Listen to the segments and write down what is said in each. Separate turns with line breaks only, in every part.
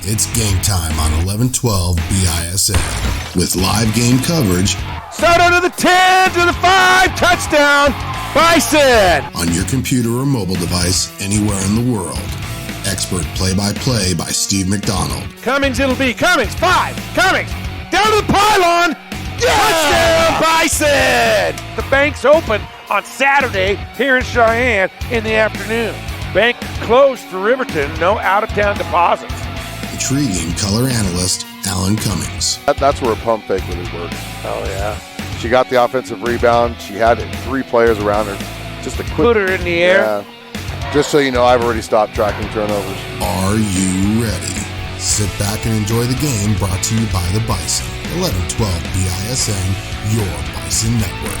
It's game time on 1112 BISN with live game coverage.
Start under the 10 to the 5, touchdown, Bison!
On your computer or mobile device anywhere in the world. Expert play-by-play by Steve McDonald.
Cummings it'll be, Cummings, 5, Cummings, down to the pylon, touchdown, Bison! The bank's open on Saturday here in Cheyenne in the afternoon. Bank closed for Riverton, no out-of-town deposits.
Intriguing color analyst Alan Cummings.
That's where a pump fake really works.
Oh, yeah.
She got the offensive rebound. She had 3 players around her. Just a quick.
Put her in the air.
Yeah. Just so you know, I've already stopped tracking turnovers.
Are you ready? Sit back and enjoy the game brought to you by the Bison. 1112 BISN, your Bison network.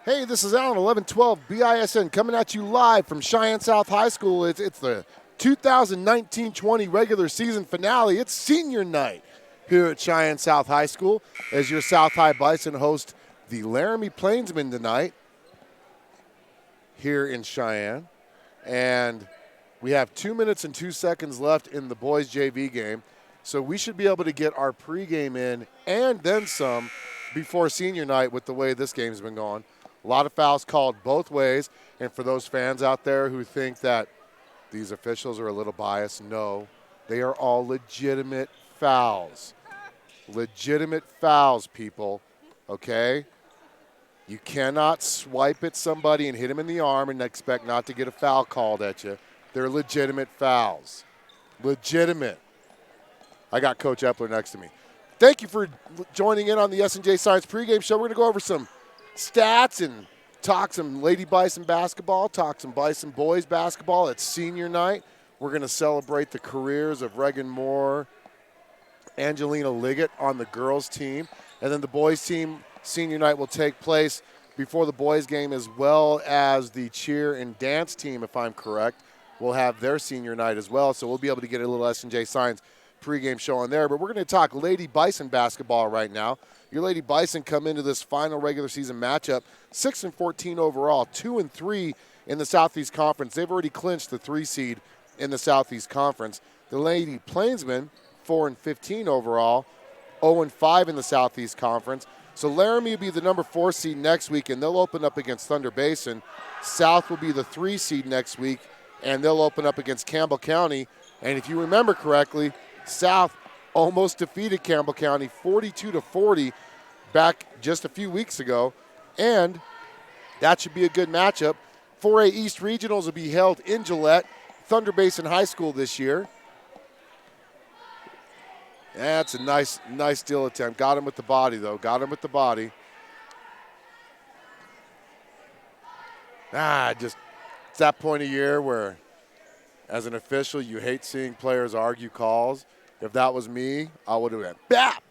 Hey, this is Alan, 1112 BISN, coming at you live from Cheyenne South High School. It's the 2019-20 regular season finale. It's senior night here at Cheyenne South High School as your South High Bison host the Laramie Plainsmen tonight here in Cheyenne. And we have 2 minutes and 2 seconds left in the boys JV game. So we should be able to get our pregame in and then some before senior night with the way this game's been going. A lot of fouls called both ways. And for those fans out there who think that these officials are a little biased, no. They are all legitimate fouls. Legitimate fouls, people, okay? You cannot swipe at somebody and hit him in the arm and expect not to get a foul called at you. They're legitimate fouls. Legitimate. I got Coach Epler next to me. Thank you for joining in on the S&J Science pregame show. We're going to go over some stats and talk some Lady Bison basketball, talk some Bison boys basketball. It's senior night. We're going to celebrate the careers of Regan Moore, Angelina Liggett on the girls team. And then the boys team senior night will take place before the boys game, as well as the cheer and dance team, if I'm correct, will have their senior night as well. So we'll be able to get a little S&J Science pregame show on there. But we're going to talk Lady Bison basketball right now. Your Lady Bison come into this final regular season matchup 6-14 overall, 2-3 in the Southeast Conference. They've already clinched the 3 seed in the Southeast Conference. The Lady Plainsmen 4-15 overall, 0-5 in the Southeast Conference. So Laramie will be the number 4 seed next week, and they'll open up against Thunder Basin. South will be the 3 seed next week, and they'll open up against Campbell County. And if you remember correctly, South almost defeated Campbell County 42-40 back just a few weeks ago, and that should be a good matchup. 4A East Regionals will be held in Gillette, Thunder Basin High School this year. That's a nice steal attempt. Got him with the body, though. Got him with the body. Just it's that point of year where, as an official, you hate seeing players argue calls. If that was me, I would have went, BAP!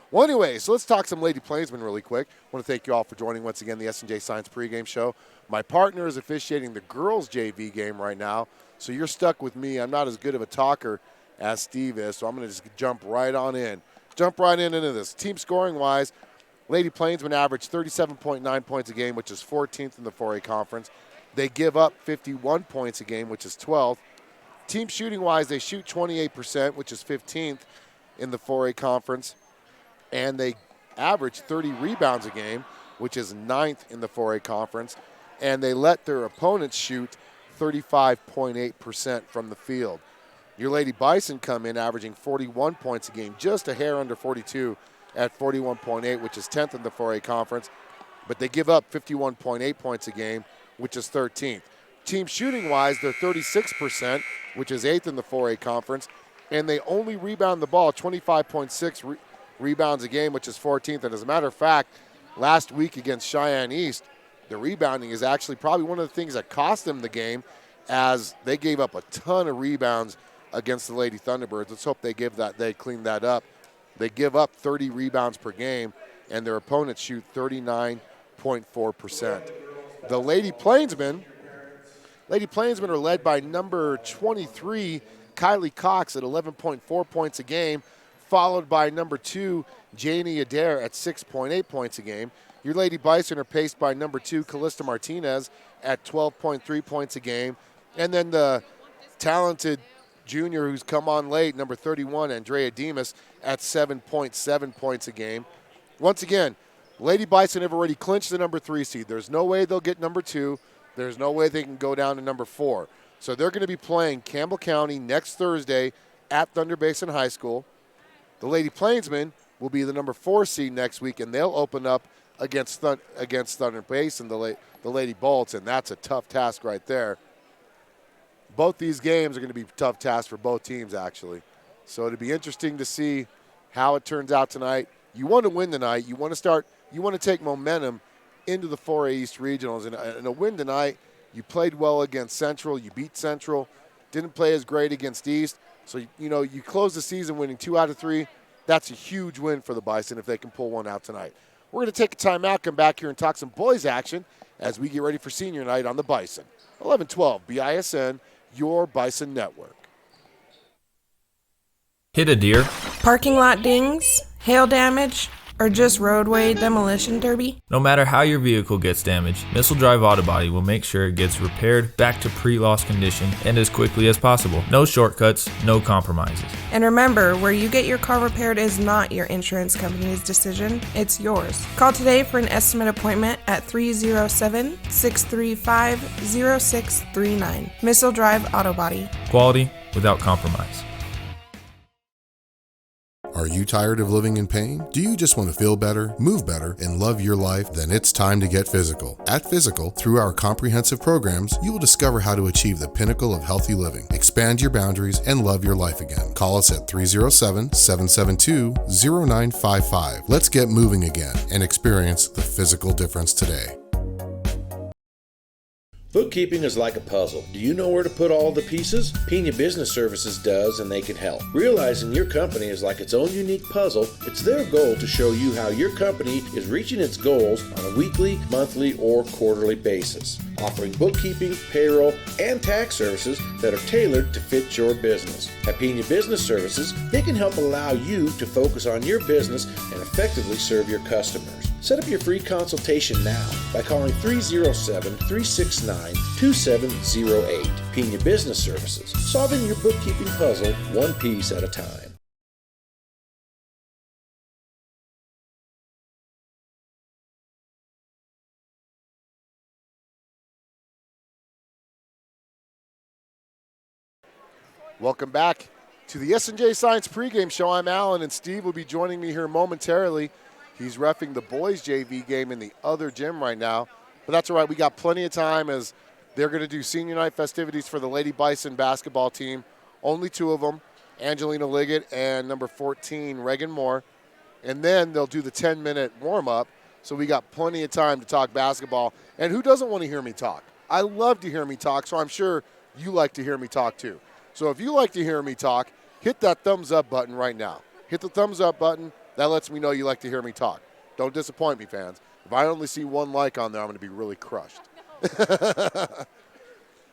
Well, anyway, so let's talk some Lady Plainsmen really quick. I want to thank you all for joining once again the S&J Science pregame show. My partner is officiating the girls' JV game right now, so you're stuck with me. I'm not as good of a talker as Steve is, so I'm going to just jump right on in. Jump right into this. Team scoring-wise, Lady Plainsmen average 37.9 points a game, which is 14th in the 4A conference. They give up 51 points a game, which is 12th. Team shooting-wise, they shoot 28%, which is 15th in the 4A conference. And they average 30 rebounds a game, which is 9th in the 4A conference. And they let their opponents shoot 35.8% from the field. Your Lady Bison come in averaging 41 points a game, just a hair under 42 at 41.8, which is 10th in the 4A conference. But they give up 51.8 points a game, which is 13th. Team shooting-wise, they're 36%, which is 8th in the 4A conference. And they only rebound the ball 25.6 rebounds a game, which is 14th. And as a matter of fact, last week against Cheyenne East, the rebounding is actually probably one of the things that cost them the game, as they gave up a ton of rebounds against the Lady Thunderbirds. Let's hope they clean that up. They give up 30 rebounds per game, and their opponents shoot 39.4%. The Lady Plainsmen are led by number 23, Kylie Cox, at 11.4 points a game, followed by number 2, Janie Adair, at 6.8 points a game. Your Lady Bison are paced by number 2, Callista Martinez, at 12.3 points a game. And then the talented junior who's come on late, number 31, Andrea Demas, at 7.7 points a game. Once again, Lady Bison have already clinched the number 3 seed. There's no way they'll get number 2. There's no way they can go down to number 4. So they're going to be playing Campbell County next Thursday at Thunder Basin High School. The Lady Plainsmen will be the number 4 seed next week, and they'll open up against Thunder Basin, the Lady Bolts, and that's a tough task right there. Both these games are going to be tough tasks for both teams, actually. So it'll be interesting to see how it turns out tonight. You want to win tonight. You want to take momentum into the 4A East Regionals. And a win tonight, you played well against Central. You beat Central. Didn't play as great against East. So, you close the season winning 2 out of 3. That's a huge win for the Bison if they can pull one out tonight. We're going to take a timeout, come back here and talk some boys action as we get ready for senior night on the Bison. 11-12 BISN, your Bison network.
Hit a deer,
Parking lot dings, hail damage, or just roadway demolition derby?
no matter how your vehicle gets damaged, Missile Drive Auto Body will make sure it gets repaired back to pre-loss condition and as quickly as possible. No shortcuts, no compromises.
And remember, where you get your car repaired is not your insurance company's decision, it's yours. Call today for an estimate appointment at 307-635-0639. Missile Drive Auto Body.
Quality without compromise.
Are you tired of living in pain? Do you just want to feel better, move better, and love your life? Then it's time to get physical. At Physical, through our comprehensive programs, you will discover how to achieve the pinnacle of healthy living, expand your boundaries, and love your life again. Call us at 307-772-0955. Let's get moving again and experience the physical difference today.
Bookkeeping is like a puzzle. Do you know where to put all the pieces? Pena Business Services does, and they can help. Realizing your company is like its own unique puzzle, it's their goal to show you how your company is reaching its goals on a weekly, monthly, or quarterly basis. Offering bookkeeping, payroll, and tax services that are tailored to fit your business. At Pena Business Services, they can help allow you to focus on your business and effectively serve your customers. Set up your free consultation now by calling 307-369-2708. Pena Business Services, solving your bookkeeping puzzle one piece at a time.
Welcome back to the S&J Science pregame show. I'm Alan, and Steve will be joining me here momentarily. He's reffing the boys JV game in the other gym right now. But that's all right. We got plenty of time as they're going to do senior night festivities for the Lady Bison basketball team. Only 2 of them, Angelina Liggett and number 14, Reagan Moore. And then they'll do the 10-minute warm-up. So we got plenty of time to talk basketball. And who doesn't want to hear me talk? I love to hear me talk, so I'm sure you like to hear me talk too. So if you like to hear me talk, hit that thumbs up button right now. Hit the thumbs up button. That lets me know you like to hear me talk. Don't disappoint me, fans. If I only see 1 like on there, I'm going to be really crushed.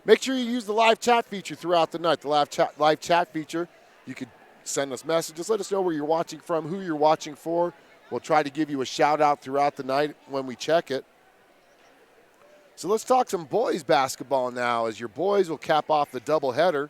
Make sure you use the live chat feature throughout the night. The live chat feature, you could send us messages. Let us know where you're watching from, who you're watching for. We'll try to give you a shout-out throughout the night when we check it. So let's talk some boys basketball now, as your boys will cap off the doubleheader.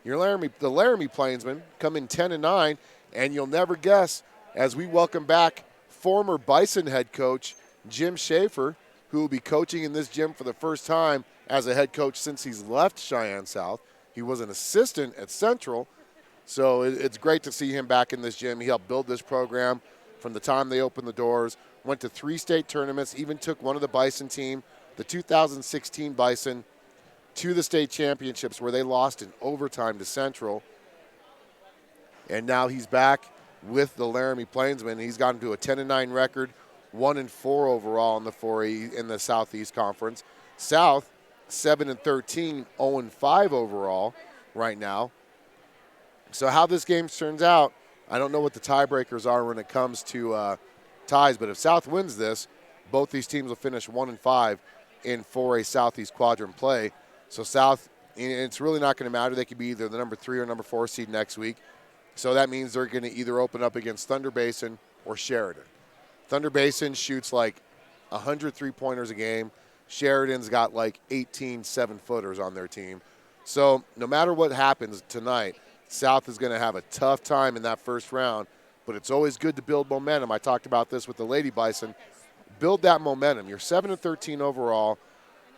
The Laramie Plainsmen come in 10-9, and you'll never guess, as we welcome back former Bison head coach Jim Schaefer, who will be coaching in this gym for the first time as a head coach since he's left Cheyenne South. He was an assistant at Central, so it's great to see him back in this gym. He helped build this program from the time they opened the doors, went to 3 state tournaments, even took one of the Bison team, the 2016 Bison, to the state championships where they lost in overtime to Central. And now he's back with the Laramie Plainsmen. He's gotten to a 10-9 record, 1-4 overall in the 4A in the Southeast Conference. South, 7-13, 0-5 overall right now. So how this game turns out, I don't know what the tiebreakers are when it comes to ties, but if South wins this, both these teams will finish 1-5 in 4A Southeast Quadrant play. So South, it's really not going to matter. They could be either the number 3 or number 4 seed next week. So that means they're going to either open up against Thunder Basin or Sheridan. Thunder Basin shoots like 100 3-pointers a game. Sheridan's got like 18 7-footers on their team. So no matter what happens tonight, South is going to have a tough time in that first round, but it's always good to build momentum. I talked about this with the Lady Bison. Build that momentum. You're 7-13 overall.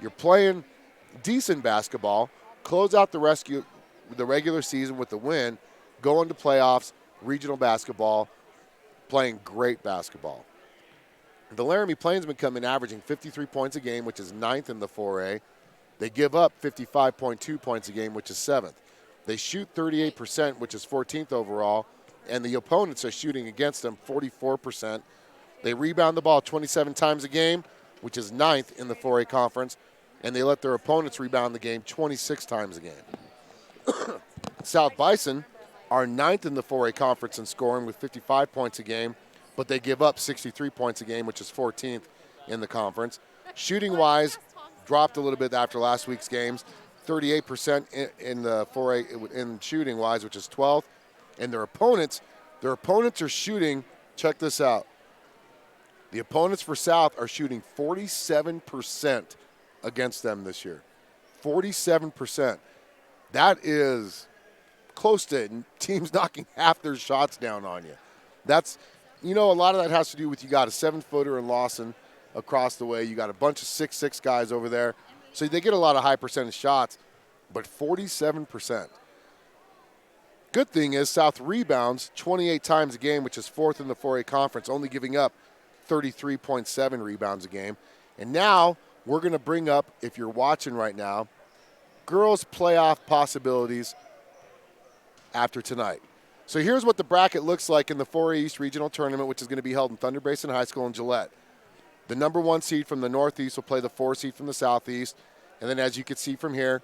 You're playing decent basketball. Close out the regular season with the win. Go into playoffs, regional basketball, playing great basketball. The Laramie Plainsmen come in averaging 53 points a game, which is 9th in the 4A. They give up 55.2 points a game, which is 7th. They shoot 38%, which is 14th overall, and the opponents are shooting against them 44%. They rebound the ball 27 times a game, which is 9th in the 4A conference, and they let their opponents rebound the game 26 times a game. South Bison are 9th in the 4A conference in scoring with 55 points a game, but they give up 63 points a game, which is 14th in the conference. Shooting-wise, dropped a little bit after last week's games, 38% in the 4A in shooting-wise, which is 12th. And their opponents are shooting, check this out, the opponents for South are shooting 47% against them this year. 47%. That is close to teams knocking half their shots down on you. That's, a lot of that has to do with you got a 7-footer in Lawson across the way. You got a bunch of 6'6" guys over there. So they get a lot of high percentage shots, but 47%. Good thing is South rebounds 28 times a game, which is 4th in the 4A conference, only giving up 33.7 rebounds a game. And now we're going to bring up, if you're watching right now, girls' playoff possibilities after tonight. So here's what the bracket looks like in the 4A East Regional Tournament, which is going to be held in Thunder Basin High School in Gillette. The number 1 seed from the Northeast will play the 4 seed from the Southeast. And then as you can see from here,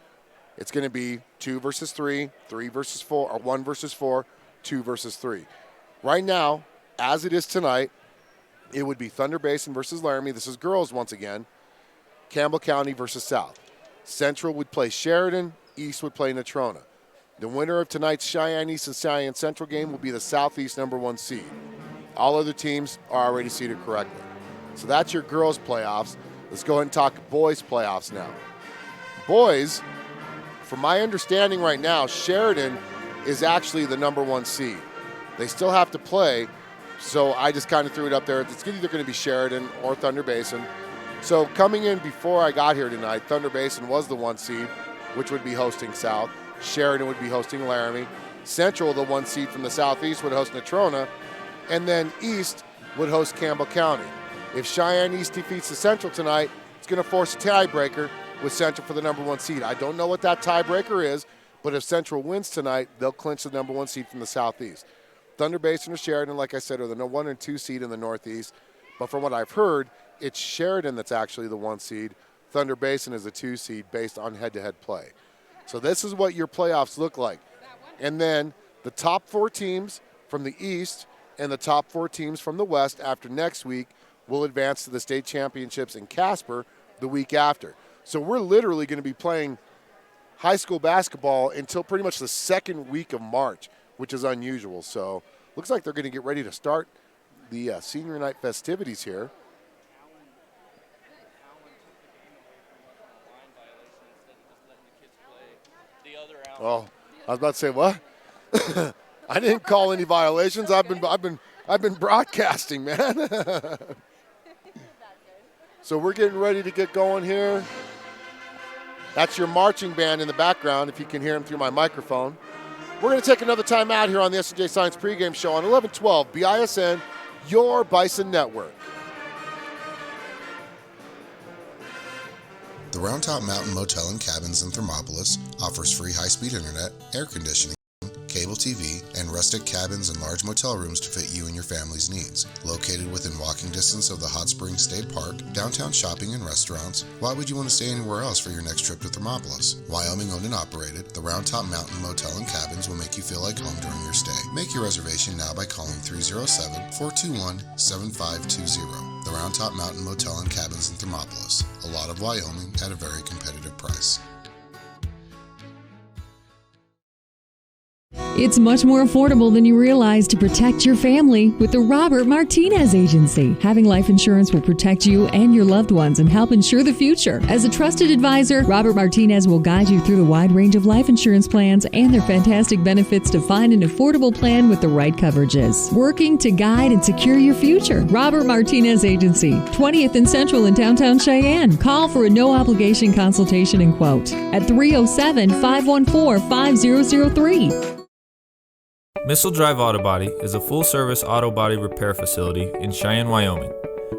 it's going to be 2 versus 3, 3 versus 4, or 1 versus 4, 2 versus 3. Right now, as it is tonight, it would be Thunder Basin versus Laramie. This is girls once again. Campbell County versus South. Central would play Sheridan. East would play Natrona. The winner of tonight's Cheyenne East and Cheyenne Central game will be the Southeast number 1 seed. All other teams are already seeded correctly. So that's your girls' playoffs. Let's go ahead and talk boys' playoffs now. Boys, from my understanding right now, Sheridan is actually the number 1 seed. They still have to play, so I just kind of threw it up there. It's either going to be Sheridan or Thunder Basin. So coming in before I got here tonight, Thunder Basin was the 1 seed, which would be hosting South. Sheridan would be hosting Laramie. Central, the 1 seed from the Southeast, would host Natrona. And then East would host Campbell County. If Cheyenne East defeats the Central tonight, it's going to force a tiebreaker with Central for the number 1 seed. I don't know what that tiebreaker is, but if Central wins tonight, they'll clinch the number 1 seed from the Southeast. Thunder Basin or Sheridan, like I said, are the 1 and 2 seed in the Northeast. But from what I've heard, it's Sheridan that's actually the 1 seed. Thunder Basin is a 2 seed based on head-to-head play. So this is what your playoffs look like. And then the top 4 teams from the East and the top 4 teams from the West after next week will advance to the state championships in Casper the week after. So we're literally going to be playing high school basketball until pretty much the second week of March, which is unusual. So looks like they're going to get ready to start the senior night festivities here. Oh, I was about to say what? I didn't call any violations. I've been broadcasting, man. So we're getting ready to get going here. That's your marching band in the background, if you can hear them through my microphone. We're going to take another time out here on the S&J Science Pregame Show on 1112 BISN, your Bison Network.
The Round Top Mountain Motel and Cabins in Thermopolis offers free high-speed internet, air conditioning, cable TV, and rustic cabins and large motel rooms to fit you and your family's needs. Located within walking distance of the Hot Springs State Park, downtown shopping and restaurants, why would you want to stay anywhere else for your next trip to Thermopolis? Wyoming owned and operated, the Round Top Mountain Motel and Cabins will make you feel like home during your stay. Make your reservation now by calling 307-421-7520. The Round Top Mountain Motel and Cabins in Thermopolis. A lot of Wyoming at a very competitive price.
It's much more affordable than you realize to protect your family with the Robert Martinez Agency. Having life insurance will protect you and your loved ones and help ensure the future. As a trusted advisor, Robert Martinez will guide you through the wide range of life insurance plans and their fantastic benefits to find an affordable plan with the right coverages. Working to guide and secure your future. Robert Martinez Agency, 20th and Central in downtown Cheyenne. Call for a no-obligation consultation and quote at 307-514-5003.
Missile Drive Auto Body is a full-service auto body repair facility in Cheyenne, Wyoming.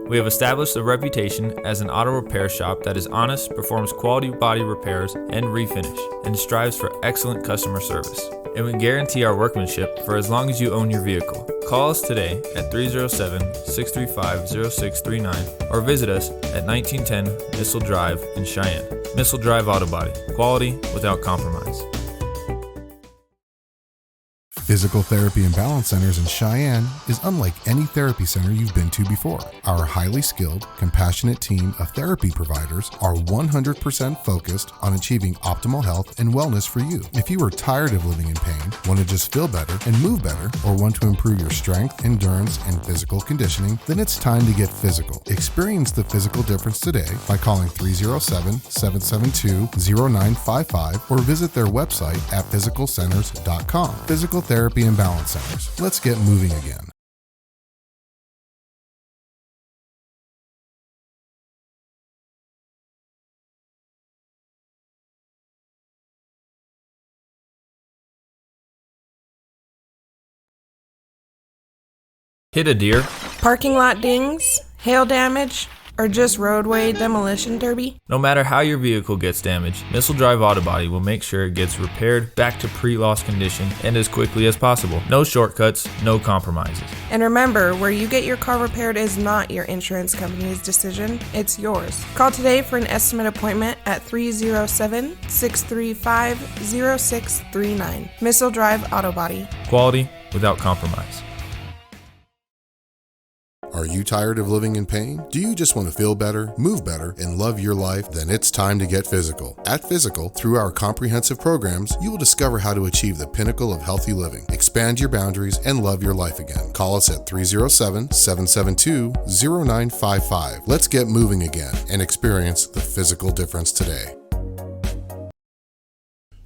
We have established a reputation as an auto repair shop that is honest, performs quality body repairs and refinish, and strives for excellent customer service. And we guarantee our workmanship for as long as you own your vehicle. Call us today at 307-635-0639 or visit us at 1910 Missile Drive in Cheyenne. Missile Drive Auto Body, quality without compromise.
Physical Therapy and Balance Centers in Cheyenne is unlike any therapy center you've been to before. Our highly skilled, compassionate team of therapy providers are 100% focused on achieving optimal health and wellness for you. If you are tired of living in pain, want to just feel better and move better, or want to improve your strength, endurance, and physical conditioning, then it's time to get physical. Experience the physical difference today by calling 307-772-0955 or visit their website at physicalcenters.com. Physical Therapy and Balance Centers. Let's get moving again.
Hit a deer,
Parking lot dings, hail damage, or just roadway demolition derby?
no matter how your vehicle gets damaged, Missile Drive Auto Body will make sure it gets repaired back to pre-loss condition and as quickly as possible. No shortcuts, no compromises.
And remember, where you get your car repaired is not your insurance company's decision, it's yours. Call today for an estimate appointment at 307-635-0639. Missile Drive Auto Body.
Quality without compromise.
Are you tired of living in pain? Do you just want to feel better, move better, and love your life? Then it's time to get physical. At Physical, through our comprehensive programs, you will discover how to achieve the pinnacle of healthy living, expand your boundaries, and love your life again. Call us at 307-772-0955. Let's get moving again and experience the physical difference today.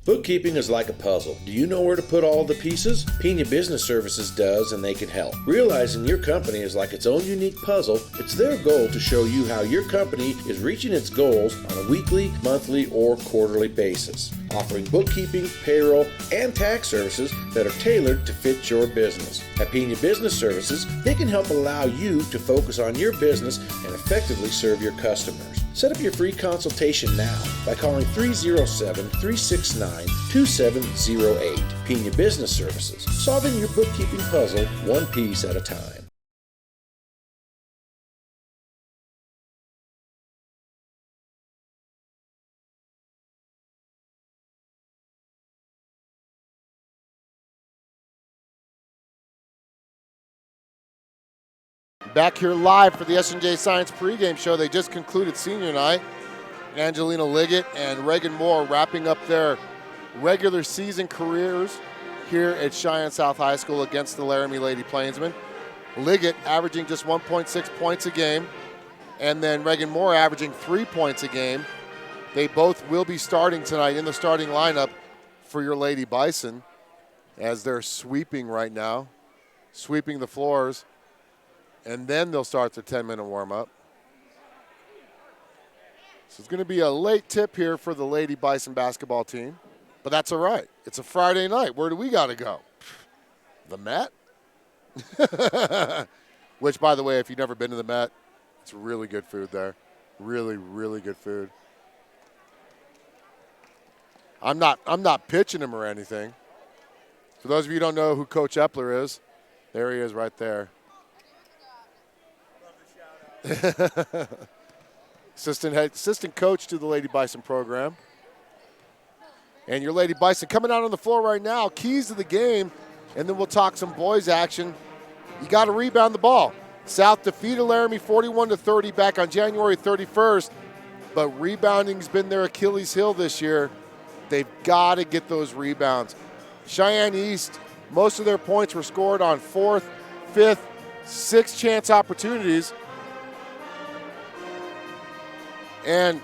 Bookkeeping is like a puzzle. Do you know where to put all the pieces? Pena Business Services does, and they can help. Realizing your company is like its own unique puzzle, it's their goal to show you how your company is reaching its goals on a weekly, monthly, or quarterly basis, offering bookkeeping, payroll, and tax services that are tailored to fit your business. At Pena Business Services, they can help allow you to focus on your business and effectively serve your customers. Set up your free consultation now by calling 307-369-2708. Pena Business Services, solving your bookkeeping puzzle one piece at a time.
Back here live for the S&J Science pregame show. They just concluded senior night. Angelina Liggett and Reagan Moore wrapping up their regular season careers here at Cheyenne South High School against the Laramie Lady Plainsmen. Liggett averaging just 1.6 points a game, and then Reagan Moore averaging 3 points a game. They both will be starting tonight in the starting lineup for your Lady Bison as they're sweeping right now, sweeping the floors. And then they'll start their 10-minute warm-up. So it's going to be a late tip here for the Lady Bison basketball team, but that's all right. It's a Friday night. Where do we got to go? The Met? Which, by the way, if you've never been to the Met, it's really good food there. Really, really good food. I'm not pitching him or anything. For those of you who don't know who Coach Epler is, there he is right there. Assistant coach to the Lady Bison program. And your Lady Bison coming out on the floor right now, keys to the game, and then we'll talk some boys action. You got to rebound the ball. South defeated Laramie 41-30 back on January 31st, but rebounding's been their Achilles heel this year. They've got to get those rebounds. Cheyenne East, most of their points were scored on 4th, 5th, 6th chance opportunities. And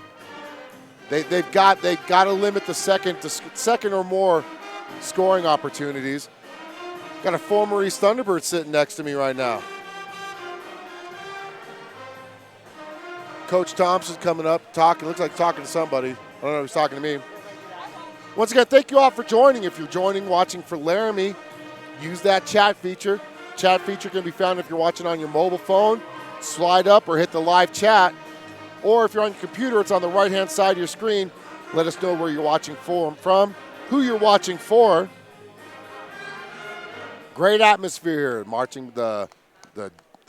they've got to limit the second or more scoring opportunities. Got a former East Thunderbird sitting next to me right now. Coach Thompson's coming up, looks like talking to somebody. I don't know if he's talking to me. Once again, thank you all for joining. If you're watching for Laramie, use that chat feature. Chat feature can be found if you're watching on your mobile phone. Slide up or hit the live chat. Or if you're on your computer, it's on the right-hand side of your screen. Let us know where you're watching from, who you're watching for. Great atmosphere here. Marching, the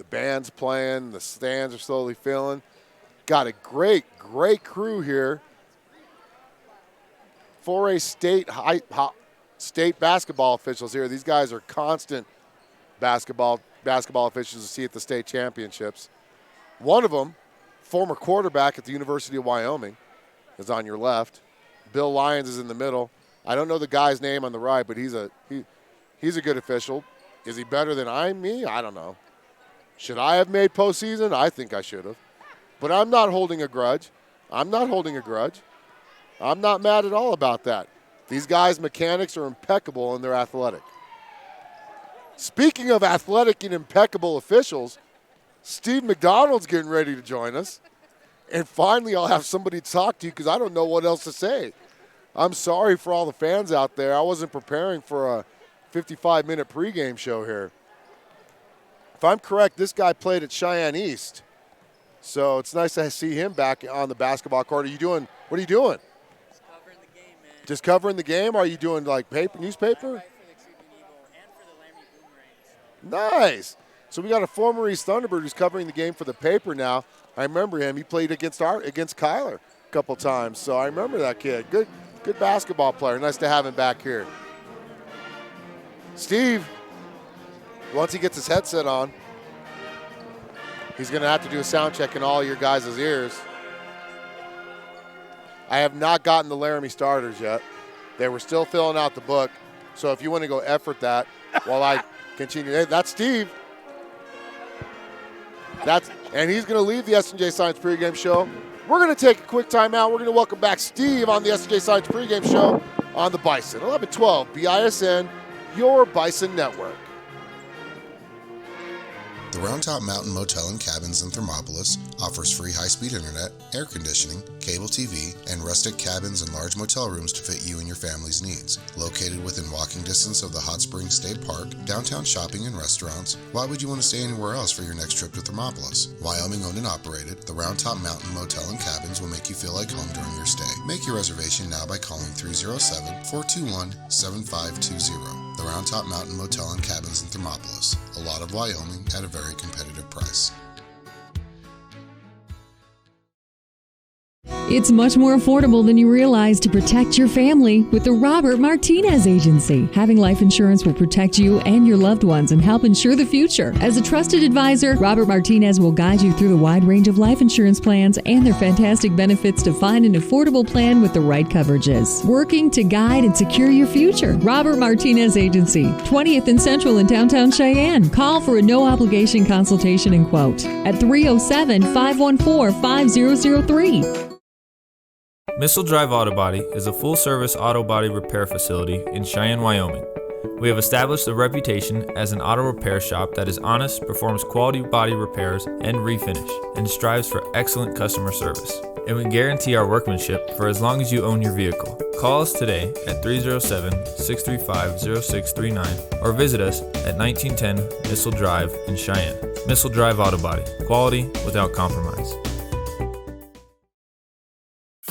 band's playing, the stands are slowly filling. Got a great crew here. 4A state basketball officials here. These guys are constant basketball officials to see at the state championships. One of them, former quarterback at the University of Wyoming, is on your left. Bill Lyons is in the middle. I don't know the guy's name on the right, but he's a good official. Is he better than me? I don't know. Should I have made postseason? I think I should have. But I'm not holding a grudge. I'm not mad at all about that. These guys' mechanics are impeccable and they're athletic. Speaking of athletic and impeccable officials, Steve McDonald's getting ready to join us. And finally, I'll have somebody to talk to you because I don't know what else to say. I'm sorry for all the fans out there. I wasn't preparing for a 55-minute pregame show here. If I'm correct, this guy played at Cheyenne East. So it's nice to see him back on the basketball court. What are you doing? Just
covering the game, man.
Just covering the game? Or are you doing like newspaper?
I write for the Tribune Eagle and for the Laramie Boomerang.
Nice. So we got a former East Thunderbird who's covering the game for the paper now. I remember him. He played against Kyler a couple times. So I remember that kid. Good basketball player. Nice to have him back here. Steve, once he gets his headset on, he's going to have to do a sound check in all your guys' ears. I have not gotten the Laramie starters yet. They were still filling out the book. So if you want to go effort that while I continue. Hey, that's Steve. And he's going to leave the S&J Science pregame show. We're going to take a quick timeout. We're going to welcome back Steve on the S&J Science pregame show on the Bison. 1112 BISN, your Bison network.
The Round Top Mountain Motel and Cabins in Thermopolis offers free high-speed internet, air conditioning, cable TV, and rustic cabins and large motel rooms to fit you and your family's needs. Located within walking distance of the Hot Springs State Park, downtown shopping and restaurants, why would you want to stay anywhere else for your next trip to Thermopolis? Wyoming owned and operated, the Round Top Mountain Motel and Cabins will make you feel like home during your stay. Make your reservation now by calling 307-421-7520. The Round Top Mountain Motel and Cabins in Thermopolis. A lot of Wyoming at a very competitive price.
It's much more affordable than you realize to protect your family with the Robert Martinez Agency. Having life insurance will protect you and your loved ones and help ensure the future. As a trusted advisor, Robert Martinez will guide you through the wide range of life insurance plans and their fantastic benefits to find an affordable plan with the right coverages. Working to guide and secure your future. Robert Martinez Agency, 20th and Central in downtown Cheyenne. Call for a no-obligation consultation and quote at 307-514-5003.
Missile Drive Auto Body is a full-service auto body repair facility in Cheyenne, Wyoming. We have established a reputation as an auto repair shop that is honest, performs quality body repairs and refinish, and strives for excellent customer service. And we guarantee our workmanship for as long as you own your vehicle. Call us today at 307-635-0639 or visit us at 1910 Missile Drive in Cheyenne. Missile Drive Auto Body. Quality without compromise.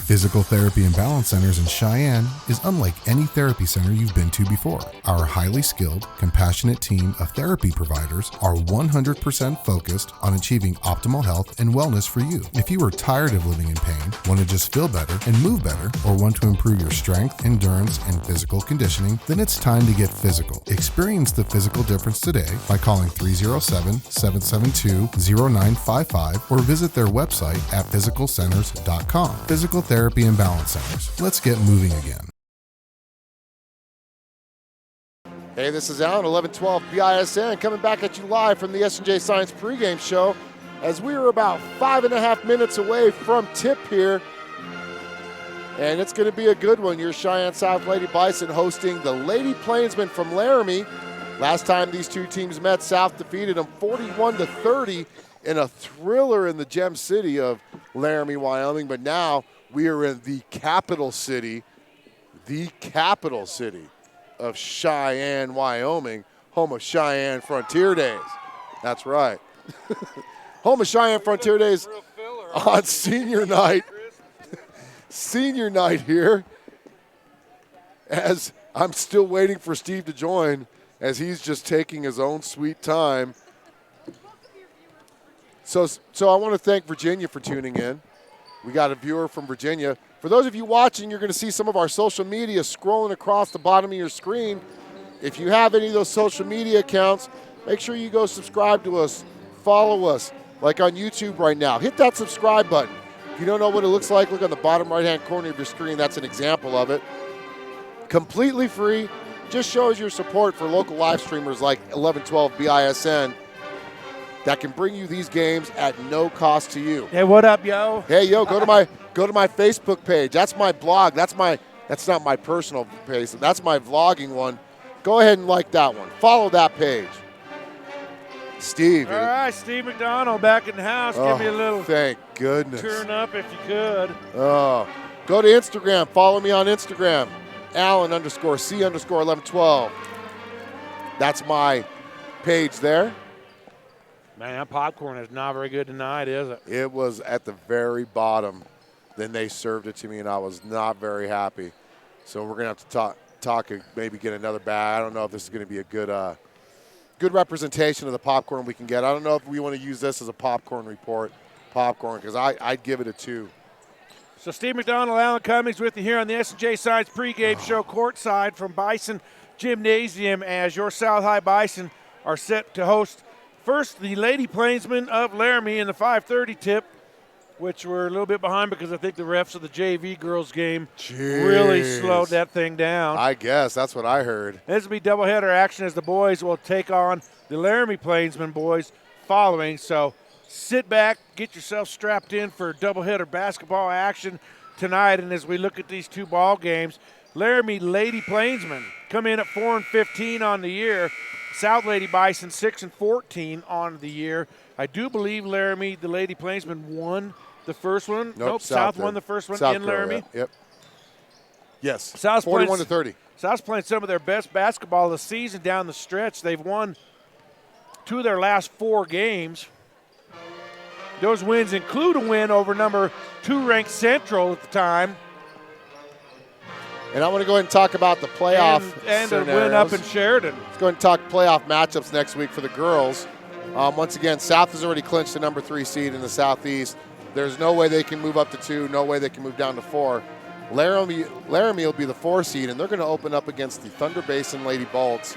Physical Therapy and Balance Centers in Cheyenne is unlike any therapy center you've been to before. Our highly skilled, compassionate team of therapy providers are 100% focused on achieving optimal health and wellness for you. If you are tired of living in pain, want to just feel better and move better, or want to improve your strength, endurance, and physical conditioning, then it's time to get physical. Experience the physical difference today by calling 307-772-0955 or visit their website at physicalcenters.com. Physical Therapy and Balance Centers. Let's get moving again.
Hey, this is Alan, 1112 BISN, coming back at you live from the S&J Science pregame show as we are about 5.5 minutes away from tip here. And it's going to be a good one. Your Cheyenne South Lady Bison hosting the Lady Plainsmen from Laramie. Last time these two teams met, South defeated them 41-30 in a thriller in the gem city of Laramie, Wyoming. But now we are in the capital city of Cheyenne, Wyoming, home of Cheyenne Frontier Days. That's right. Home of Cheyenne Frontier Days on senior night. Senior night here, as I'm still waiting for Steve to join, as he's just taking his own sweet time. So I want to thank Virginia for tuning in. We got a viewer from Virginia. For those of you watching, you're going to see some of our social media scrolling across the bottom of your screen. If you have any of those social media accounts, make sure you go subscribe to us, follow us, like on YouTube right now. Hit that subscribe button. If you don't know what it looks like, look on the bottom right-hand corner of your screen. That's an example of it. Completely free. Just shows your support for local live streamers like 1112 BISN that can bring you these games at no cost to you.
Hey, what up, yo?
Hey, yo, go to my Facebook page. That's my blog. That's not my personal page. That's my vlogging one. Go ahead and like that one. Follow that page. Steve.
All right, Steve McDonald back in the house. Give me a little
thank goodness.
turn up if you could.
Oh, go to Instagram. Follow me on Instagram. Alan_C_1112. That's my page there.
Man, that popcorn is not very good tonight, is it?
It was at the very bottom. Then they served it to me, and I was not very happy. So we're going to have to talk and maybe get another bag. I don't know if this is going to be a good representation of the popcorn we can get. I don't know if we want to use this as a popcorn report, because I'd give it a 2.
So Steve McDonald, Alan Cummings with you here on the S&J Science pregame show courtside from Bison Gymnasium as your South High Bison are set to host first the Lady Plainsmen of Laramie in the 5:30 tip, which we're a little bit behind because I think the refs of the JV girls game really slowed that thing down.
I guess that's what I heard.
This will be doubleheader action as the boys will take on the Laramie Plainsmen boys following. So sit back, get yourself strapped in for doubleheader basketball action tonight. And as we look at these two ball games, Laramie Lady Plainsmen come in at 4-15 on the year. South Lady Bison 6-14 on the year. I do believe Laramie, the Lady Plainsmen, won the first one. Nope, South won the first one in Laramie.
Yep. Yes.
South's
41-30.
South's playing some of their best basketball of the season down the stretch. They've won 2 of their last 4 games. Those wins include a win over number 2 ranked Central at the time.
And I want to go ahead and talk about the playoff
and a
scenarios.
win up in Sheridan.
Let's go ahead and talk playoff matchups next week for the girls. Once again, South has already clinched the number 3 seed in the Southeast. There's no way they can move up to 2, no way they can move down to 4. Laramie will be the 4 seed, and they're going to open up against the Thunder Basin Lady Bolts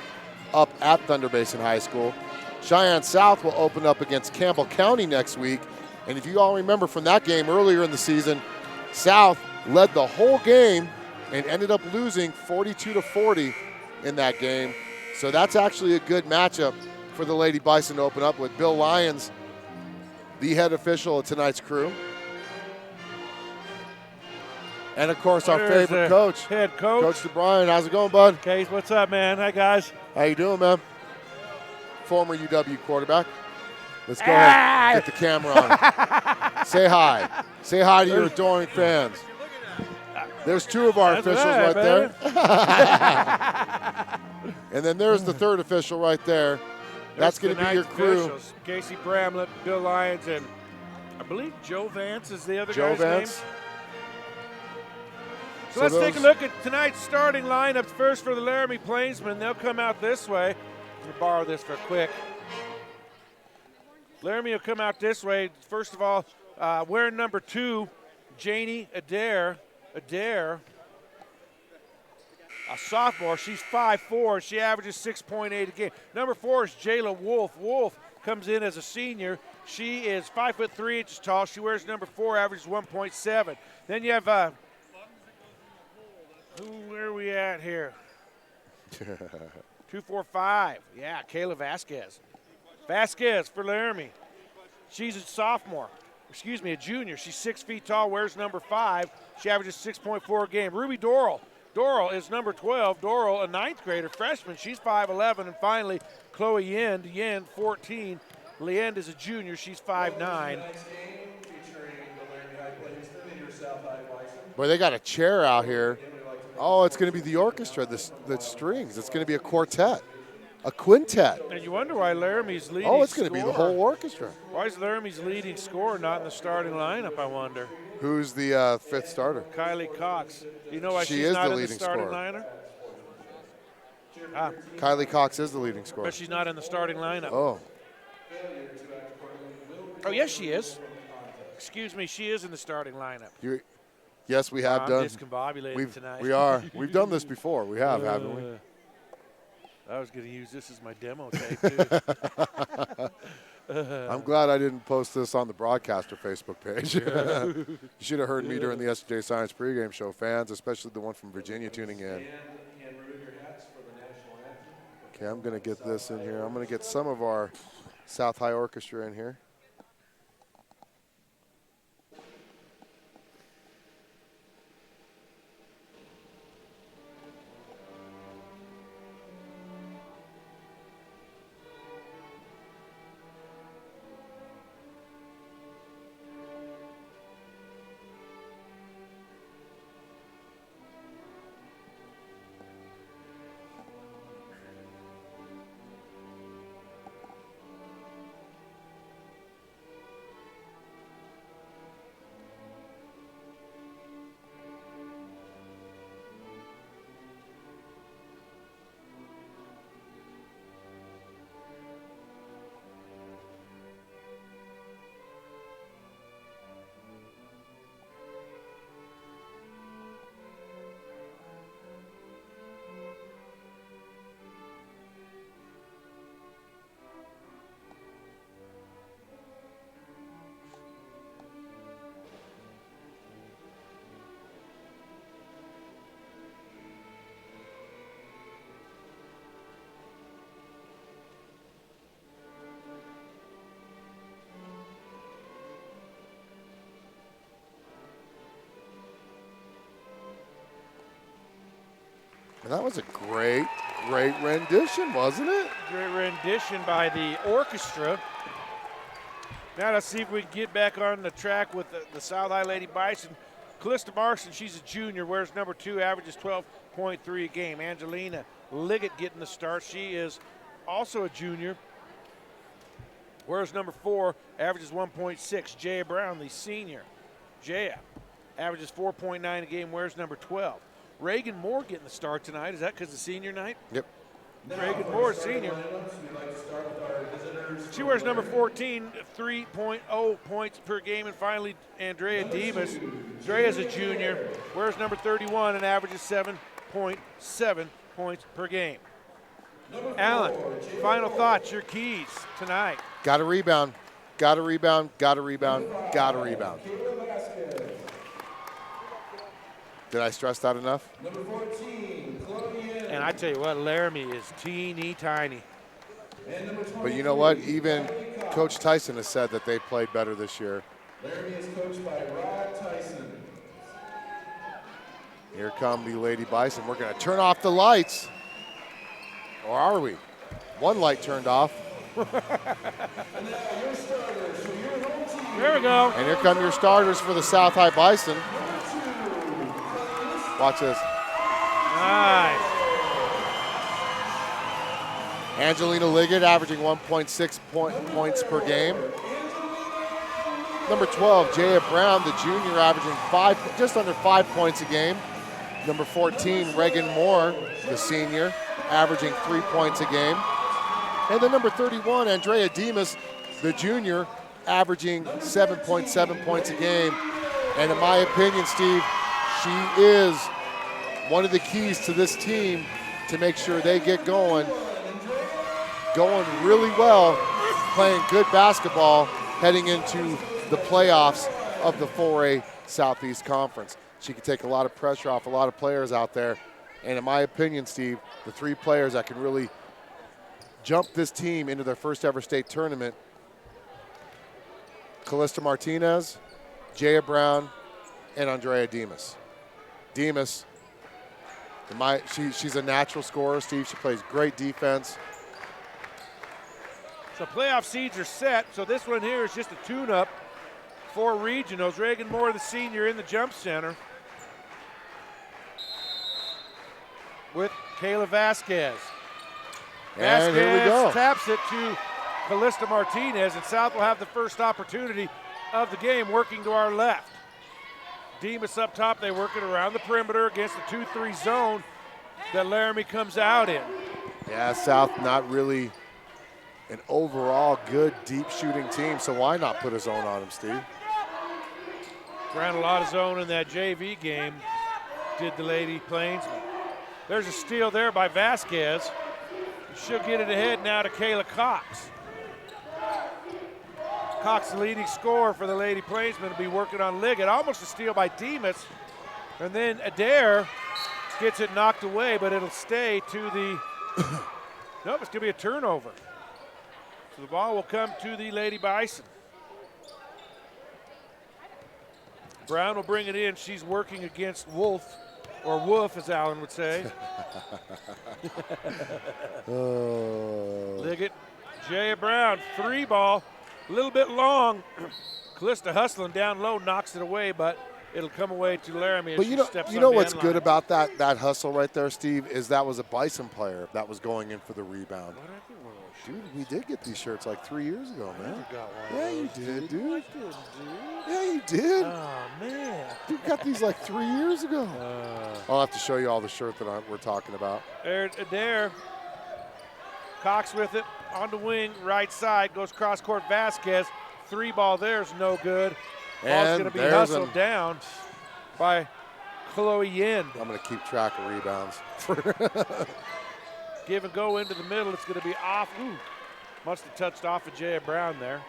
up at Thunder Basin High School. Cheyenne South will open up against Campbell County next week. And if you all remember from that game earlier in the season, South led the whole game and ended up losing 42-40 in that game. So that's actually a good matchup for the Lady Bison to open up with. Bill Lyons, the head official of tonight's crew. And, of course, our favorite coach.
Head coach.
Coach DeBryan. How's it going, bud?
Case, what's up, man? Hi, guys.
How you doing, man? Former UW quarterback. Let's go ahead and get the camera on. Say hi. Say hi to your adoring fans. There's 2 of our officials right there. And then there's the 3rd official right there. That's going to be your crew.
Officials. Casey Bramlett, Bill Lyons, and I believe Joe Vance is the other
Joe
guy's
Vance.
name. So let's take a look at tonight's starting lineup. First for the Laramie Plainsmen. They'll come out this way. I'm going to borrow this for quick. Laramie will come out this way. First of all, wearing number 2, Janie Adair, a sophomore. She's 5'4". She averages 6.8 a game. Number 4 is Jayla Wolf. Wolf comes in as a senior. She is 5'3" tall. She wears number 4, averages 1.7. Then you have where are we at here? 2.45. Yeah, Kayla Vasquez. Vasquez for Laramie. She's a sophomore. Excuse me, a junior. She's 6 feet tall, wears number 5. She averages 6.4 a game. Ruby Doral. Doral is number 12. Doral, a 9th grader, freshman. She's 5'11". And finally, Chloe Yend. Yend, 14. Liend is a junior. She's 5'9".
Boy, they got a chair out here. Oh, it's going to be the orchestra, the strings. It's going to be a quartet, a quintet.
And you wonder why Laramie's leading
Oh, it's going to be the whole orchestra.
Why is Laramie's leading scorer not in the starting lineup, I wonder?
Who's the 5th starter?
Kylie Cox. Do you know why
She
she's
is
not
the
in the
leading
starting
scorer.
lineup?
Kylie Cox is the leading scorer.
But she's not in the starting lineup.
Oh.
Oh, yes, she is. Excuse me, she is in the starting lineup.
Yes, we have
I'm
done.
discombobulated tonight.
We are. We've done this before. We have, haven't we?
I was going to use this as my demo tape, too.
I'm glad I didn't post this on the broadcaster Facebook page. You should have heard me during the SJ Science pregame show. Fans, especially the one from Virginia tuning in. Okay, I'm going to get this in here. I'm going to get some of our South High Orchestra in here. And that was a great, great rendition, wasn't it?
Great rendition by the orchestra. Now let's see if we can get back on the track with the South High Lady Bison. Callista Marson, she's a junior, wears number 2, averages 12.3 a game. Angelina Liggett getting the start. She is also a junior, wears number 4, averages 1.6. Jaya Brown, the senior. Jaya averages 4.9 a game, wears number 12. Reagan Moore getting the start tonight. Is that because of senior night?
Yep.
Reagan Moore, senior. She wears number 14, 3.0 points per game. And finally, Andrea Demas. Andrea's a junior, wears number 31 and averages 7.7 points per game. Alan, final thoughts, your keys tonight.
Got to rebound. Got to rebound. Got to rebound. Got to rebound. Did I stress that enough?
Number 14, Chloe.
And I tell you what, Laramie is teeny tiny.
But you know what? Even Coach Tyson has said that they played better this year.
Laramie is coached by Rod Tyson.
Here come the Lady Bison. We're going to turn off the lights. Or are we? One light turned off.
There we go.
And here come your starters for the South High Bison. Watch this.
Nice.
Angelina Liggett averaging 1.6 points per game. Number 12, Jaya Brown, the junior, averaging just under 5 points a game. Number 14, Reagan Moore, the senior, averaging 3 points a game. And then number 31, Andrea Demas, the junior, averaging 7.7 points a game. And in my opinion, Steve, she is one of the keys to this team to make sure they get going really well, playing good basketball, heading into the playoffs of the 4A Southeast Conference. She can take a lot of pressure off a lot of players out there. And in my opinion, Steve, the 3 players that can really jumped this team into their first ever state tournament. Callista Martinez, Jaya Brown, and Andrea Demas. Demas, she's a natural scorer, Steve. She plays great defense.
So playoff seeds are set. So this one here is just a tune-up for regionals. Reagan Moore, the senior, in the jump center with Kayla Vasquez.
And here we go.
Taps it to Callista Martinez, and South will have the first opportunity of the game working to our left. Demas up top, they work it around the perimeter against the 2-3 zone that Laramie comes out in.
Yeah, South not really an overall good deep shooting team, so why not put a zone on them, Steve?
Ran a lot of zone in that JV game, did the Lady Plainsmen. There's a steal there by Vasquez. She'll get it ahead now to Kayla Cox. Cox, the leading scorer for the Lady Plainsmen, will be working on Liggett. Almost a steal by Demas. And then Adair gets it knocked away, but it'll stay to the, nope, it's gonna be a turnover. So the ball will come to the Lady Bison. Brown will bring it in. She's working against Wolf, or Wolf, as Alan would say. Liggett, Jaya Brown, 3 ball, a little bit long. Callista hustling down low, knocks it away, but it'll come away to Laramie as
But
she steps
you know
on the
what's
end
good
line.
about that hustle right there, Steve, is that was a Bison player that was going in for the rebound. Dude, we did get these shirts like 3 years ago, man. Yeah, you did, dude. Yeah, you did.
Oh, man.
You got these like 3 years ago. I'll have to show you all the shirt that we're talking about.
There's Adair. Cox with it on the wing, right side, goes cross court. Vasquez, 3 ball there's no good. Ball's
And
going to be
there's
hustled down by Chloe Yin.
I'm going to keep track of rebounds.
Give and go into the middle. It's going to be off. Ooh, must have touched off of Jaya Brown there.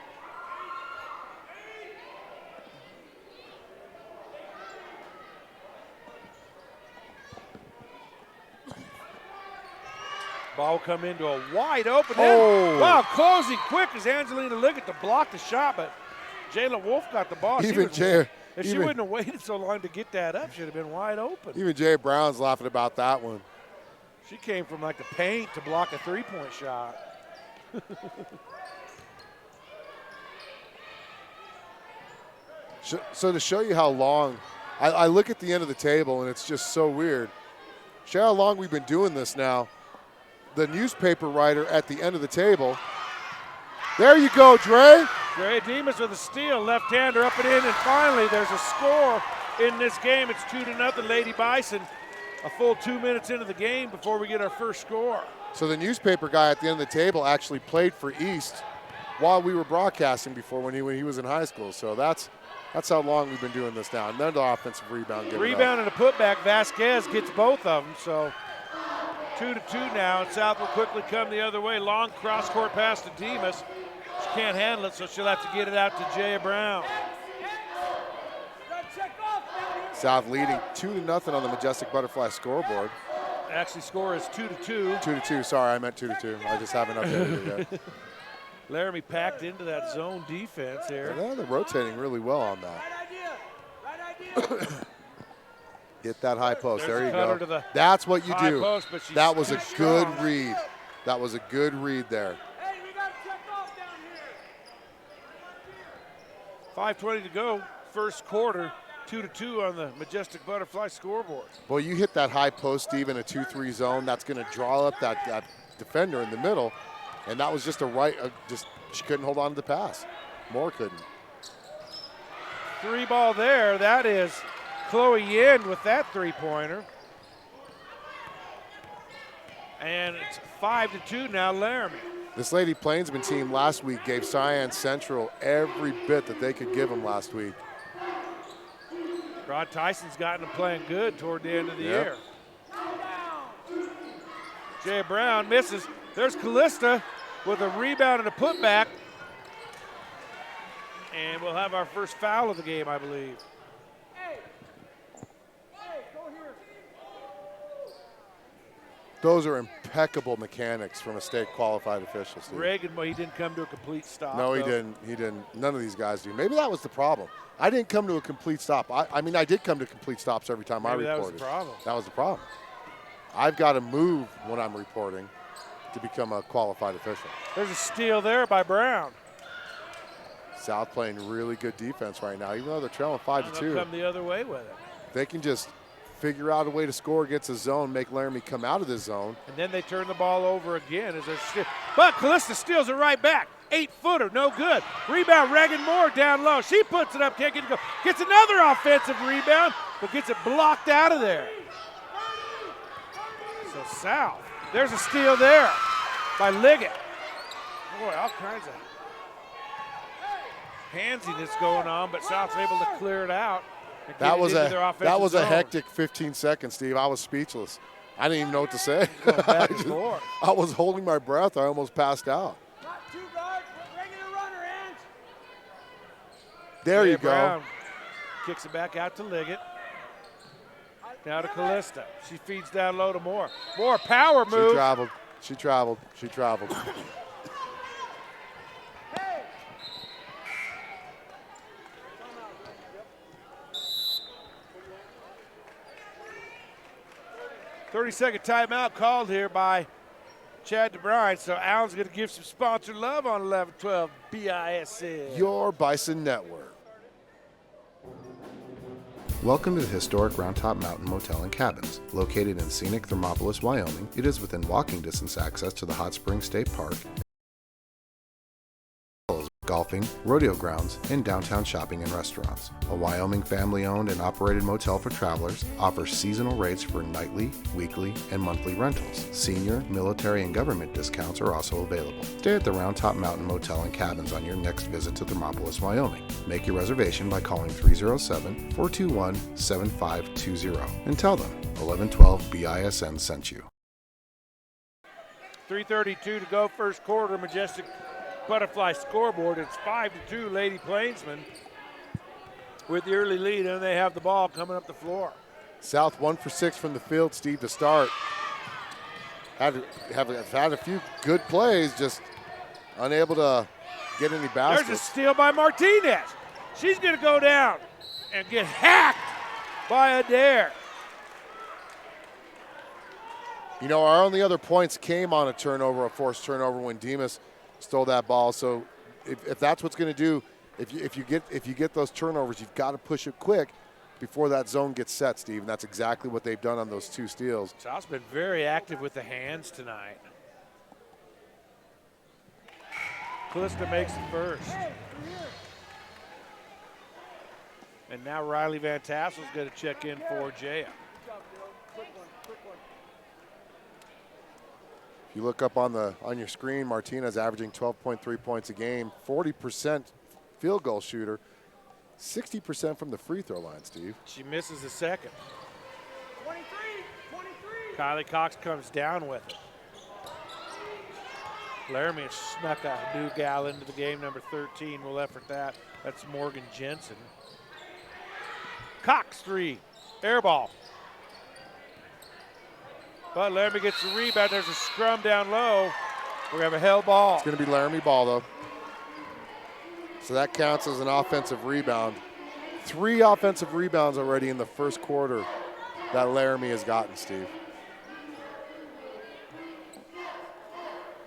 Ball will come into a wide open end.
Oh.
Wow, closing quick as Angelina Liggett to block the shot, but Jayla Wolf got the ball.
Even Jay,
if she wouldn't have waited so long to get that up, she'd have been wide open.
Even Jay Brown's laughing about that one.
She came from like the paint to block a three-point shot.
So to show you how long, I look at the end of the table and it's just so weird. Show how long we've been doing this now. The newspaper writer at the end of the table. There you go, Dre.
Dre Demas with a steal, left-hander up and in, and finally there's a score in this game. It's 2-0, Lady Bison. A full 2 minutes into the game before we get our first score.
So the newspaper guy at the end of the table actually played for East while we were broadcasting before when he was in high school. So that's how long we've been doing this now. Another offensive rebound.
Rebound and a putback. Vasquez gets both of them. So 2-2 now, and South will quickly come the other way. Long cross-court pass to Demas. She can't handle it, so she'll have to get it out to Jaya Brown.
South leading 2-0 on the Majestic Butterfly scoreboard.
Actually, score is 2-2.
2-2. Sorry, I meant 2-2. I just haven't updated it yet.
Laramie packed into that zone defense here.
Yeah, they're rotating really well on that. Hit that high post. There you go. That's what you do.
Post,
that was a good
strong.
read. That was a good read there.
5:20 to go, first quarter. 2-2 on the Majestic Butterfly scoreboard.
Boy, you hit that high post, Steve, in a 2-3 zone. That's going to draw up that defender in the middle. And that was just she couldn't hold on to the pass. Moore couldn't.
3 ball there. That is Chloe Yin with that three-pointer. And it's 5-2 now, Laramie.
This Lady Plainsman team last week gave Cheyenne Central every bit that they could give them last week.
Rod Tyson's gotten them playing good toward the end of the year. Jay Brown misses. There's Callista with a rebound and a putback. And we'll have our first foul of the game, I believe.
Those are impeccable mechanics from a state qualified official, Steve.
Reagan, well, he didn't come to a complete stop.
No, he
though.
didn't. He didn't. None of these guys do. Maybe that was the problem. I didn't come to a complete stop. I mean, I did come to complete stops every time I
Maybe
reported.
that was the problem.
That was the problem. I've got to move when I'm reporting to become a qualified official.
There's a steal there by Brown.
South playing really good defense right now, even though they're trailing 5-2.
They'll come the other way with it.
They can just figure out a way to score against a zone, make Laramie come out of this zone.
And then they turn the ball over again as they're steal. But Callista steals it right back. 8-footer, no good. Rebound, Reagan Moore down low. She puts it up, can't get it go. Gets another offensive rebound, but gets it blocked out of there. So South, there's a steal there by Liggett. Boy, all kinds of handsiness going on, but South's able to clear it out.
That was a
zone.
hectic 15 seconds, Steve. I was speechless. I didn't even know what to say.
Back and forth.
I was holding my breath. I almost passed out.
Two guards, regular runner, and
There you
Brown
go.
kicks it back out to Liggett. Now to Callista. She feeds down low to Moore. Moore, power move.
She traveled. She traveled. She traveled.
hey,
30-second timeout called here by Chad DeBrine. So Allen's going to give some sponsor love on 11-12 BISN.
Your Bison Network.
Welcome to the historic Round Top Mountain Motel and Cabins. Located in scenic Thermopolis, Wyoming, it is within walking distance access to the Hot Springs State Park, golfing, rodeo grounds, and downtown shopping and restaurants. A Wyoming family-owned and operated motel for travelers, offers seasonal rates for nightly, weekly, and monthly rentals. Senior, military, and government discounts are also available. Stay at the Round Top Mountain Motel and Cabins on your next visit to Thermopolis, Wyoming. Make your reservation by calling 307-421-7520 and tell them 1112 BISN sent you.
3:32 to go, first quarter. Majestic Butterfly scoreboard. It's 5-2 Lady Plainsmen with the early lead, and they have the ball coming up the floor.
South 1 for 6 from the field, Steve, to start. Have had a few good plays, just unable to get any baskets.
There's a steal by Martinez. She's going to go down and get hacked by Adair.
You know, our only other points came on a turnover, a forced turnover when Demas stole that ball. So if that's what's going to do, if you get those turnovers, you've got to push it quick before that zone gets set, Steve. And that's exactly what they've done on those two steals.
South's been very active with the hands tonight. Callista makes the first. And now Riley Van Tassel's going to check in for Jaya.
If you look up on your screen, Martinez averaging 12.3 points a game, 40% field goal shooter, 60% from the free throw line, Steve.
She misses the second.
23.
Kylie Cox comes down with it. Laramie snuck a new gal into the game, number 13. We'll effort that. That's Morgan Jensen. Cox three, air ball. But Laramie gets the rebound. There's a scrum down low. We're going to have a held ball.
It's going to be Laramie ball, though. So that counts as an offensive rebound. 3 offensive rebounds already in the first quarter that Laramie has gotten, Steve. I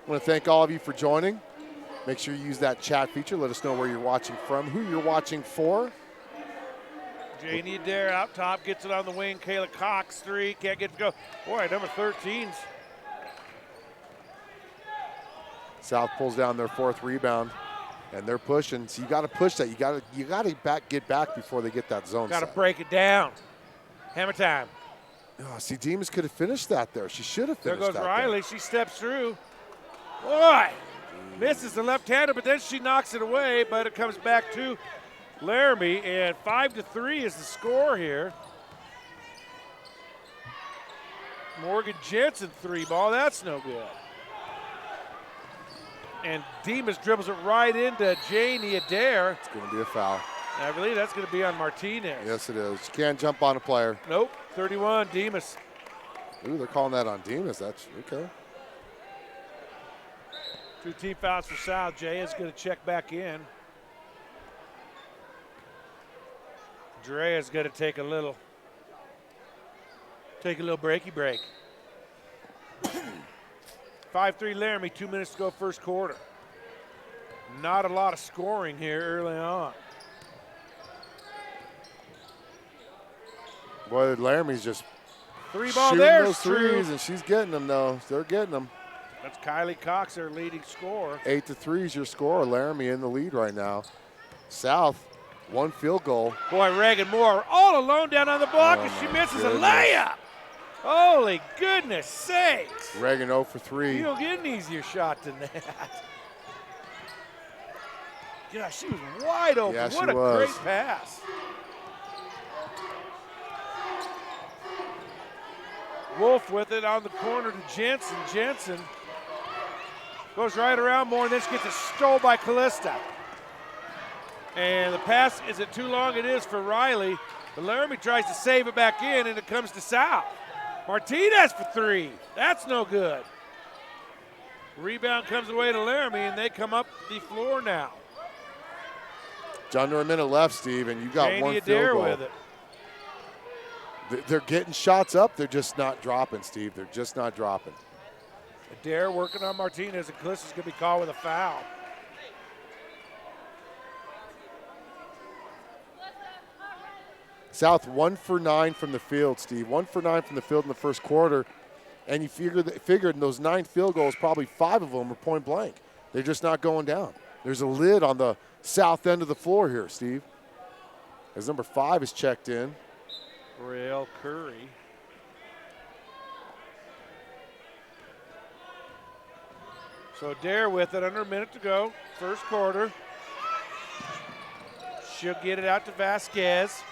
want to thank all of you for joining. Make sure you use that chat feature. Let us know where you're watching from, who you're watching for.
Janie Adair out top, gets it on the wing. Kayla Cox, three, can't get it to go. Boy, number 13's.
South pulls down their 4th rebound, and they're pushing. So you got to push that. You got to get back before they get that zone.
Got to
set.
break it down. Hammer time.
Oh, see, Demas could have finished that there. She should have
There
finished
goes
that.
Riley. She steps through. Boy, misses the left-hander, but then she knocks it away. But it comes back to Laramie, and 5-3 is the score here. Morgan Jensen three ball. That's no good. And Demas dribbles it right into Janie Adair.
It's going to be a foul.
And I believe that's going to be on Martinez.
Yes, it is. You can't jump on a player.
Nope, 31, Demas.
Ooh, they're calling that on Demas. That's okay.
2 team fouls for South. Jay is going to check back in. Dre is going to take a little breaky break. 5-3 Laramie, 2 minutes to go first quarter. Not a lot of scoring here early on.
Boy, Laramie's just
Three ball
shooting
there,
those threes, and she's getting them, though. They're getting them.
That's Kylie Cox, their leading scorer.
8-3 is your score. Laramie in the lead right now. South, 1 field goal.
Boy, Reagan Moore all alone down on the block, and she misses a layup. Holy goodness sakes.
Reagan 0 for 3.
You don't get an easier shot than that. Yeah, she was wide open.
Yeah,
what a great pass. Wolf with it on the corner to Jensen. Jensen goes right around Moore and then gets it stole by Callista. And the pass isn't too long. It is for Riley. But Laramie tries to save it back in, and it comes to South. Martinez for 3. That's no good. Rebound comes away to Laramie, and they come up the floor now.
It's under a minute left, Steve, and you got
Janie
1 field
Adair
goal.
with it.
They're getting shots up. They're just not dropping, Steve. They're just not dropping.
Adair working on Martinez, and Callista's going to be called with a foul.
South 1 for 9 from the field, Steve. 1 for 9 from the field in the first quarter. And you figured in those 9 field goals, probably 5 of them were point blank. They're just not going down. There's a lid on the south end of the floor here, Steve. As number 5 is checked in.
Rael Curry. So Adair with it, under a minute to go, first quarter. She'll get it out to Vasquez.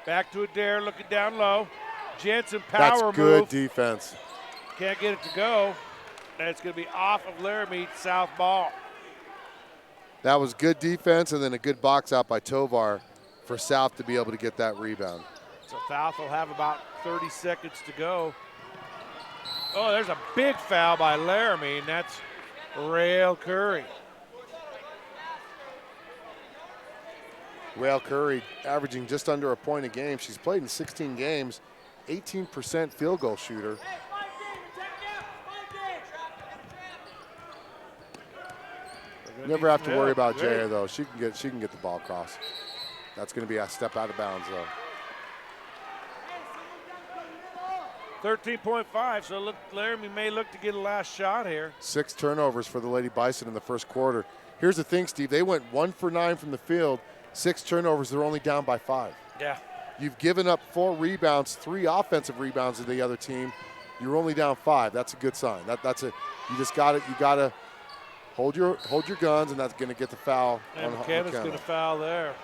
Back to Adair, looking down low. Jensen power
That's good
move.
defense.
Can't get it to go. And it's going to be off of Laramie, South ball.
That was good defense and then a good box out by Tovar for South to be able to get that rebound.
So South will have about 30 seconds to go. Oh, there's a big foul by Laramie, and that's Rael Curry.
Rael Curry averaging just under a point a game. She's played in 16 games, 18% field goal shooter. Never have to worry about Jaya though. She can get the ball across. That's going to be a step out of bounds though.
13.5, so Laramie may look to get a last shot here.
6 turnovers for the Lady Bison in the first quarter. Here's the thing, Steve. They went 1 for 9 from the field. 6 turnovers. They're only down by 5.
Yeah.
You've given up 4 rebounds, 3 offensive rebounds to the other team. You're only down 5. That's a good sign. You just got it. You got to hold your guns, and that's going to get the foul.
And McKenna's going to foul there.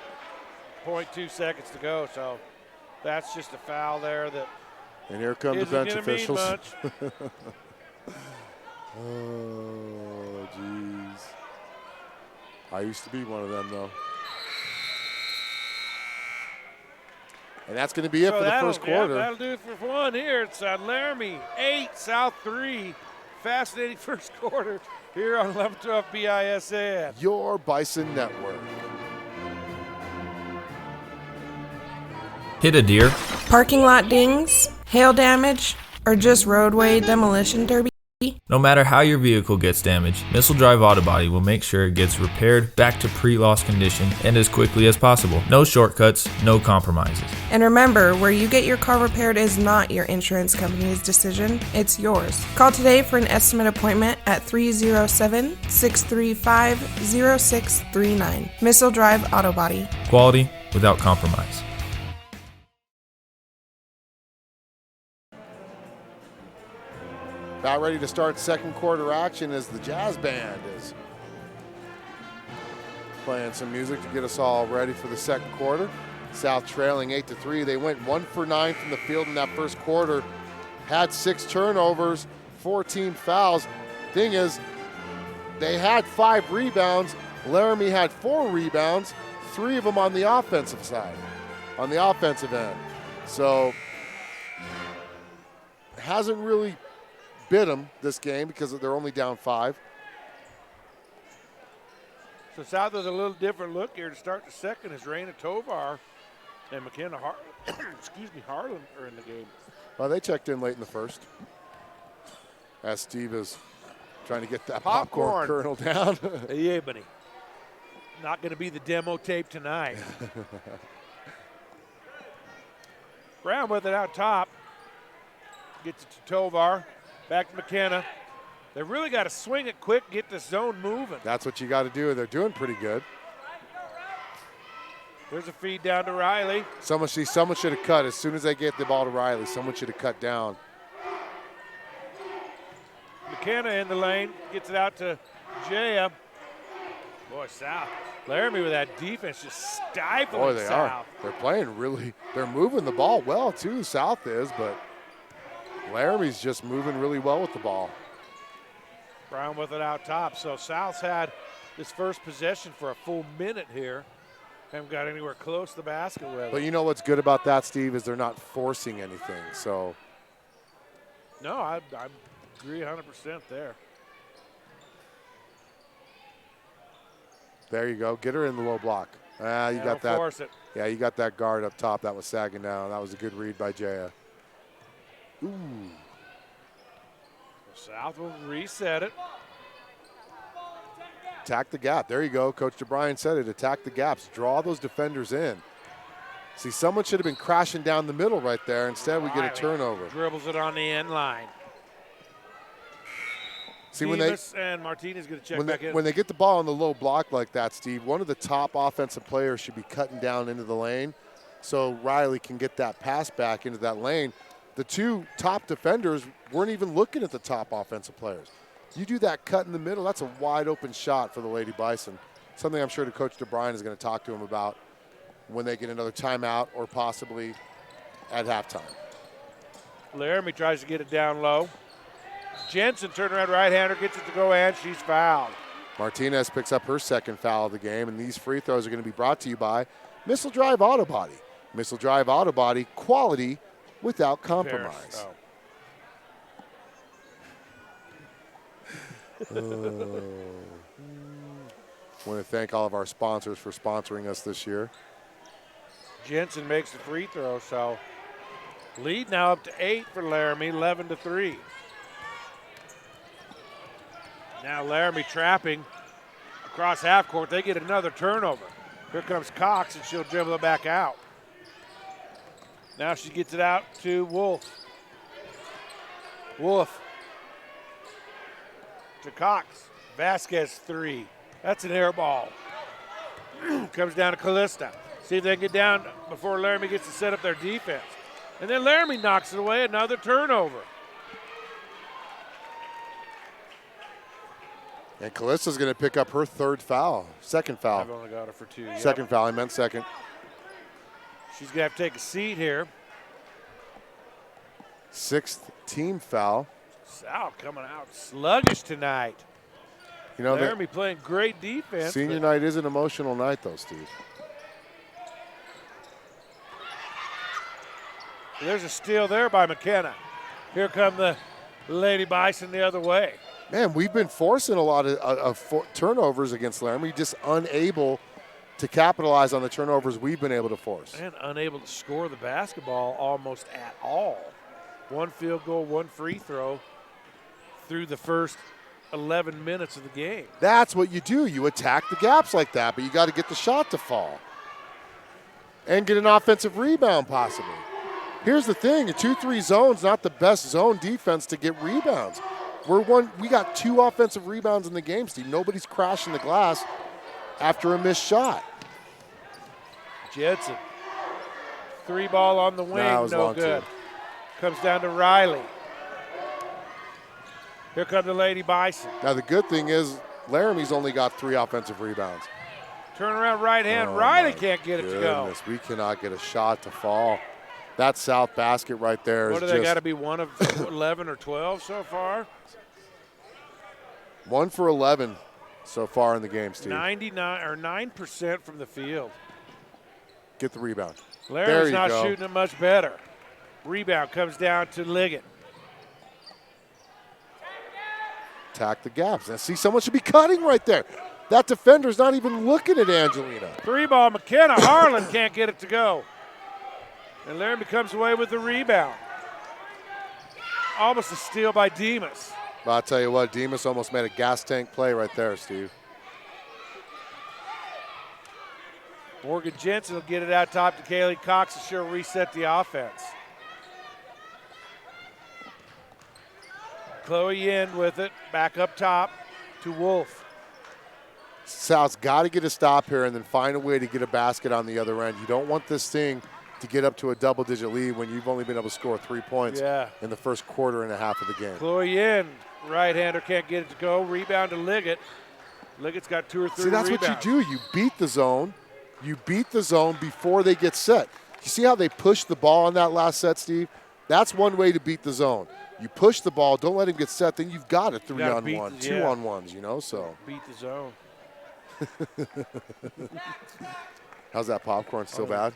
0.2 seconds to go, so that's just a foul there that.
And here come the bench officials. Oh, jeez. I used to be one of them, though. And that's going to be it for the first quarter.
Yeah, that'll do it for one here. It's Laramie 8, South 3. Fascinating first quarter here on 11-12 BISN.
Your Bison Network.
Hit a deer,
Parking lot dings, hail damage, or just roadway demolition derby?
no matter how your vehicle gets damaged, Missile Drive Auto Body will make sure it gets repaired back to pre-loss condition and as quickly as possible. No shortcuts, no compromises.
And remember, where you get your car repaired is not your insurance company's decision, it's yours. Call today for an estimate appointment at 307-635-0639. Missile Drive Auto Body.
Quality without compromise.
About ready to start second quarter action as the jazz band is playing some music to get us all ready for the second quarter. South trailing 8-3. They went 1 for 9 from the field in that first quarter. Had 6 turnovers, 14 fouls. Thing is, they had 5 rebounds. Laramie had 4 rebounds, 3 of them on the offensive side, on the offensive end. So hasn't really bit them this game because they're only down 5.
So South has a little different look here to start the second as Raina Tovar and McKenna Harlan are in the game.
Well, they checked in late in the first. As Steve is trying to get that popcorn kernel down.
Yeah, buddy. Not going to be the demo tape tonight. Brown with it out top. Gets it to Tovar. Back to McKenna. They really got to swing it quick, get the zone moving.
That's what you got to do. They're doing pretty good.
There's a feed down to Riley.
Someone should have cut. As soon as they get the ball to Riley, someone should have cut down.
McKenna in the lane, gets it out to Jaya. Boy, South. Laramie with that defense just stifling
Boy, they
South.
are. They're playing really, they're moving the ball well too, South is, but Laramie's just moving really well with the ball.
Brown with it out top. So South's had this first possession for a full minute here. Haven't got anywhere close to the basket with it.
But you know what's good about that, Steve, is they're not forcing anything. So
No, I agree 100% there.
there you go. Get her in the low block. You got that.
Force it.
Yeah, you got that guard up top that was sagging down. That was a good read by Jaya. Ooh.
South will reset it.
Attack the gap. There you go. Coach DeBryan said it. Attack the gaps. Draw those defenders in. See, someone should have been crashing down the middle right there. Instead, we get a turnover.
Dribbles it on the end line.
See,
and Martinez going to check back in.
When they get the ball on the low block like that, Steve, one of the top offensive players should be cutting down into the lane so Riley can get that pass back into that lane. The two top defenders weren't even looking at the top offensive players. You do that cut in the middle, that's a wide open shot for the Lady Bison. Something I'm sure Coach DeBryan is going to talk to him about when they get another timeout or possibly at halftime.
Laramie tries to get it down low. Jensen, turnaround right-hander, gets it to go, and she's fouled.
Martinez picks up her second foul of the game, and these free throws are going to be brought to you by Missile Drive Auto Body. Missile Drive Auto Body, quality without compromise. Want to thank all of our sponsors for sponsoring us this year.
Jensen makes the free throw, so lead now up to 8 for Laramie, 11-3. Now Laramie trapping across half court. They get another turnover. Here comes Cox, and she'll dribble it back out. Now she gets it out to Wolf. Wolf to Cox. Vasquez 3. That's an air ball. Comes down to Callista. See if they can get down before Laramie gets to set up their defense. And then Laramie knocks it away, another turnover.
And Callista's going to pick up her second foul.
I've only got her for 2. Yep.
Second foul, I meant second.
She's going to have to take a seat here.
6th team foul.
South coming out sluggish tonight.
You know,
Laramie playing great defense.
Senior night is an emotional night, though, Steve.
There's a steal there by McKenna. Here come the Lady Bison the other way.
Man, we've been forcing a lot of turnovers against Laramie, just unable to capitalize on the turnovers we've been able to force.
And unable to score the basketball almost at all. 1 field goal, 1 free throw through the first 11 minutes of the game.
That's what you do. You attack the gaps like that, but you got to get the shot to fall. And get an offensive rebound possibly. Here's the thing, a 2-3 zone's not the best zone defense to get rebounds. We got 2 offensive rebounds in the game, Steve. Nobody's crashing the glass after a missed shot.
Jensen. 3 ball on the wing, no good.
Too.
Comes down to Riley. Here come the Lady Bison.
Now the good thing is Laramie's only got 3 offensive rebounds.
Turnaround right hand. Riley can't get it to go.
We cannot get a shot to fall. That South basket right there
What
is
do they got to be, 1 of 11 or 12 so far?
1 for 11 so far in the game, Steve.
9% from the field.
Get the rebound.
Laramie's not shooting it much better. Rebound comes down to Liggett.
attack the gaps. And see, someone should be cutting right there. That defender's not even looking at Angelina.
3-ball McKenna. Harlan can't get it to go. And Laramie comes away with the rebound. Almost a steal by Demas.
But I'll tell you what, Demas almost made a gas tank play right there, Steve.
Morgan Jensen will get it out top to Kaylee Cox, and she'll reset the offense. Chloe Yin with it, back up top to Wolf.
South's got to get a stop here and then find a way to get a basket on the other end. You don't want this thing to get up to a double-digit lead when you've only been able to score 3 points in the first quarter and a half of the game.
Chloe Yin, right-hander, can't get it to go. Rebound to Liggett. Liggett's got 2 or 3
See, that's
rebounds.
what you do. You beat the zone. You beat the zone before they get set. You see how they pushed the ball on that last set, Steve? That's one way to beat the zone. You push the ball, don't let him get set, then you've got a 3-on-1, 2-on-1s, you know, so.
Beat the zone.
How's that popcorn? Still bad?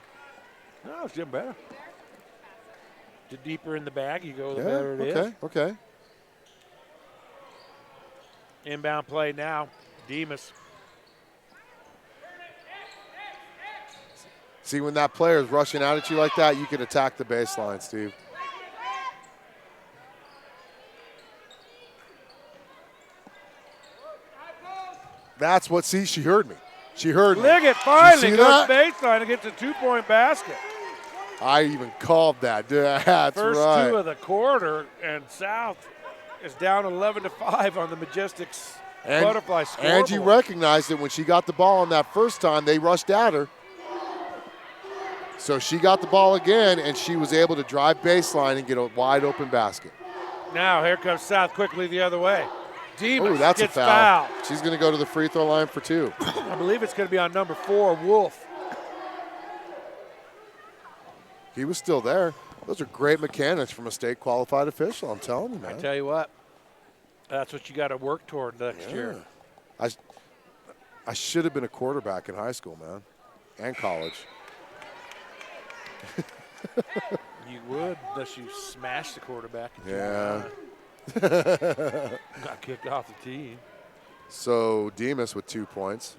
No, it's getting better. The deeper in the bag you go, the better it is.
Okay.
Inbound play now. Demas.
See, when that player is rushing out at you like that, you can attack the baseline, Steve. That's what, see, she heard me. She heard me.
Liggett finally goes
that?
baseline and gets a 2-point basket.
I even called that. That's
First
right.
2 of the quarter, and South is down 11-5 on the Majestics butterfly scoreboard.
Angie recognized it when she got the ball on that first time. They rushed at her. So she got the ball again, and she was able to drive baseline and get a wide open basket.
Now here comes South quickly the other way. Demas
That's
gets
a foul.
fouled.
She's going to go to the free throw line for 2.
I believe it's going to be on number 4, Wolf.
He was still there. Those are great mechanics from a state qualified official, I'm telling you, man.
I tell you what, that's what you got to work toward next year.
I should have been a quarterback in high school, man, and college.
You would, unless you smashed the quarterback. Got kicked off the team.
So Demas with 2 points.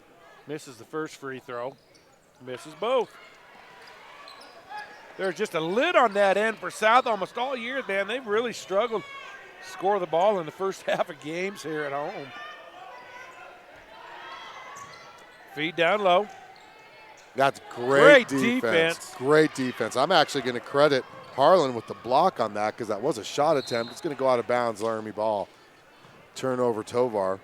Misses the first free throw. Misses both. There's just a lid on that end for South almost all year, man. They've really struggled to score the ball in the first half of games here at home. Feed down low.
That's great
defense.
Great defense. I'm actually going to credit Harlan with the block on that because that was a shot attempt. It's going to go out of bounds, Laramie ball. Turnover, Tovar.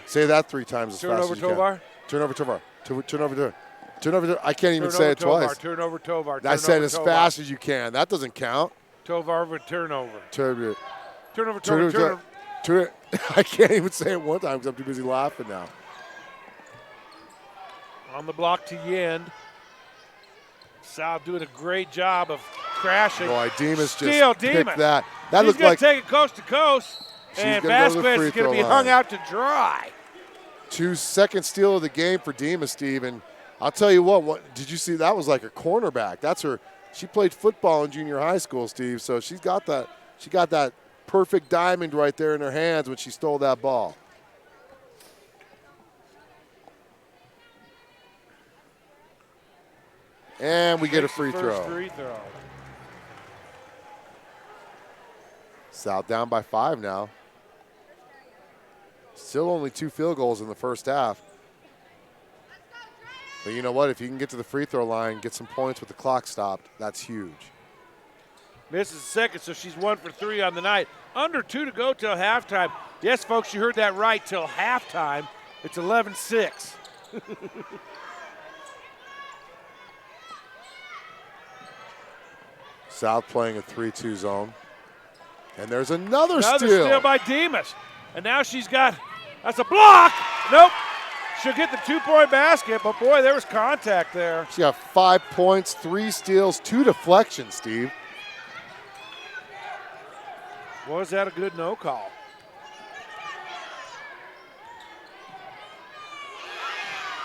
Say that 3 times as fast as you can. Turnover, Tovar. Turnover, Tovar. I can't even say it twice.
Turnover, Tovar.
I said as fast as you can. That doesn't count.
Tovar with turnover. Turnover.
I can't even say it one time because I'm too busy laughing now.
On the block to Yend. South doing a great job of crashing.
Boy, Demas
Steal,
just picked that.
That
looked
going
like
to take it coast to coast. And Vasquez is going to be hung out to dry.
2nd steal of the game for Demas, Steve. And I'll tell you what, did you see? That was like a cornerback. That's her. She played football in junior high school, Steve. So she's got that. She got that perfect diamond right there in her hands when she stole that ball. And we get a free throw. South down by 5 now. Still only 2 field goals in the first half. But you know what? If you can get to the free throw line, get some points with the clock stopped, that's huge.
Misses the second, so she's 1 for 3 on the night. Under 2 to go till halftime. Yes, folks, you heard that right, till halftime. It's 11-6.
South playing a 3-2 zone. And there's another
steal.
Another
steal by Demas. And now she's got, that's a block. Nope. She'll get the 2-point basket, but boy, there was contact there.
She got 5 points, 3 steals, 2 deflections, Steve.
Was that a good no call?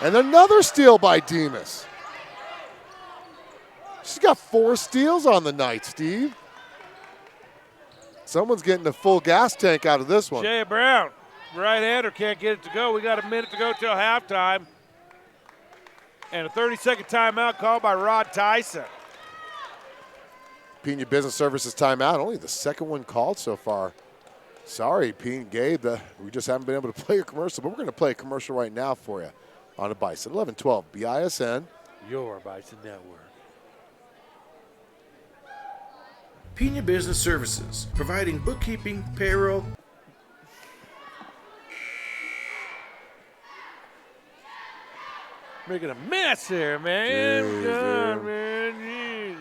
And another steal by Demas. She's got 4 steals on the night, Steve. Someone's getting the full gas tank out of this one.
Jay Brown, right-hander, can't get it to go. We got a minute to go till halftime. And a 30-second timeout called by Rod Tyson.
Pena Business Services timeout, only the second one called so far. Sorry, Pena Gabe, we just haven't been able to play a commercial, but we're going to play a commercial right now for you on a Bison. 11-12 BISN.
Your Bison Network.
Pena Business Services, providing bookkeeping, payroll.
Making a mess here, man.
Jeez,
God,
dude.
man. Jeez.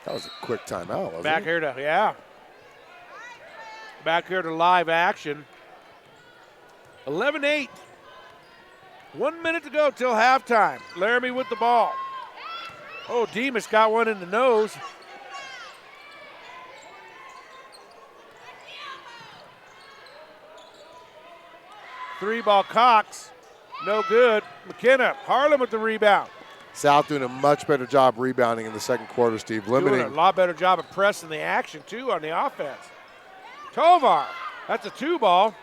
That was a quick timeout, wasn't
Back
it?
here to, Back here to live action. 11-8. 1 minute to go till halftime. Laramie with the ball. Oh, Demas got one in the nose. Three ball Cox. No good. McKenna. Harlan with the rebound.
South doing a much better job rebounding in the second quarter, Steve.
Doing
Limiting.
a lot better job of pressing the action, too, on the offense. Tovar. That's a two ball.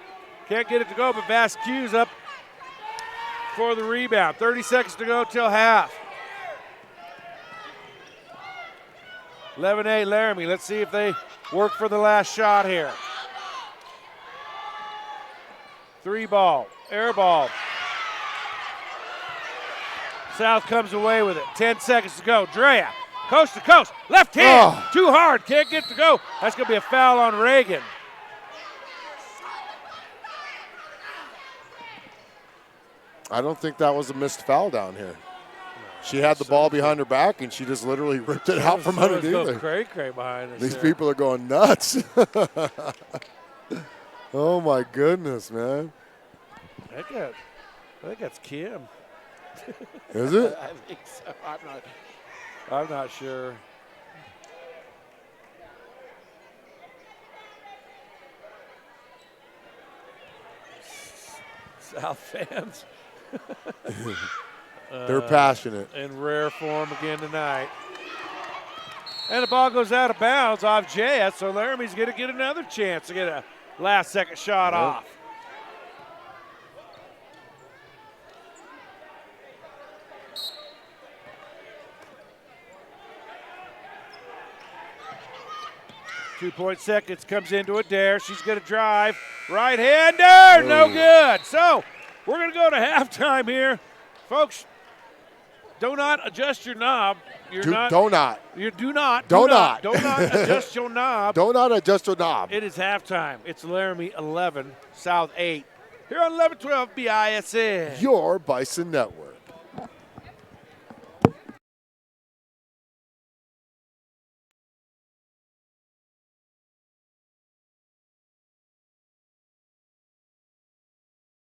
Can't get it to go, but Vasquez up for the rebound. 30 seconds to go till half. 11-8 Laramie. Let's see if they work for the last shot here. Three ball. Air ball. South comes away with it. 10 seconds to go. Drea, coast to coast. Left hand.
Oh.
Too hard. Can't get to go. That's going to be a foul on Reagan.
I don't think that was a missed foul down here. She had the ball behind her back, and she just literally ripped it out from underneath her.
Cray behind us.
These
there.
people are going nuts. Oh, my goodness, man.
I think that's Kim.
Is it?
I think so. I'm not sure. South fans.
They're passionate.
In rare form again tonight. And the ball goes out of bounds off Jayas, so Laramie's going to get another chance to get a last-second shot off. .2 seconds, comes into a dare. She's going to drive. Right-hander, no good. So we're going to go to halftime here. Folks, do not adjust your knob. Do not adjust your knob.
Do not adjust your knob.
It is halftime. It's Laramie 11, South 8. Here on 11-12 BISN.
Your Bison Network.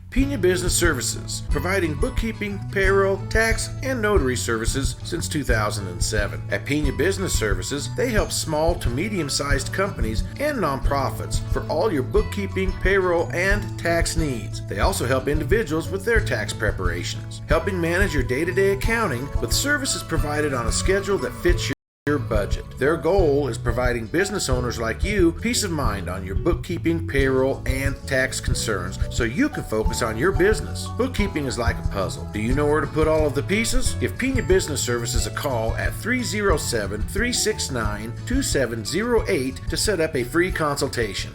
Pena Business Services, providing bookkeeping, payroll, tax, and notary services since 2007. At Pena Business Services, they help small to medium-sized companies and nonprofits for all your bookkeeping, payroll, and tax needs. They also help individuals with their tax preparations, helping manage your day-to-day accounting with services provided on a schedule that fits your budget. Their goal is providing business owners like you peace of mind on your bookkeeping, payroll, and tax concerns so you can focus on your business. Bookkeeping is like a puzzle. Do you know where to put all of the pieces? Give Pena Business Services a call at 307-369-2708 to set up a free consultation.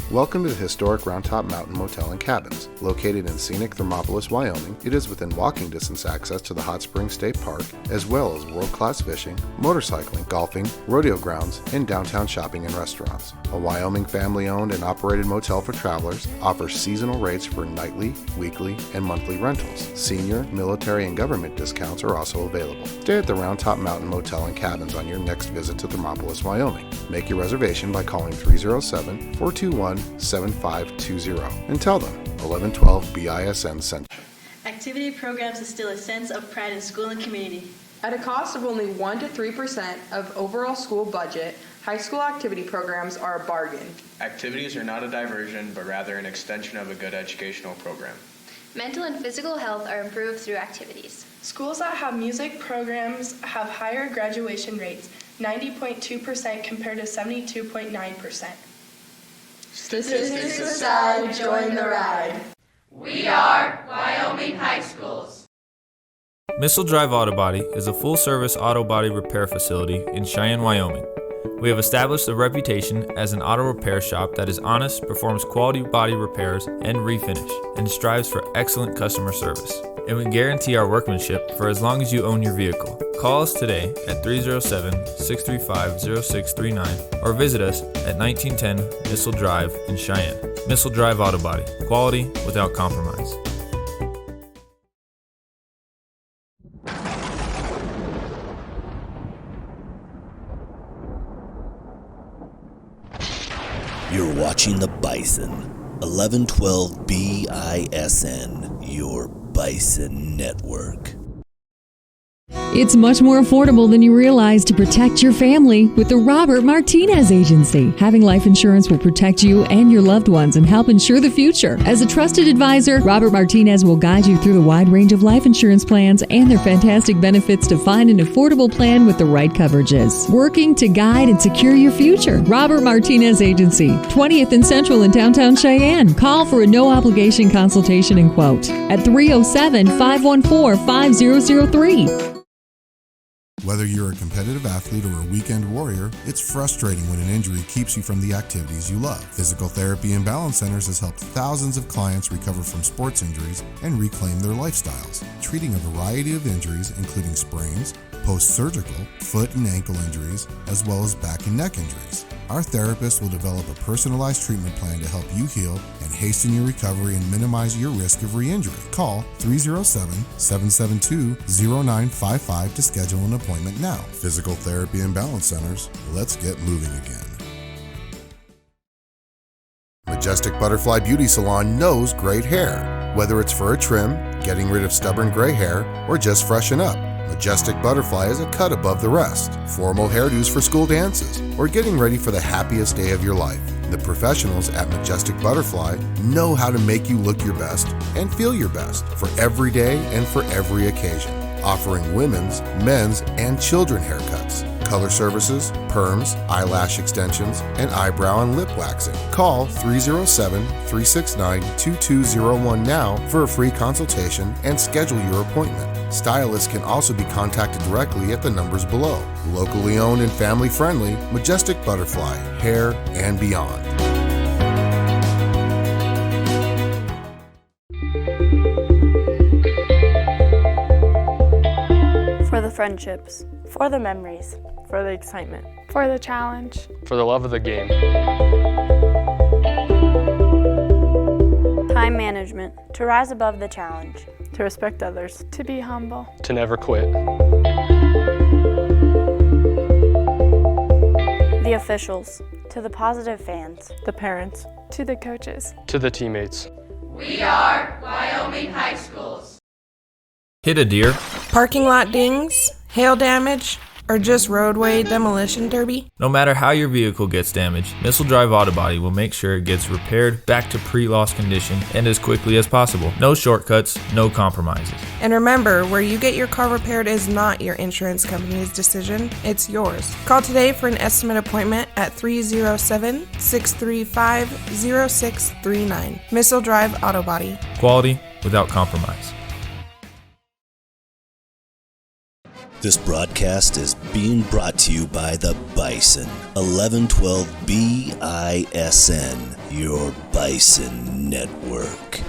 Welcome to the historic Round Top Mountain Motel and Cabins. Located in scenic Thermopolis, Wyoming, it is within walking distance access to the Hot Springs State Park, as well as world-class fishing, motorcycling, golfing, rodeo grounds, and downtown shopping and restaurants. A Wyoming family-owned and operated motel for travelers, offers seasonal rates for nightly, weekly, and monthly rentals. Senior, military, and government discounts are also available. Stay at the Round Top Mountain Motel and Cabins on your next visit to Thermopolis, Wyoming. Make your reservation by calling 307-421-7520 and tell them 1112 BISN sent you.
Activity programs instill a sense of pride in school and community.
At a cost of only 1 to 3% of overall school budget, high school activity programs are a bargain.
Activities are not a diversion, but rather an extension of a good educational program.
Mental and physical health are improved through activities.
Schools that have music programs have higher graduation rates, 90.2% compared to 72.9%.
Statistics aside, join the ride.
We are Wyoming High Schools.
Missile Drive Auto Body is a full-service auto body repair facility in Cheyenne, Wyoming. We have established a reputation as an auto repair shop that is honest, performs quality body repairs and refinish, and strives for excellent customer service. And we guarantee our workmanship for as long as you own your vehicle. Call us today at 307-635-0639 or visit us at 1910 Missile Drive in Cheyenne. Missile Drive Auto Body, quality without compromise.
You're watching the Bison, 1112 BISN, your Bison Network.
It's much more affordable than you realize to protect your family with the Robert Martinez Agency. Having life insurance will protect you and your loved ones and help ensure the future. As a trusted advisor, Robert Martinez will guide you through the wide range of life insurance plans and their fantastic benefits to find an affordable plan with the right coverages. Working to guide and secure your future. Robert Martinez Agency, 20th and Central in downtown Cheyenne. Call for a no-obligation consultation and quote at 307-514-5003.
Whether you're a competitive athlete or a weekend warrior, it's frustrating when an injury keeps you from the activities you love. Physical Therapy and Balance Centers has helped thousands of clients recover from sports injuries and reclaim their lifestyles, treating a variety of injuries including sprains, post-surgical, foot and ankle injuries, as well as back and neck injuries. Our therapists will develop a personalized treatment plan to help you heal and hasten your recovery and minimize your risk of re-injury. Call 307-772-0955 to schedule an appointment now. Physical Therapy and Balance Centers, let's get moving again. Majestic Butterfly Beauty Salon knows great hair. Whether it's for a trim, getting rid of stubborn gray hair, or just freshen up, Majestic Butterfly is a cut above the rest. Formal hairdos for school dances, or getting ready for the happiest day of your life. The professionals at Majestic Butterfly know how to make you look your best and feel your best for every day and for every occasion. Offering women's, men's, and children haircuts, color services, perms, eyelash extensions, and eyebrow and lip waxing. Call 307-369-2201 now for a free consultation and schedule your appointment. Stylists can also be contacted directly at the numbers below. Locally owned and family friendly, Majestic Butterfly, hair and beyond.
For the friendships,
for the memories,
for the excitement,
for the challenge,
for the love of the game.
Time management,
to rise above the challenge,
to respect others,
to be humble,
to never quit.
The officials,
to the positive fans,
the parents,
to the coaches,
to the teammates.
We are Wyoming High Schools.
Hit a deer,
parking lot dings, hail damage, or just roadway demolition derby?
No matter how your vehicle gets damaged, Missile Drive Auto Body will make sure it gets repaired back to pre-loss condition and as quickly as possible. No shortcuts, no compromises.
And remember, where you get your car repaired is not your insurance company's decision, it's yours. Call today for an estimate appointment at 307-635-0639. Missile Drive Auto Body.
Quality without compromise.
This broadcast is being brought to you by the Bison, 1112 BISN, your Bison Network.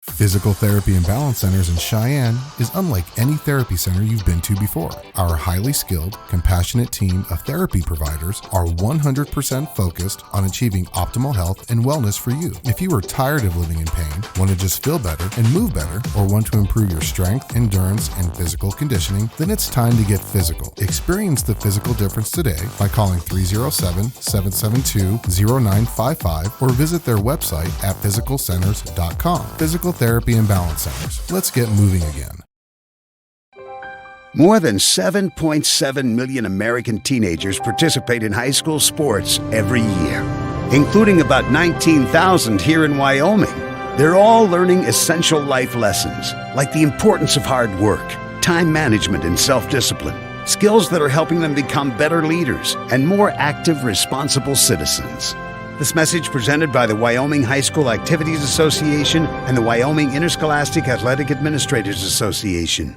Physical Therapy and Balance Centers in Cheyenne is unlike any therapy center you've been to before. Our highly skilled, compassionate team of therapy providers are 100% focused on achieving optimal health and wellness for you. If you are tired of living in pain, want to just feel better and move better, or want to improve your strength, endurance, and physical conditioning, then it's time to get physical. Experience the physical difference today by calling 307-772-0955 or visit their website at physicalcenters.com. Physical Therapy and Balance Centers. Let's get moving again.
More than 7.7 million American teenagers participate in high school sports every year, including about 19,000 here in Wyoming. They're all learning essential life lessons, like the importance of hard work, time management, and self-discipline, skills that are helping them become better leaders and more active, responsible citizens. This message presented by the Wyoming High School Activities Association and the Wyoming Interscholastic Athletic Administrators Association.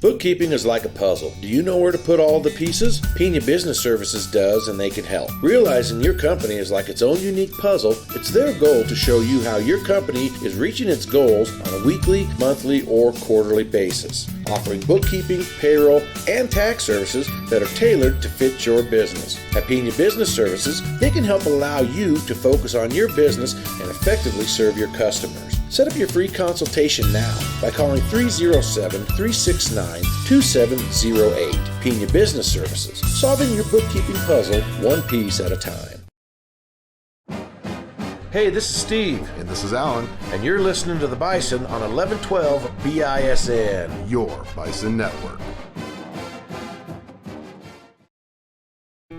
Bookkeeping is like a puzzle. Do you know where to put all the pieces? Pena Business Services does, and they can help. Realizing your company is like its own unique puzzle, it's their goal to show you how your company is reaching its goals on a weekly, monthly, or quarterly basis, offering bookkeeping, payroll, and tax services that are tailored to fit your business. At Pena Business Services, they can help allow you to focus on your business and effectively serve your customers. Set up your free consultation now by calling 307-369-2708. Pena Business Services, solving your bookkeeping puzzle one piece at a time. Hey, this is Steve.
And this is Alan.
And you're listening to The Bison on 1112 BISN.
Your Bison Network.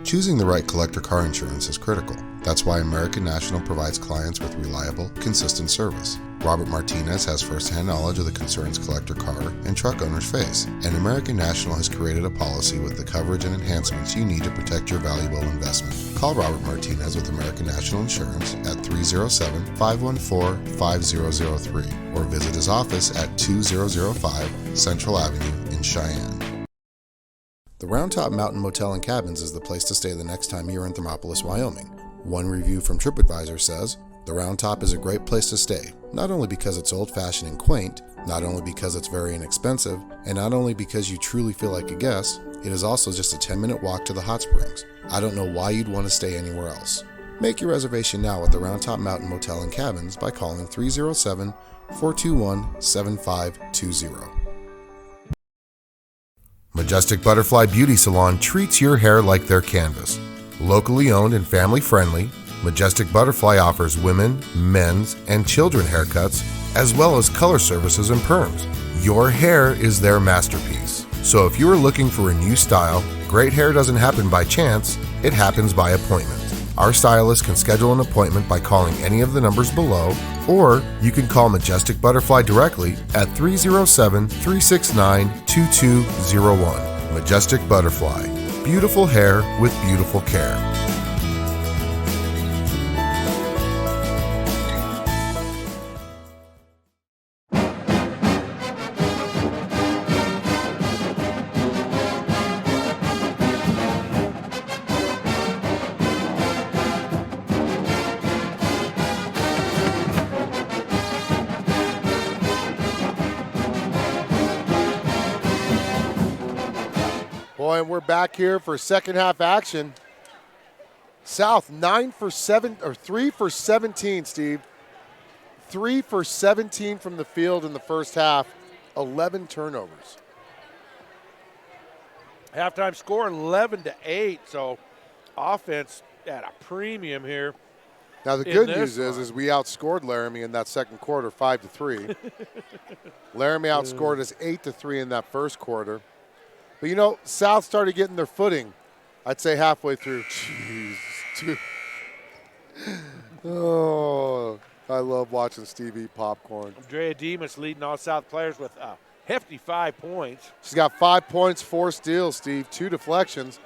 Choosing the right collector car insurance is critical. That's why American National provides clients with reliable, consistent service. Robert Martinez has first-hand knowledge of the concerns collector car and truck owners face, and American National has created a policy with the coverage and enhancements you need to protect your valuable investment. Call Robert Martinez with American National Insurance at 307-514-5003 or visit his office at 2005 Central Avenue in Cheyenne. The Round Top Mountain Motel and Cabins is the place to stay the next time you're in Thermopolis, Wyoming. One review from TripAdvisor says, "The Round Top is a great place to stay, not only because it's old-fashioned and quaint, not only because it's very inexpensive, and not only because you truly feel like a guest, it is also just a 10-minute walk to the hot springs. I don't know why you'd want to stay anywhere else." Make your reservation now at the Round Top Mountain Motel and Cabins by calling 307-421-7520. Majestic Butterfly Beauty Salon treats your hair like their canvas. Locally owned and family friendly, Majestic Butterfly offers women, men's, and children haircuts, as well as color services and perms. Your hair is their masterpiece. So if you are looking for a new style, great hair doesn't happen by chance, it happens by appointment. Our stylist can schedule an appointment by calling any of the numbers below, or you can call Majestic Butterfly directly at 307-369-2201. Majestic Butterfly. Beautiful hair with beautiful care.
Boy, and we're back here for second half action. South 3 for 17, Steve. 3 for 17 from the field in the first half, 11 turnovers.
Halftime score 11-8, so offense at a premium here.
Now the good news is we outscored Laramie in that second quarter 5-3. Laramie outscored us 8-3 in that first quarter. But you know, South started getting their footing, I'd say halfway through. Jeez. Oh, I love watching Steve eat popcorn.
Andrea Demas leading all South players with a hefty 5 points.
She's got 5 points, 4 steals, Steve, 2 deflections.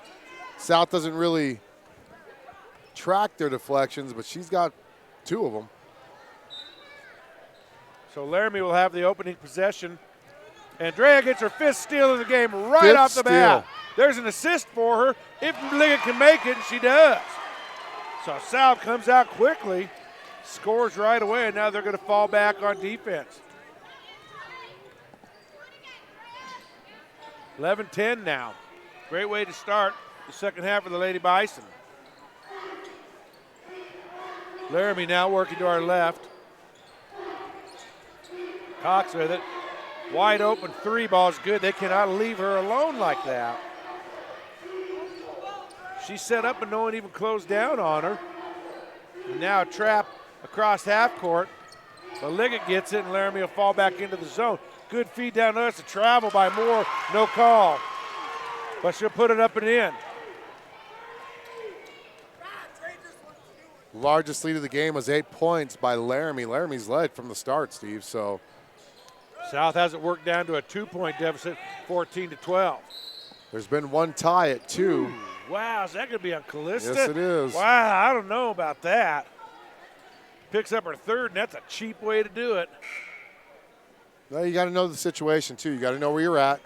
South doesn't really track their deflections, but she's got 2 of them.
So Laramie will have the opening possession. Andrea gets her 5th steal of the game right off the bat. There's an assist for her. If Liggett can make it, and she does. So South comes out quickly, scores right away, and now they're going to fall back on defense. 11-10 now. Great way to start the second half of the Lady Bison. Laramie now working to our left. Cox with it. Wide open 3 ball's good. They cannot leave her alone like that. She set up and no one even closed down on her. And now a trap across half court. But Liggett gets it, and Laramie will fall back into the zone. Good feed down there. It's a travel by Moore. No call. But she'll put it up and in.
Largest lead of the game was 8 points by Laramie. Laramie's led from the start, Steve, so.
South has it worked down to a 2-point deficit, 14-12.
There's been one tie at 2.
Ooh, wow, is that going to be on Callista?
Yes, it is.
Wow, I don't know about that. Picks up her third, and that's a cheap way to do it.
Well, you got to know the situation, too. You got to know where you're at.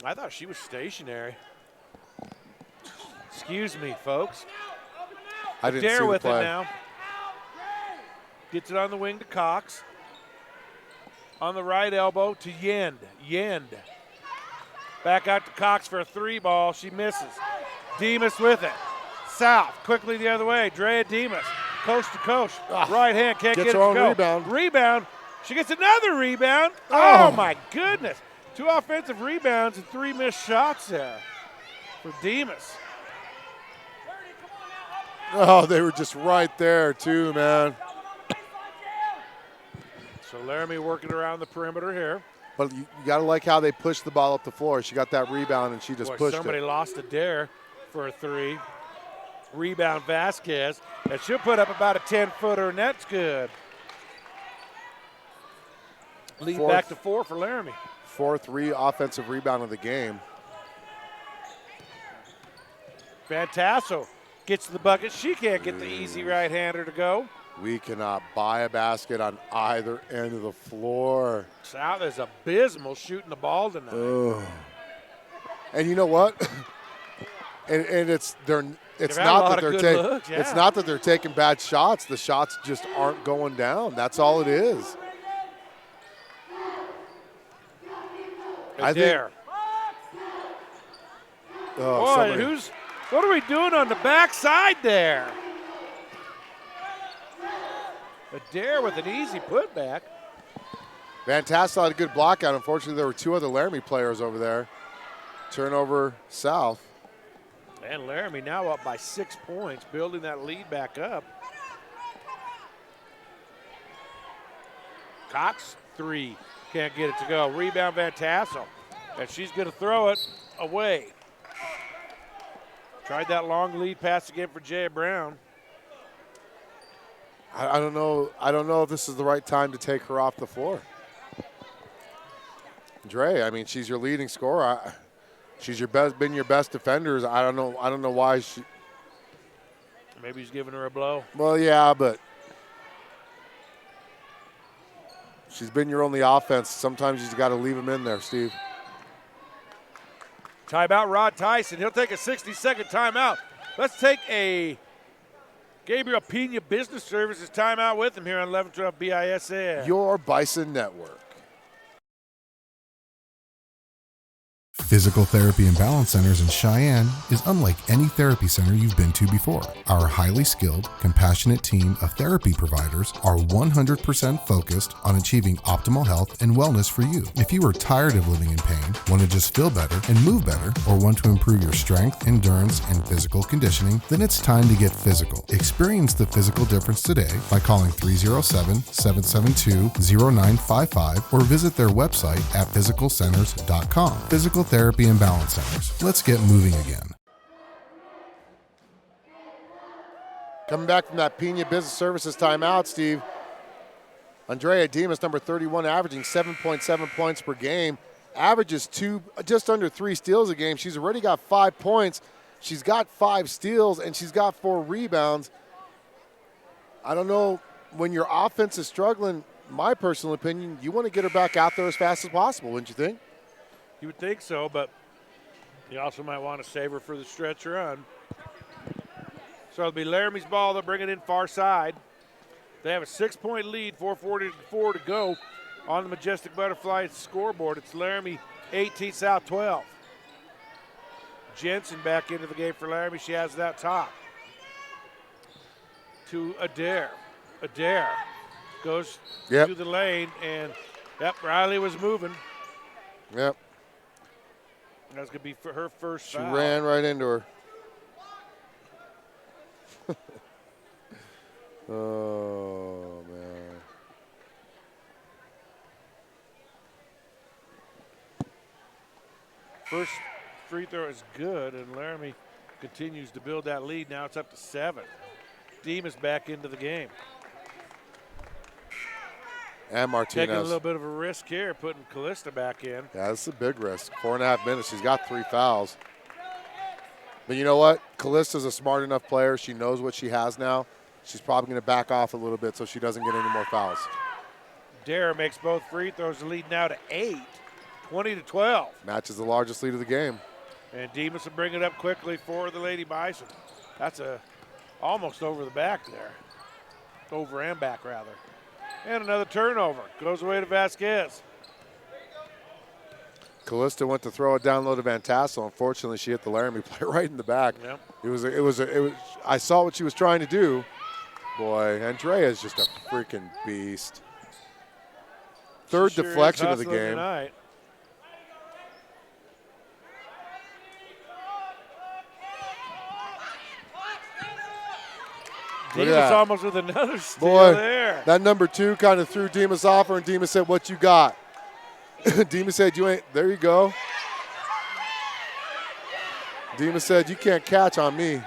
I thought she was stationary. Excuse me, folks.
I didn't
Adair
see the
with
play.
it now. Gets it on the wing to Cox. On the right elbow to Yend. Yend. Back out to Cox for a 3 ball. She misses. Demas with it. South quickly the other way. Drea Demas. Coast to coast. Right hand. Can't get it to
her own
go.
rebound.
Rebound. She gets another rebound. Oh, my goodness. 2 offensive rebounds and 3 missed shots there for Demas.
Oh, they were just right there, too, man.
So Laramie working around the perimeter here.
But you got to like how they pushed the ball up the floor. She got that rebound, and she just pushed
somebody
it.
lost Adair for a 3. Rebound Vasquez, and she'll put up about a 10-footer, and that's good. Lead back to 4 for Laramie.
4th offensive rebound of the game.
Fantasso gets to the bucket. She can't get the easy right-hander to go.
We cannot buy a basket on either end of the floor.
South is abysmal shooting the ball tonight.
Ugh. And you know what? and it's
It's
not that they're taking bad shots. The shots just aren't going down. That's all it is.
Adair. What are we doing on the backside there? Adair with an easy putback.
Fantastic, had a good block out. Unfortunately, there were 2 other Laramie players over there. Turnover South.
And Laramie now up by 6 points, building that lead back up. Cox, 3. Can't get it to go. Rebound Van Tassel. And she's going to throw it away. Tried that long lead pass again for Jay Brown.
I don't know. I don't know if this is the right time to take her off the floor. Dre, I mean, she's your leading scorer. She's been your best defender. I don't know why she.
Maybe he's giving her a blow.
Well, yeah, but she's been your only offense. Sometimes you just got to leave them in there, Steve.
Timeout, Rod Tyson. He'll take a 60-second timeout. Let's take a Gabriel Pena Business Services timeout with him here on 1112 BISN.
Your Bison Network.
Physical Therapy and Balance Centers in Cheyenne is unlike any therapy center you've been to before. Our highly skilled, compassionate team of therapy providers are 100% focused on achieving optimal health and wellness for you. If you are tired of living in pain, want to just feel better and move better, or want to improve your strength, endurance, and physical conditioning, then it's time to get physical. Experience the physical difference today by calling 307-772-0955 or visit their website at physicalcenters.com. Physical Therapy and Balance Centers. Let's get moving again.
Coming back from that Pena Business Services timeout, Steve. Andrea Demas, number 31, averaging 7.7 points per game. Averages just under 3 steals a game. She's already got 5 points. She's got 5 steals, and she's got 4 rebounds. I don't know, when your offense is struggling, my personal opinion, you want to get her back out there as fast as possible, wouldn't you think?
You would think so, but you also might want to save her for the stretch run. So it'll be Laramie's ball. They'll bring it in far side. They have a 6-point lead, 4:44 to go on the Majestic Butterfly scoreboard. It's Laramie 18, South 12. Jensen back into the game for Laramie. She has that top. To Adair. Adair goes to the lane, and Riley was moving.
Yep.
That's going to be for her first
She
foul.
ran right into her. Oh, man.
First free throw is good, and Laramie continues to build that lead. Now it's up to 7. Demas back into the game.
And Martinez.
Taking a little bit of a risk here, putting Callista back in.
Yeah, this is a big risk. 4.5 minutes. She's got 3 fouls. But you know what? Callista's a smart enough player. She knows what she has now. She's probably going to back off a little bit so she doesn't get any more fouls.
Dare makes both free throws. The lead now to 8, 20-12.
Matches the largest lead of the game.
And Demas will bring it up quickly for the Lady Bison. That's almost over the back there. Over and back, rather. And another turnover. Goes away to Vasquez.
Callista went to throw it down low to Van Tassel. Unfortunately, she hit the Laramie player right in the back.
Yep.
It was. I saw what she was trying to do. Boy, Andrea is just a freaking beast. Third deflection of the game.
Tonight. Demas almost with another steal.
Boy,
there.
That number 2 kind of threw Demas off her, and Demas said, "What you got?" Demas said, "You ain't." There you go. Demas said, "You can't catch on me."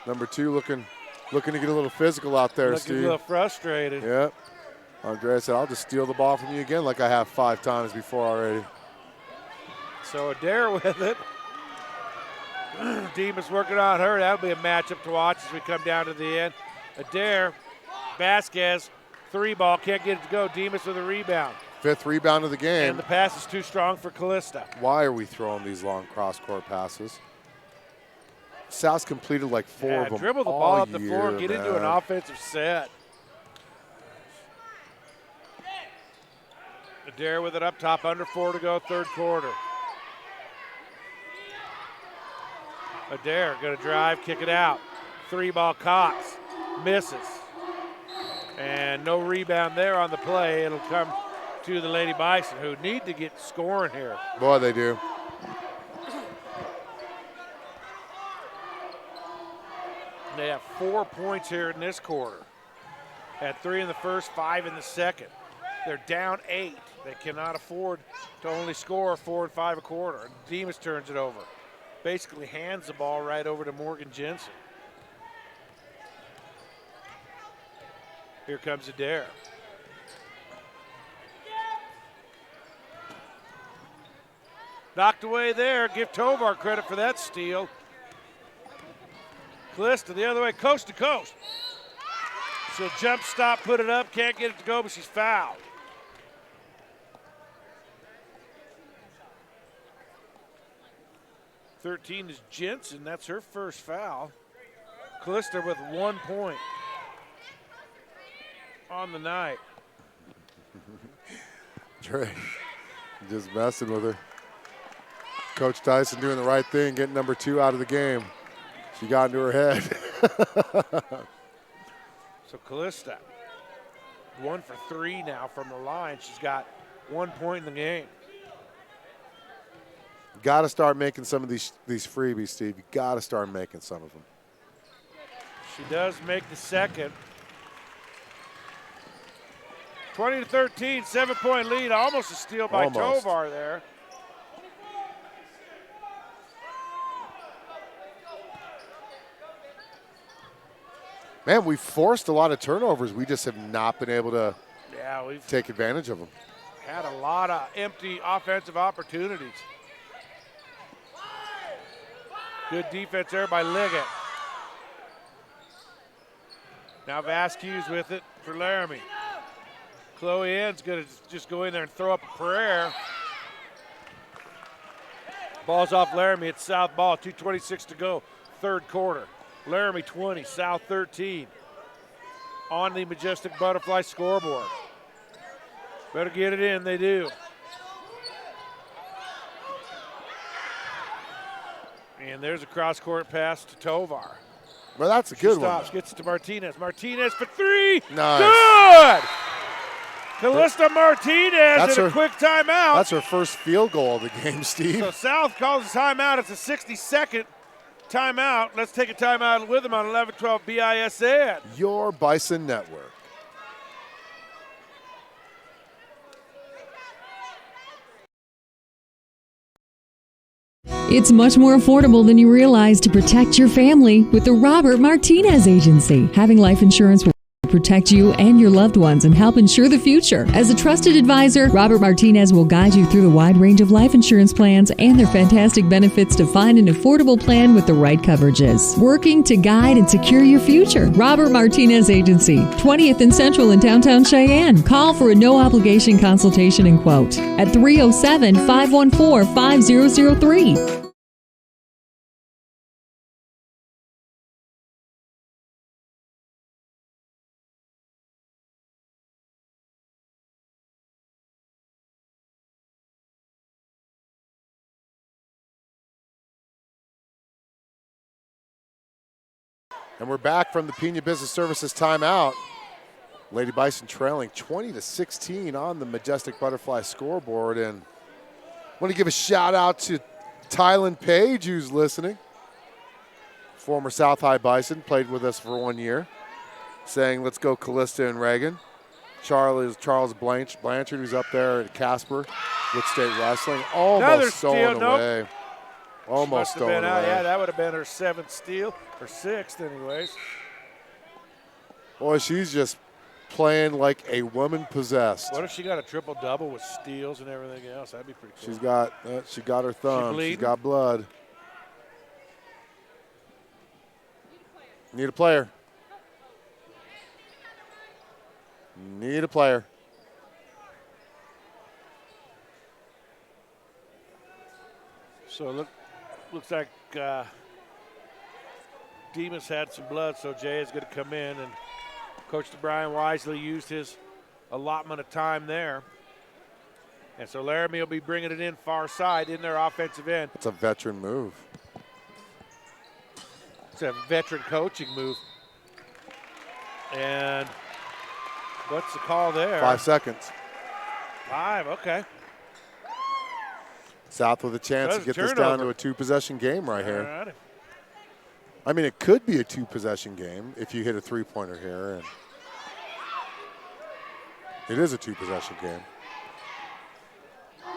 Number 2 looking to get a little physical out there,
Looking
Steve.
a little frustrated.
Yep. Andrea said, "I'll just steal the ball from you again like I have 5 times before already."
So Adair with it. Demas working on her. That'll be a matchup to watch as we come down to the end. Adair, Vasquez, 3 ball, can't get it to go. Demas with a rebound.
5th rebound of the game.
And the pass is too strong for Callista.
Why are we throwing these long cross-court passes? South's completed like 4 of them.
Dribble the ball up the floor, get into an offensive set. Adair with it up top, under 4 to go, third quarter. Adair going to drive, kick it out. 3 ball Cox, misses. And no rebound there on the play. It'll come to the Lady Bison, who need to get scoring here.
Boy, they do.
They have 4 points here in this quarter. Had 3 in the first, 5 in the second. They're down 8. They cannot afford to only score 4 and 5 a quarter. Demas turns it over. Basically hands the ball right over to Morgan Jensen. Here comes Adair. Knocked away there. Give Tovar credit for that steal. Callista the other way, coast to coast. She'll jump stop, put it up, can't get it to go, but she's fouled. .13 is Jensen, that's her first foul. Callista with 1 point on the night.
Trey just messing with her. Coach Tyson doing the right thing, getting number 2 out of the game. She got into her head.
So Callista, 1 for 3 now from the line. She's got 1 point in the game.
Got to start making some of these freebies, Steve. You got to start making some of them.
She does make the second. 20-13, 7-point lead. Almost a steal by Tovar there.
Man, we've forced a lot of turnovers. We just have not been able to take advantage of them.
Had a lot of empty offensive opportunities. Good defense there by Liggett. Now Vasquez with it for Laramie. Chloe Ann's going to just go in there and throw up a prayer. Ball's off Laramie. It's South ball. 2:26 to go. Third quarter. Laramie 20, South 13. On the Majestic Butterfly scoreboard. Better get it in. They do. And there's a cross-court pass to Tovar.
Well, that's a good one.
Stops, gets it to Martinez. Martinez for 3.
Nice.
Good! Callista Martinez in a quick timeout.
That's her first field goal of the game, Steve.
So South calls a timeout. It's a 60-second timeout. Let's take a timeout with them on 11-12 BISN.
Your Bison Network.
It's much more affordable than you realize to protect your family with the Robert Martinez Agency. Having life insurance will protect you and your loved ones and help ensure the future. As a trusted advisor, Robert Martinez will guide you through the wide range of life insurance plans and their fantastic benefits to find an affordable plan with the right coverages. Working to guide and secure your future. Robert Martinez Agency, 20th and Central in downtown Cheyenne. Call for a no-obligation consultation and quote at 307-514-5003.
And we're back from the Pena Business Services timeout. Lady Bison trailing 20-16 on the Majestic Butterfly scoreboard. And I want to give a shout out to Tylen Page, who's listening. Former South High Bison, played with us for 1 year. Saying, let's go Callista and Reagan. Charles Blanchard, who's up there at Casper with State Wrestling. Almost stolen away. Almost stolen away.
Yeah, that would have been her 7th steal, or 6th anyways.
Boy, she's just playing like a woman possessed.
What if she got a triple-double with steals and everything else? That'd be pretty cool.
She got her thumb. She's got blood. Need a player. Need a player.
So looks like Demas had some blood, so Jay is going to come in, and Coach DeBrian wisely used his allotment of time there. And so Laramie will be bringing it in far side in their offensive end.
It's a veteran move.
It's a veteran coaching move. And what's the call there?
5 seconds.
5, okay.
South with a chance to get this down to a 2-possession game right here.
Alrighty.
I mean, it could be a 2-possession game if you hit a 3-pointer here. And it is a 2-possession game.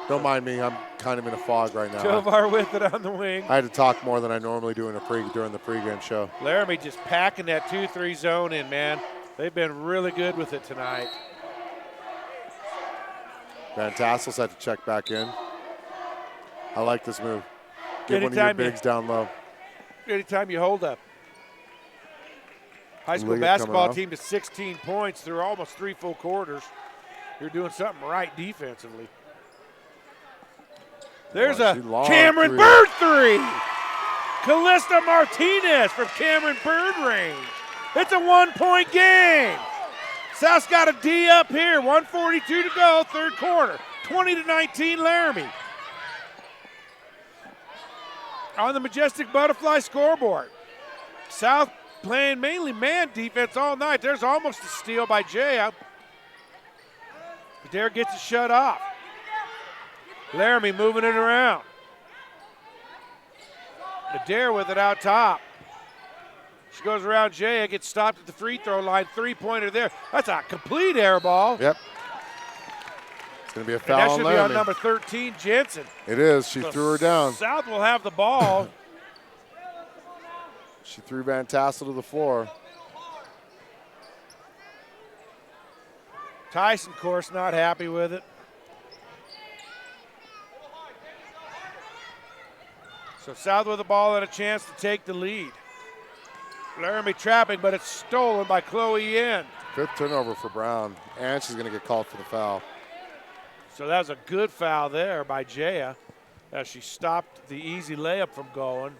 Don't mind me, I'm kind of in a fog right now.
Tovar with it on the wing.
I had to talk more than I normally do during the pregame show.
Laramie just packing that 2-3 zone in, man. They've been really good with it tonight.
Van Tassel's had to check back in. I like this move. Get one of your bigs down low.
Anytime you hold up. High school basketball team to 16 points through almost 3 full quarters. You're doing something right defensively. There's a Cameron Bird 3. Callista Martinez from Cameron Bird range. It's a 1-point game. South's got a D up here. 1:42 to go, third quarter. 20-19 Laramie. On the Majestic Butterfly scoreboard. South playing mainly man defense all night. There's almost a steal by Jay. Adair gets it shut off. Laramie moving it around. Adair with it out top. She goes around Jay, gets stopped at the free throw line. 3-pointer there. That's a complete air ball.
Yep. It's going to be a foul
and that
on
should
Laramie.
be on number 13, Jensen.
It is. She threw her down.
South will have the ball.
She threw Van Tassel to the floor.
Tyson, of course, not happy with it. So South with the ball and a chance to take the lead. Laramie trapping, but it's stolen by Chloe Yen.
5th turnover for Brown, and she's going to get called for the foul.
So that was a good foul there by Jaya as she stopped the easy layup from going.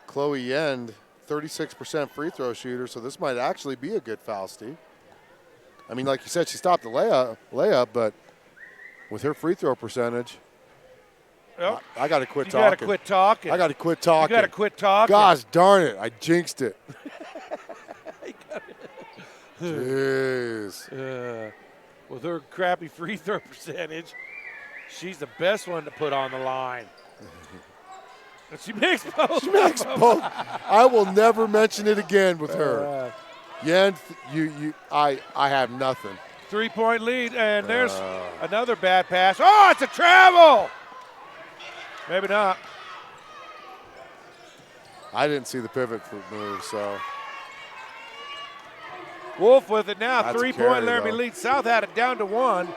Chloe Yen, 36% free throw shooter, so this might actually be a good foul, Steve. I mean, like you said, she stopped the layup, but with her free throw percentage,
oh,
I got to quit talking.
You got to quit talking.
I got to quit talking.
You got to quit talking.
Gosh darn it, I jinxed it. Jeez.
With her crappy free throw percentage, she's the best one to put on the line. She makes both.
She makes both. I will never mention it again with her. Yen, I have nothing.
3-point lead, and there's another bad pass. Oh, it's a travel. Maybe not.
I didn't see the pivot move, so.
Wolf with it now.
That's
3-point
carry,
Laramie
though.
lead. South had it down to 1.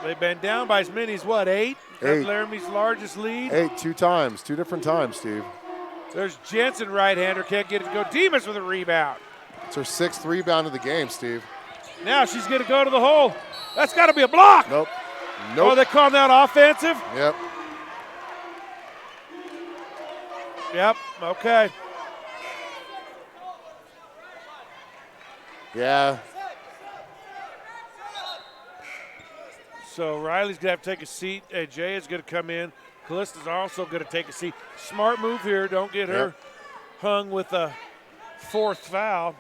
They've been down by as many as, what, 8? That's
8.
Laramie's largest lead.
8, 2 different times, Steve.
There's Jensen, right-hander, can't get it to go. Demas with a rebound.
It's her 6th rebound of the game, Steve.
Now she's going to go to the hole. That's got to be a block.
Nope.
Oh, they call that offensive?
Yep.
Yep, okay.
Yeah.
So Riley's going to have to take a seat. Jay is going to come in. Callista's also going to take a seat. Smart move here. Don't get her hung with a 4th foul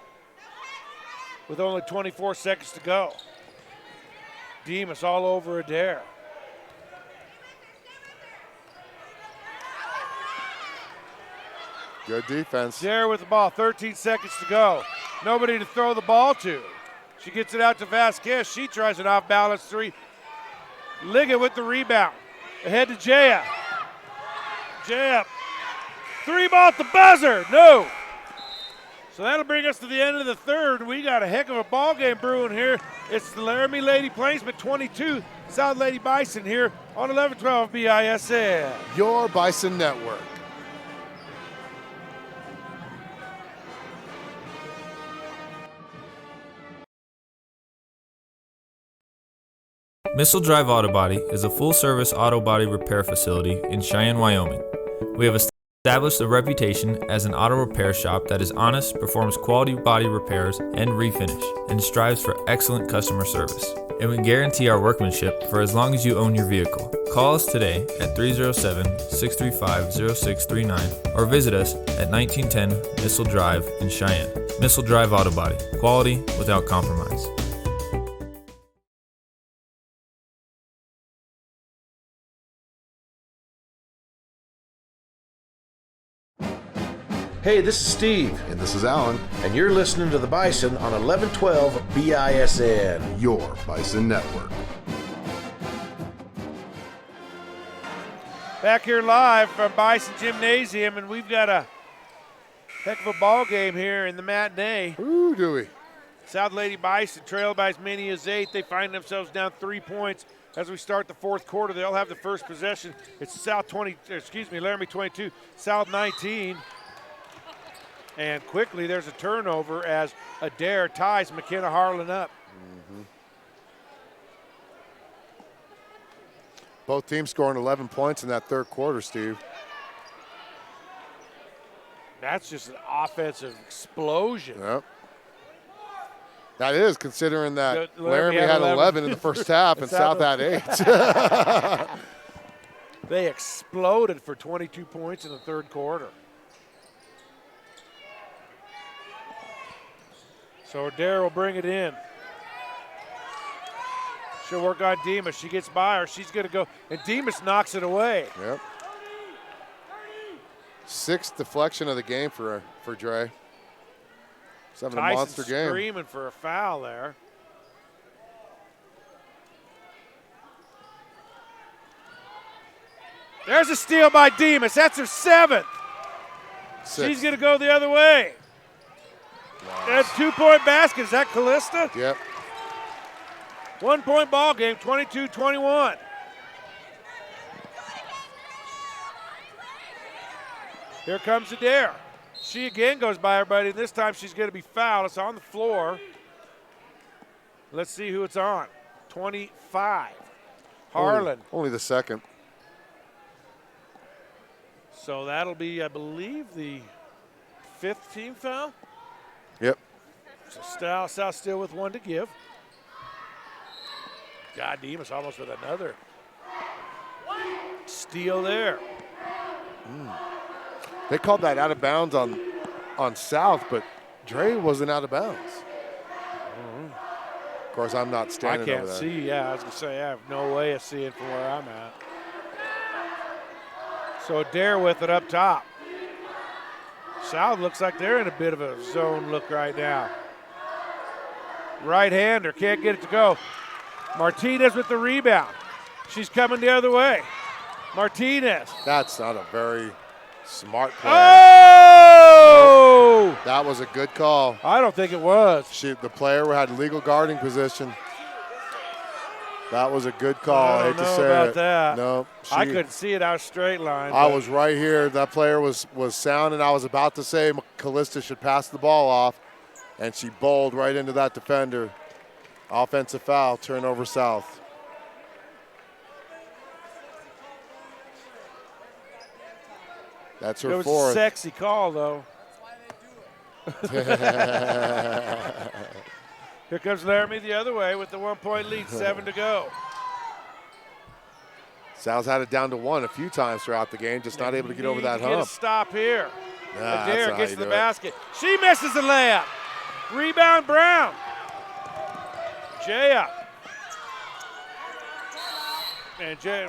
with only 24 seconds to go. Demas all over Adair.
Good defense.
Adair with the ball. 13 seconds to go. Nobody to throw the ball to. She gets it out to Vasquez. She tries an off-balance 3. Liggett with the rebound. Ahead to Jaya. Jaya. 3-ball at the buzzer. No. So that'll bring us to the end of the third. We got a heck of a ball game brewing here. It's the Laramie Lady Plainsmen 22, South Lady Bison here on 1112 BISN.
Your Bison Network.
Missile Drive Auto Body is a full-service auto body repair facility in Cheyenne, Wyoming. We have established a reputation as an auto repair shop that is honest, performs quality body repairs and refinish, and strives for excellent customer service. And we guarantee our workmanship for as long as you own your vehicle. Call us today at 307-635-0639 or visit us at 1910 Missile Drive in Cheyenne. Missile Drive Auto Body, quality without compromise.
Hey, this is Steve.
And this is Alan.
And you're listening to the Bison on 1112 BISN.
Your Bison Network.
Back here live from Bison Gymnasium, and we've got a heck of a ball game here in the matinee.
Ooh, do we?
South Lady Bison trailed by as many as 8. They find themselves down 3 points as we start the fourth quarter. They'll have the first possession. It's Laramie 22, South 19. And quickly there's a turnover as Adair ties McKenna Harlan up.
Mm-hmm. Both teams scoring 11 points in that third quarter, Steve.
That's just an offensive explosion.
Yep. That is, considering that
Laramie
had 11 in the first half and South had 8.
They exploded for 22 points in the third quarter. So Adair will bring it in. She'll work on Demas. She gets by her. She's going to go, and Demas knocks it away.
Yep. 6th deflection of the game for Dre. He's having a monster game.
Screaming for a foul there. There's a steal by Demas. That's her 7th.
6th.
She's going to go the other way. That's 2-point basket. Is that Callista?
Yep.
1-point ball game, 22-21. Here comes Adair. She again goes by everybody. This time she's going to be fouled. It's on the floor. Let's see who it's on. 25. Harlan.
Only the second.
So that'll be, I believe, the 5th team foul.
Yep.
So South still with 1 to give. God, Demas almost with another steal there.
They called that out of bounds on South, but Dre wasn't out of bounds. Of course, I'm not standing over
I
there.
can't see. Yeah, I was going to say, I have no way of seeing from where I'm at. So Adair with it up top. South looks like they're in a bit of a zone look right now. Right-hander, can't get it to go. Martinez with the rebound. She's coming the other way. Martinez.
That's not a very smart play.
Oh!
Nope. That was a good call.
I don't think it was.
The player had legal guarding position. That was a good call.
I don't
hate to
know
say
about
it.
that.
No,
I couldn't see it out straight line.
I was right here. That player was sound, and I was about to say Callista should pass the ball off, and she bowled right into that defender. Offensive foul, turnover South. That's her fourth.
It was a sexy call, though. Here comes Laramie the other way with the 1-point lead, 7 to go.
Sal's had it down to 1 a few times throughout the game, just not able to get over that hump.
Get a stop here. Adair gets to the
it.
basket. She misses the layup. Rebound Brown. Jaya. And
Good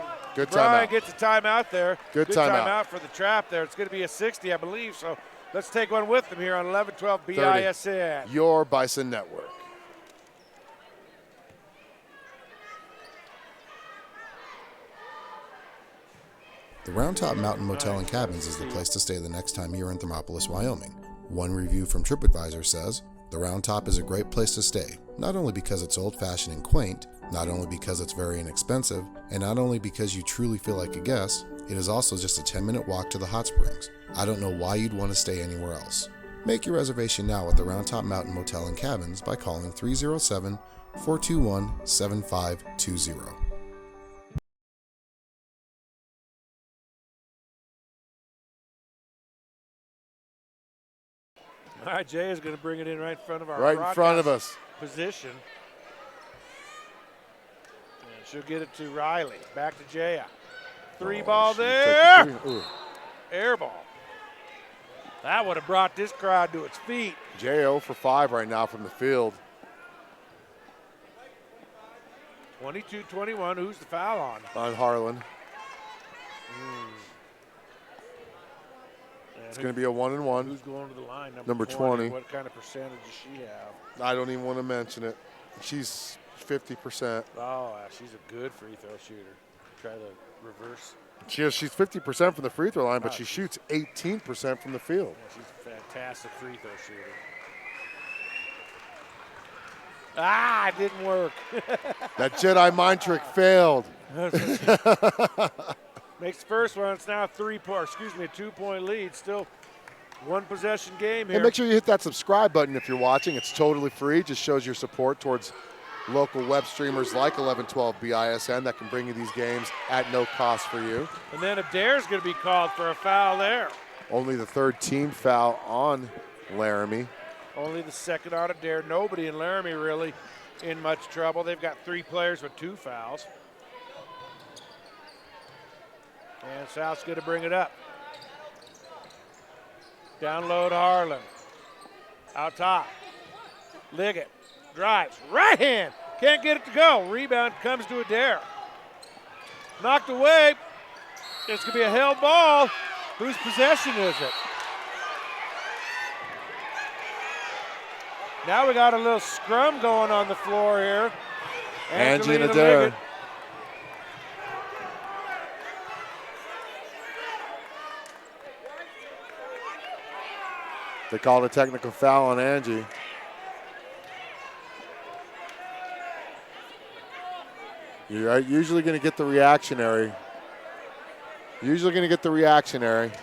Brian
timeout.
gets a timeout there.
Good
timeout for the trap there. It's going to be a 60, I believe. So let's take one with them here on 11-12 BISN.
Your Bison Network.
The Round Top Mountain Motel and Cabins is the place to stay the next time you're in Thermopolis, Wyoming. One review from TripAdvisor says, "The Round Top is a great place to stay, not only because it's old-fashioned and quaint, not only because it's very inexpensive, and not only because you truly feel like a guest, it is also just a 10-minute walk to the hot springs. I don't know why you'd want to stay anywhere else." Make your reservation now at the Round Top Mountain Motel and Cabins by calling 307-421-7520.
All right, Jay is going to bring it in right in front of our
right in front of us
position. And she'll get it to Riley. Back to Jaya. Three ball there. Air ball. That would have brought this crowd to its feet.
Jay 0 for 5 right now from the field.
22-21. Who's the foul on?
On Harlan. It's going to be a 1-and-1.
Who's going to the line?
Number 20.
What kind of percentage does she have?
I don't even want to mention it. She's 50%.
Oh, she's a good free throw shooter. Try to reverse.
She's 50% from the free throw line, but she shoots 18% from the field.
Yeah, she's a fantastic free throw shooter. It didn't work.
That Jedi mind trick failed.
Makes the first one. It's now a 2-point lead. Still one possession game here.
And make sure you hit that subscribe button if you're watching. It's totally free. Just shows your support towards local web streamers like 1112 BISN that can bring you these games at no cost for you.
And then Adair's going to be called for a foul there.
Only the third team foul on Laramie.
Only the second on Adair. Nobody in Laramie really in much trouble. They've got 3 players with 2 fouls. And South's going to bring it up. Down low to Harlan. Out top. Liggett drives. Right hand. Can't get it to go. Rebound comes to Adair. Knocked away. It's going to be a held ball. Whose possession is it? Now we got a little scrum going on the floor here.
Angie and Adair.
Liggett.
They called a technical foul on Angie. You're usually going to get the reactionary. Usually going to get the reactionary.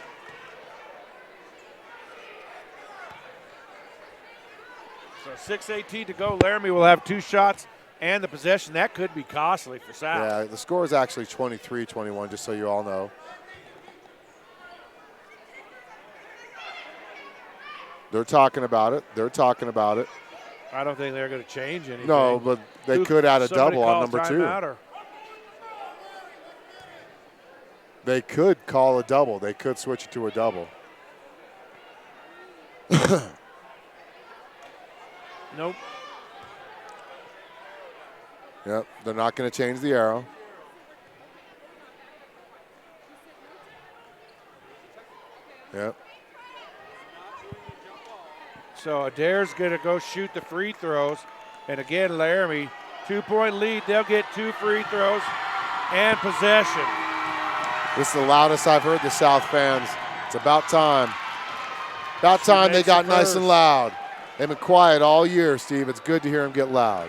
So 6:18 to go. Laramie will have 2 shots and the possession. That could be costly for South.
Yeah, the score is actually 23-21, just so you all know. They're talking about it. They're talking about it.
I don't think they're going to change anything.
No, but they could add a double on number 2. They could call a double. They could switch it to a double.
Nope.
Yep, they're not going to change the arrow. Yep.
So Adair's going to go shoot the free throws. And again, Laramie, 2-point lead. They'll get 2 free throws and possession.
This is the loudest I've heard the South fans. It's about time. About time they got nice and loud. They've been quiet all year, Steve. It's good to hear them get loud.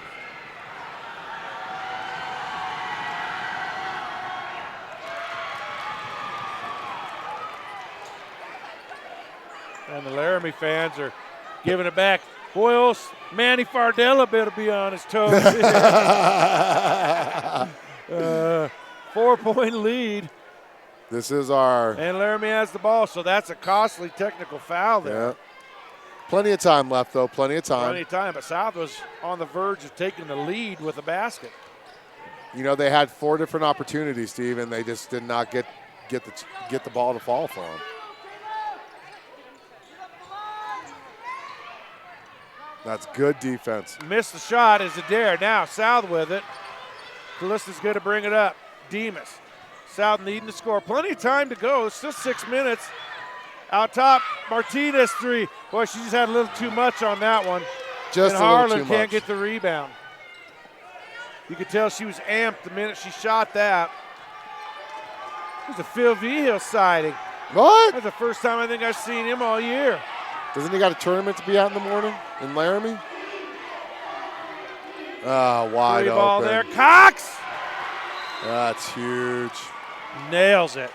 And the Laramie fans are giving it back. Boy, old Manny Fardella better be on his toes. 4-point lead.
This is our...
And Laramie has the ball, so that's a costly technical foul there.
Yeah. Plenty of time left, though. Plenty of time.
Plenty of time, but South was on the verge of taking the lead with a basket.
You know, they had 4 different opportunities, Steve, and they just did not get the ball to fall for them. That's good defense.
Missed the shot is Adair. Now South with it. Callista's going to bring it up. Demas. South needing to score. Plenty of time to go. It's still 6 minutes. Out top, Martinez 3. Boy, she just had a little too much on that one.
Just
and
a little too
Harlan can't
much.
get the rebound. You could tell she was amped the minute she shot that. There's a Phil Vigil sighting.
What?
That's the first time I think I've seen him all year.
Doesn't he got a tournament to be out in the morning in Laramie? Wide
Free
open.
ball there. Cox!
That's huge.
Nails it.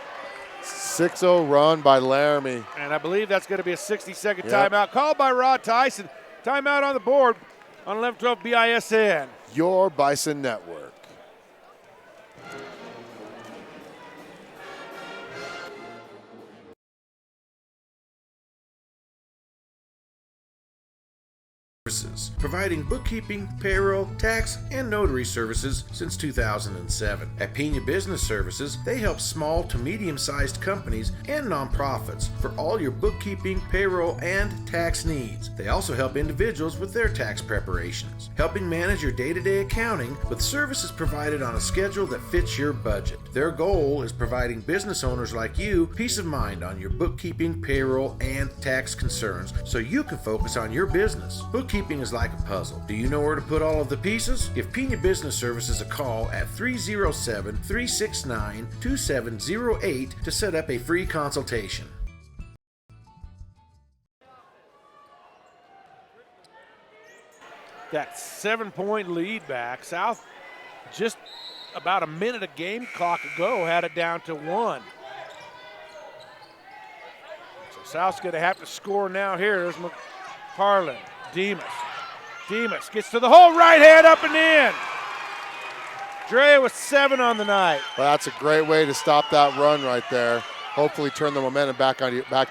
6-0 run by Laramie.
And I believe that's going to be a 60-second
Yep.
timeout called by Rod Tyson. Timeout on the board on 11-12 BISN.
Your Bison Network.
Providing bookkeeping, payroll, tax, and notary services since 2007. At Pena Business Services, they help small to medium-sized companies and nonprofits for all your bookkeeping, payroll, and tax needs. They also help individuals with their tax preparations, helping manage your day-to-day accounting with services provided on a schedule that fits your budget. Their goal is providing business owners like you peace of mind on your bookkeeping, payroll, and tax concerns so you can focus on your business. Bookkeeping is like a puzzle. Do you know where to put all of the pieces? Give Pena Business Services a call at 307-369-2708 to set up a free consultation.
That 7-point lead back. South, just about a minute of game clock ago, had it down to 1. So South's going to have to score now here. There's Harlan. Demas. Demas gets to the hole, right hand up and in. Dre with 7 on the night.
Well, that's a great way to stop that run right there. Hopefully turn the momentum back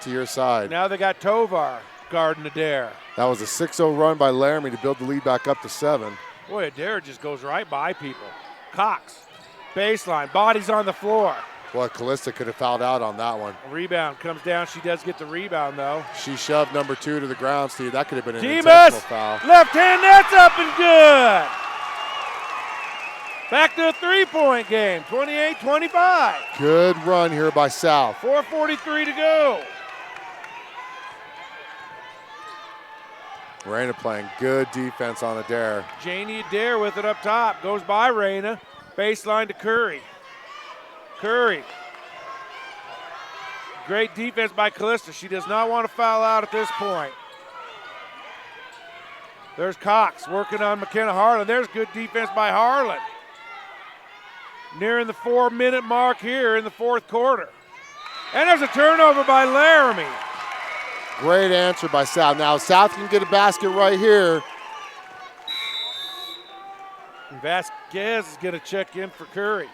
to your side.
Now they got Tovar guarding Adair.
That was a 6-0 run by Laramie to build the lead back up to 7.
Boy, Adair just goes right by people. Cox, baseline, bodies on the floor.
Boy, Callista could have fouled out on that one.
Rebound comes down. She does get the rebound, though.
She shoved number 2 to the ground, Steve. That could have been an
Demas,
intentional foul.
left hand, that's up and good. Back to a 3-point game, 28-25.
Good run here by South.
4:43 to go.
Raina playing good defense on Adair.
Janie Adair with it up top. Goes by Raina. Baseline to Curry. Curry. Great defense by Callista. She does not want to foul out at this point. There's Cox working on McKenna Harlan. There's good defense by Harlan. Nearing the 4-minute mark here in the fourth quarter. And there's a turnover by Laramie.
Great answer by South. Now South can get a basket right here.
And Vasquez is going to check in for Curry.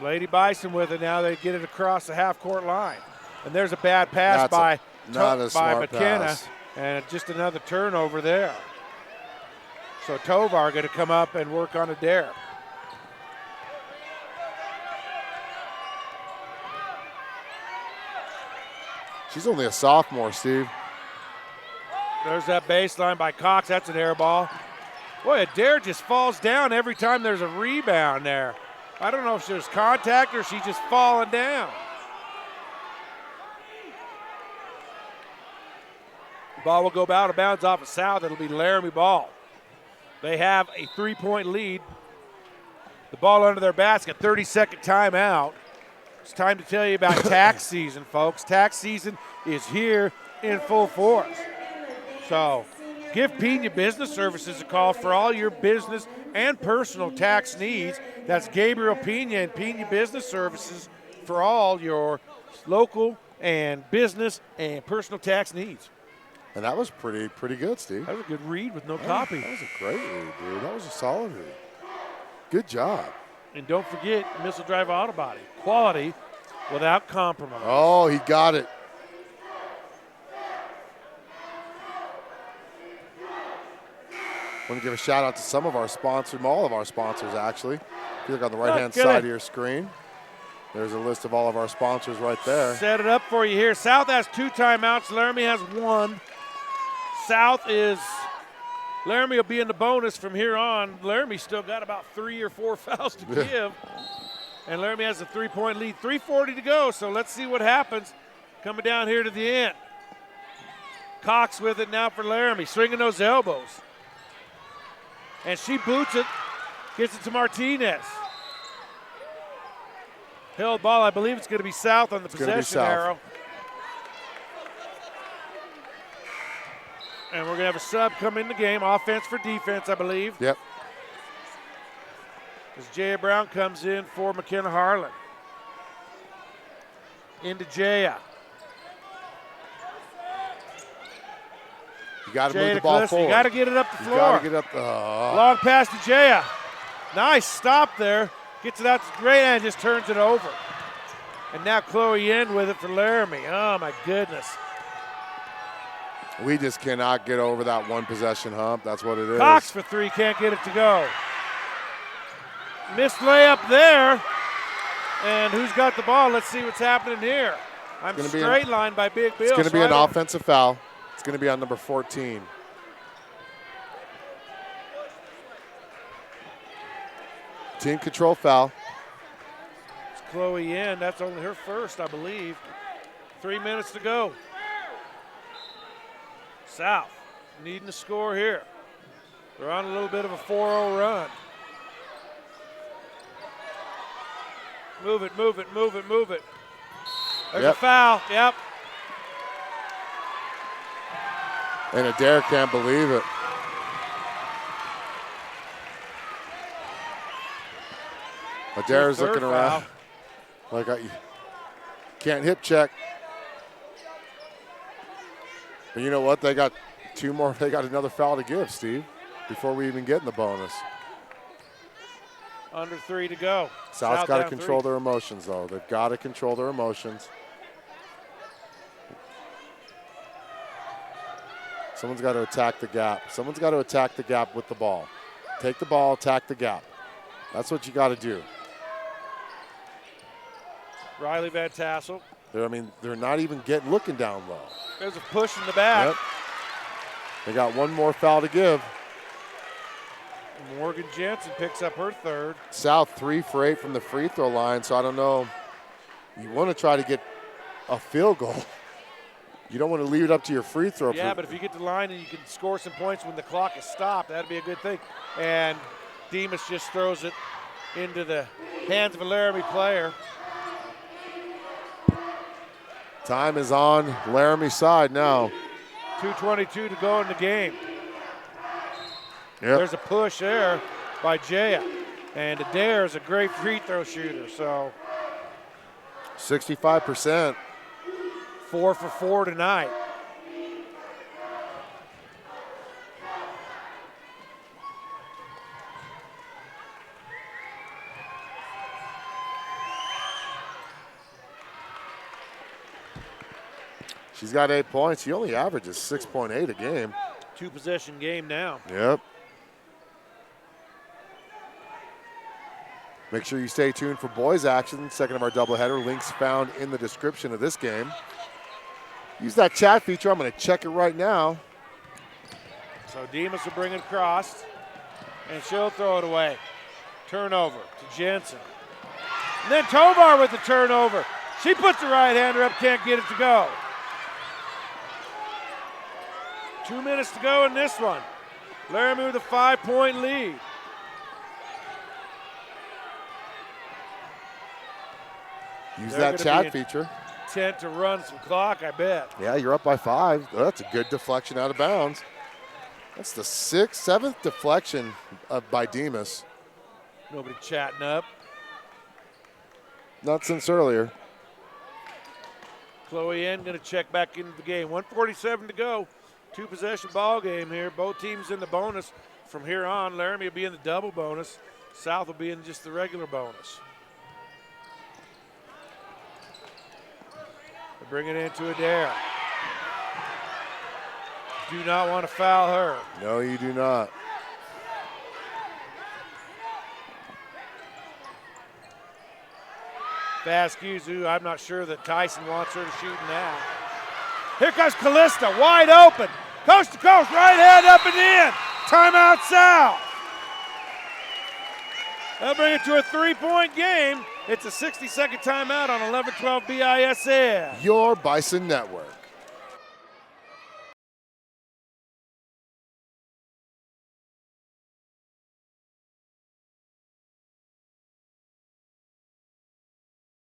Lady Bison with it now. They get it across the half-court line. And there's a bad pass by McKenna.
Pass.
And just another turnover there. So Tovar going to come up and work on Adair.
She's only a sophomore, Steve.
There's that baseline by Cox. That's an air ball. Boy, Adair just falls down every time there's a rebound there. I don't know if there's contact or she's just falling down. Ball will go out of bounds off of South. It'll be Laramie ball. They have a 3-point lead. The ball under their basket, 30-second timeout. It's time to tell you about tax season, folks. Tax season is here in full force. So give Pena Business Services a call for all your business and personal tax needs. That's Gabriel Pena and Pena Business Services for all your local and business and personal tax needs.
And that was pretty good, Steve.
That was a good read with no copy.
That was a great read, dude. That was a solid read. Good job.
And don't forget Missile Drive Auto Body. Quality without compromise.
Oh, he got it. I want to give a shout out to some of our sponsors, all of our sponsors actually. If you look on the right-hand side of your screen, there's a list of all of our sponsors right there.
Set it up for you here. South has 2 timeouts. Laramie has 1. Laramie will be in the bonus from here on. Laramie still got about 3 or 4 fouls to give. And Laramie has a 3-point lead. 3:40 to go, so let's see what happens coming down here to the end. Cox with it now for Laramie, swinging those elbows. And she boots it, gets it to Martinez. Held ball, I believe it's going to be South on the possession arrow. And we're going to have a sub come in the game, offense for defense, I believe.
Yep.
As Jaya Brown comes in for McKenna Harlan. Into Jaya.
You got to move the ball forward.
You got to get it up the floor.
You got to get up the
long pass to Jaya. Nice stop there. Gets it out to Gray and just turns it over. And now Chloe Yen with it for Laramie. Oh, my goodness.
We just cannot get over that one possession hump. That's what it is.
Cox for 3, can't get it to go. Missed layup there. And who's got the ball? Let's see what's happening here. I'm straight line by Big Bill.
It's going to be an offensive foul. It's going to be on number 14. Team control foul.
It's Chloe Yen. That's only her first, I believe. 3 minutes to go. South needing to score here. They're on a little bit of a 4-0 run. Move it, move it, move it, move it. There's a foul, yep.
And Adair can't believe it. Adair's looking around like I can't hip check. But you know what? They got 2 more. They got another foul to give, Steve, before we even get in the bonus.
Under 3 to go.
South's got to control their emotions, though. They've got to control their emotions. Someone's got to attack the gap. Someone's got to attack the gap with the ball. Take the ball, attack the gap. That's what you got to do.
Riley Van Tassel.
They're not even looking down low.
There's a push in the back.
Yep. They got 1 more foul to give.
Morgan Jensen picks up her 3rd.
South 3 for 8 from the free throw line, so I don't know. You want to try to get a field goal. You don't want to leave it up to your free throw.
Yeah, but if you get to the line and you can score some points when the clock is stopped, that'd be a good thing. And Demas just throws it into the hands of a Laramie player.
Time is on Laramie's side now.
2:22 to go in the game.
Yep.
There's a push there by Jaya. And Adair is a great free throw shooter. So
65%.
4 for 4 tonight.
She's got 8 points. He only averages 6.8 a game.
2-possession game now.
Yep. Make sure you stay tuned for boys action. Second of our doubleheader. Links found in the description of this game. Use that chat feature. I'm going to check it right now.
So Demas will bring it across. And she'll throw it away. Turnover to Jensen. And then Tovar with the turnover. She puts the right-hander up, can't get it to go. 2 minutes to go in this one. Laramie with a 5-point lead.
Use
They're
that chat feature.
Intent to run some clock, I bet.
Yeah, you're up by 5. Oh, that's a good deflection out of bounds. That's the 7th deflection by Demas.
Nobody chatting up.
Not since earlier.
Chloe N going to check back into the game. 1:47 to go. 2-possession ball game here. Both teams in the bonus. From here on, Laramie will be in the double bonus. South will be in just the regular bonus. They bring it into Adair. Do not want to foul her.
No, you do not.
Vasquez, I'm not sure that Tyson wants her to shoot in that. Here comes Callista, wide open. Coast to coast, right hand up and in. Timeout South. They'll bring it to a 3-point game. It's a 60-second timeout on 11-12 BISN.
Your Bison Network.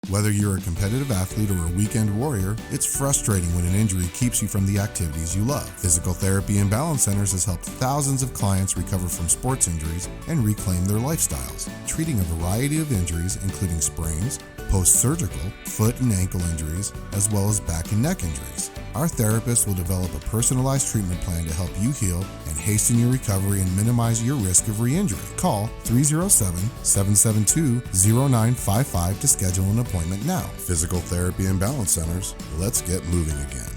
Whether you're a competitive athlete or a weekend warrior, it's frustrating when an injury keeps you from the activities you love. Physical Therapy and Balance Centers has helped thousands of clients recover from sports injuries and reclaim their lifestyles, treating a variety of injuries including sprains, post-surgical, foot and ankle injuries, as well as back and neck injuries. Our therapists will develop a personalized treatment plan to help you heal and hasten your recovery and minimize your risk of re-injury. Call 307-772-0955 to schedule an appointment now. Physical Therapy and Balance Centers, let's get moving again.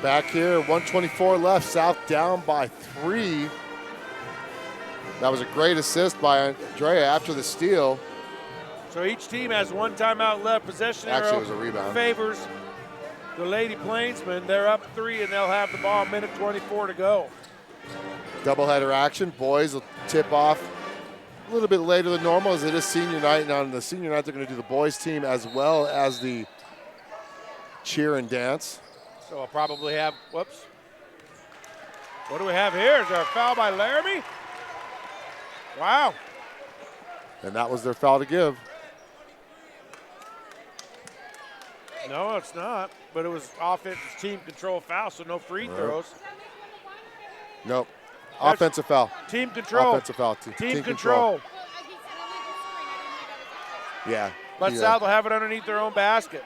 Back here, 1:24 left, South down by 3. That was a great assist by Andrea after the steal.
So each team has one timeout left. Possession
Actually,
arrow
it was a rebound.
Favors the Lady Plainsmen. They're up 3 and they'll have the ball. 1:24 to go.
Doubleheader action. Boys will tip off a little bit later than normal as it is senior night. And on the senior night, they're going to do the boys team as well as the cheer and dance.
So I'll probably have, whoops. What do we have here? Is there a foul by Laramie? Wow.
And that was their foul to give.
No, it's not. But it was offensive team control foul, so no free throws.
Nope. Offensive foul.
Team control.
Offensive foul.
Team control.
Yeah.
But South will have it underneath their own basket.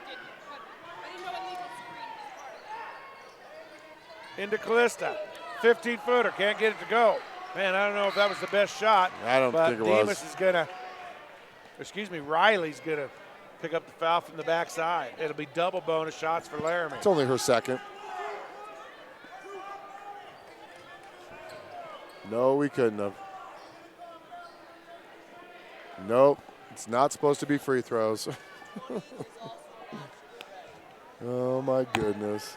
Into Callista. 15-footer. Can't get it to go. Man, I don't know if that was the best shot.
I don't think it was.
But Demas is going to, Riley's going to pick up the foul from the backside. It'll be double bonus shots for Laramie.
It's only her second. No, we couldn't have. Nope. It's not supposed to be free throws. Oh, my goodness.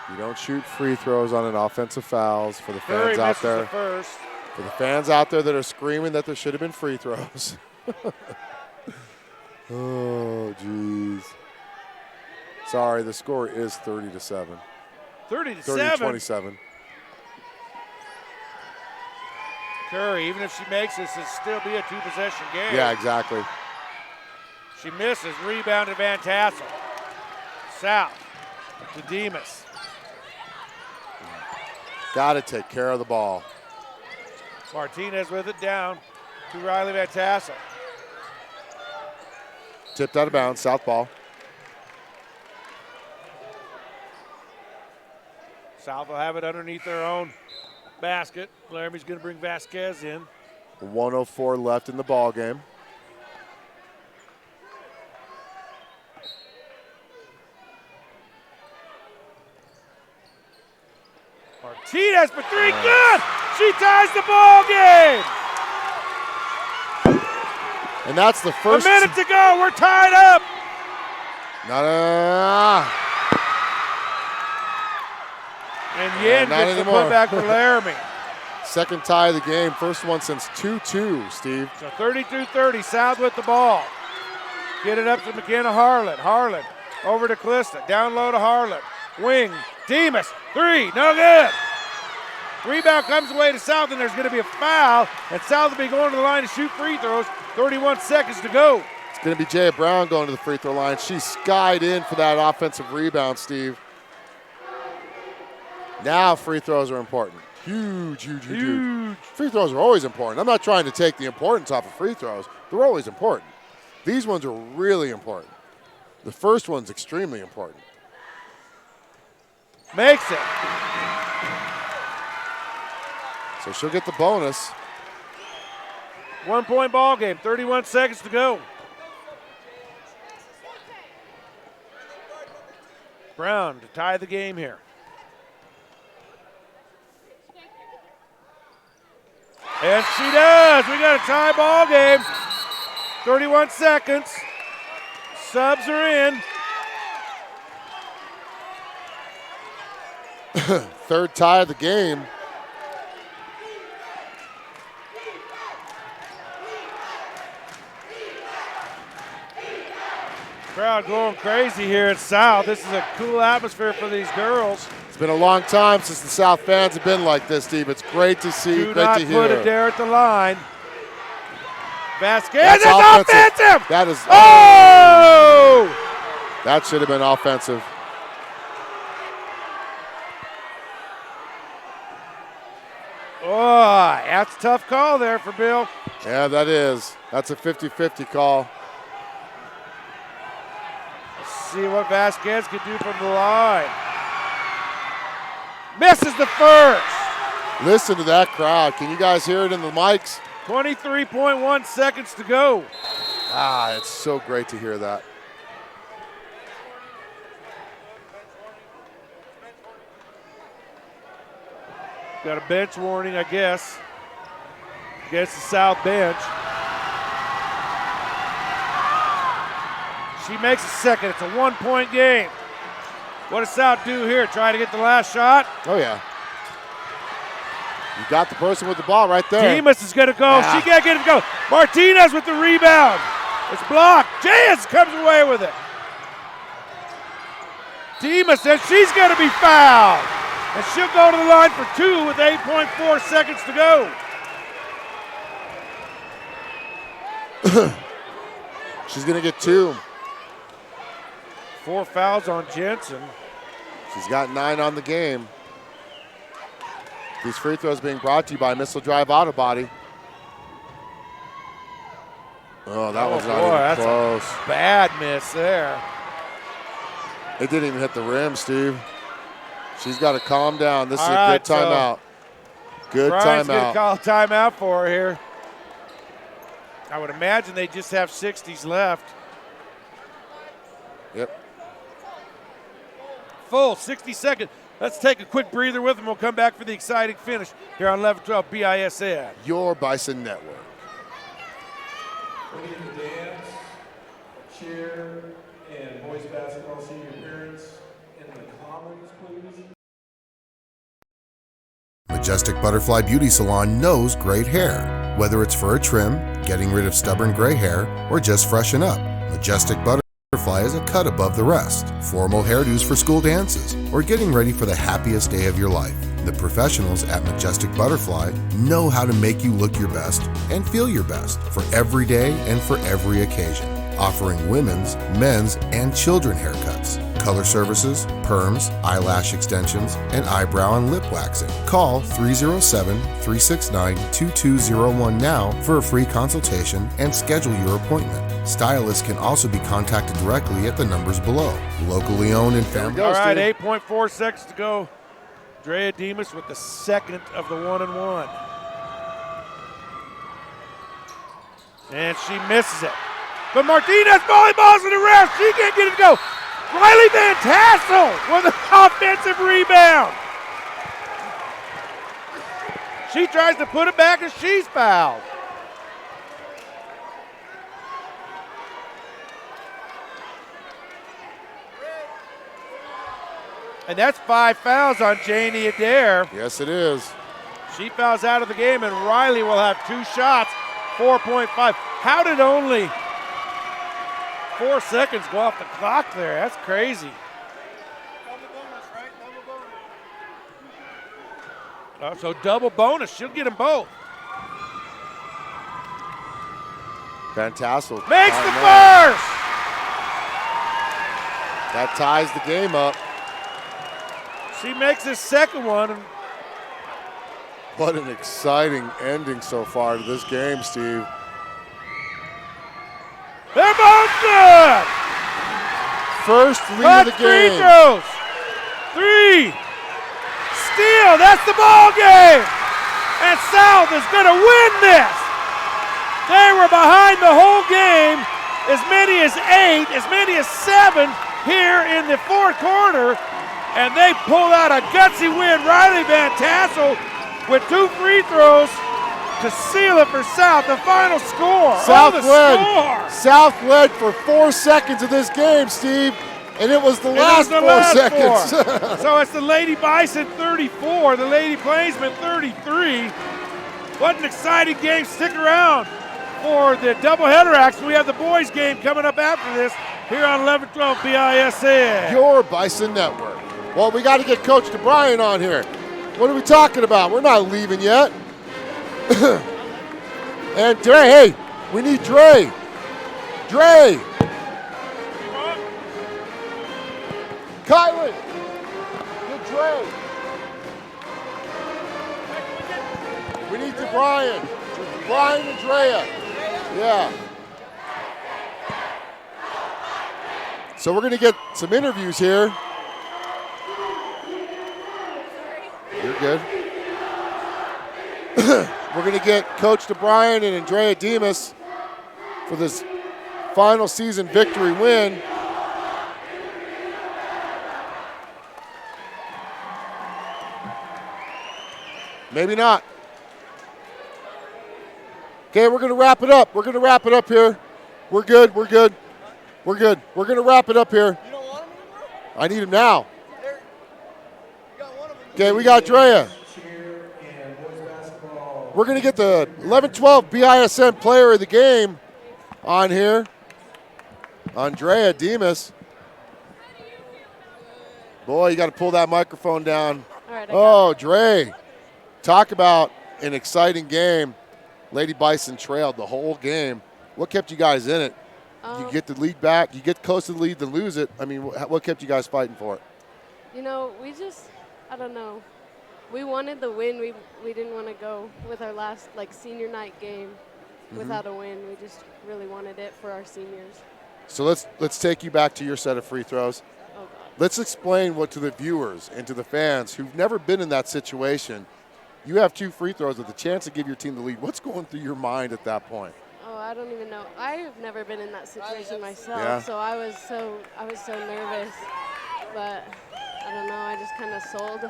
You don't shoot free throws on an offensive fouls for the fans out there. For the fans out there that are screaming that there should have been free throws. Oh, geez. Sorry, the score is 30-7.
30-7?
30-27.
Curry, even if she makes this, it'll still be a 2-possession game.
Yeah, exactly.
She misses. Rebound to Van Tassel. South to Demas.
Got to take care of the ball.
Martinez with it down to Riley Van Tassel.
Tipped out of bounds, south ball.
South will have it underneath their own basket. Laramie's going to bring Vasquez in.
1:04 left in the ball game.
Martinez for 3, good! She ties the ball game!
And that's the first.
A minute to go. We're tied up. And Yin gets the putback for Laramie.
Second tie of the game. First one since 2-2, Steve.
So 32-30, South with the ball. Get it up to McKenna Harlan. Harlan over to Calista. Down low to Harlan. Wing. Demas. 3. No good. Rebound comes away to South, and there's going to be a foul. And South will be going to the line to shoot free throws. 31 seconds to go.
It's going to be Jaya Brown going to the free throw line. She skied in for that offensive rebound, Steve. Now free throws are important. Huge. Free throws are always important. I'm not trying to take the importance off of free throws. They're always important. These ones are really important. The first one's extremely important.
Makes it.
So she'll get the bonus.
1 point ball game, 31 seconds to go. Brown to tie the game here. And she does. We got a tie ball game. 31 seconds. Subs are in.
Third tie of the game.
Crowd going crazy here at South. This is a cool atmosphere for these girls.
It's been a long time since the South fans have been like this, Steve. It's great to see,
Do
great
not
to hear.
put it there at the line. Vasquez
That's
is offensive.
That is.
Oh!
That should have been offensive.
Oh, that's a tough call there for Bill.
Yeah, that is. That's a 50-50 call.
Let's see what Vasquez can do from the line. Misses the first.
Listen to that crowd. Can you guys hear it in the mics?
23.1 seconds to go.
Ah, it's so great to hear that.
Got a bench warning, I guess, against the South bench. She makes a second. It's a 1 point game. What does South do here? Try to get the last shot?
Oh, yeah. You got the person with the ball right there.
Demas is going to go. She can't get it to go. Martinez with the rebound. It's blocked. Jayas comes away with it. Demas, and she's going to be fouled. And she'll go to the line for 2 with 8.4 seconds to go.
She's going to get 2.
4 fouls on Jensen.
She's got 9 on the game. These free throws being brought to you by Missile Drive Auto Body. Oh, that was not even close.
A bad miss there.
It didn't even hit the rim, Steve. She's got to calm down. This is a
right,
good timeout. Good
Brian's
timeout.
going to call timeout for her here. I would imagine they just have 60s left.
Yep.
Full 60 seconds. Let's take a quick breather with them. We'll come back for the exciting finish here on 11-12 BISN.
Your Bison Network.
We're going to dance, cheer, and boys basketball. See your parents in the commons, please.
Majestic Butterfly Beauty Salon knows great hair. Whether it's for a trim, getting rid of stubborn gray hair, or just freshen up, Majestic Butterfly is a cut above the rest. Formal hairdos for school dances, or getting ready for the happiest day of your life. The professionals at Majestic Butterfly know how to make you look your best and feel your best for every day and for every occasion. Offering women's, men's, and children haircuts, color services, perms, eyelash extensions, and eyebrow and lip waxing. Call 307-369-2201 now for a free consultation and schedule your appointment. Stylists can also be contacted directly at the numbers below. Locally owned and family.
All right, 8.4 seconds to go. Drea Demas with the second of the 1-and-1. And she misses it. But Martinez volleyballs in the ref. She can't get it to go. Riley Van Tassel with an offensive rebound. She tries to put it back and she's fouled. And that's 5 fouls on Janie Adair.
Yes, it is.
She fouls out of the game, and Riley will have 2 shots, 4.5. How did only 4 seconds go off the clock there? That's crazy. So double bonus. She'll get them both.
Van Tassel
makes the first.
That ties the game up.
She makes his second one.
What an exciting ending so far to this game, Steve.
They're both good.
First lead of the game.
Free throws. 3. Steal. That's the ball game. And South is going to win this. They were behind the whole game, as many as 8, as many as 7 here in the fourth quarter, and they pulled out a gutsy win. Riley Van Tassel with 2 free throws to seal it for South. The final score.
South led for 4 seconds of this game, Steve, and it was the last 4 seconds.
So it's the Lady Bison 34, the Lady Plainsmen 33. What an exciting game. Stick around for the doubleheader action. We have the boys game coming up after this here on 1112 BISN.
Your Bison Network. Well, we got to get Coach DeBryan on here. What are we talking about? We're not leaving yet. And Dre, hey, we need Dre. Dre. Kylan. Get Dre. We need DeBryan. Brian and Drea. Yeah. So we're going to get some interviews here. You're good. We're going to get Coach DeBryan and Andrea Demas for this final season victory win. Maybe not. Okay, we're going to wrap it up. We're going to wrap it up here. We're good. We're good. We're good. We're going to wrap it up here.
You don't want him anymore?
I need him now.
You got one of them.
Okay, we got Drea. We're going to get the 11-12 BISN player of the game on here. Andrea Demas. Boy, you got to pull that microphone down.
All right,
oh, Dre. Talk about an exciting game. Lady Bison trailed the whole game. What kept you guys in it? You get the lead back. You get close to the lead, then lose it. I mean, what kept you guys fighting for it?
You know, we just, I don't know. We wanted the win. We didn't want to go with our last, senior night game without a win. We just really wanted it for our seniors.
So let's take you back to your set of free throws.
Oh, God.
Let's explain what to the viewers and to the fans who've never been in that situation. You have 2 free throws with the chance to give your team the lead. What's going through your mind at that point?
Oh, I don't even know. I have never been in that situation myself,
Yeah.
so I was so nervous. But I don't know. I just kind of sold.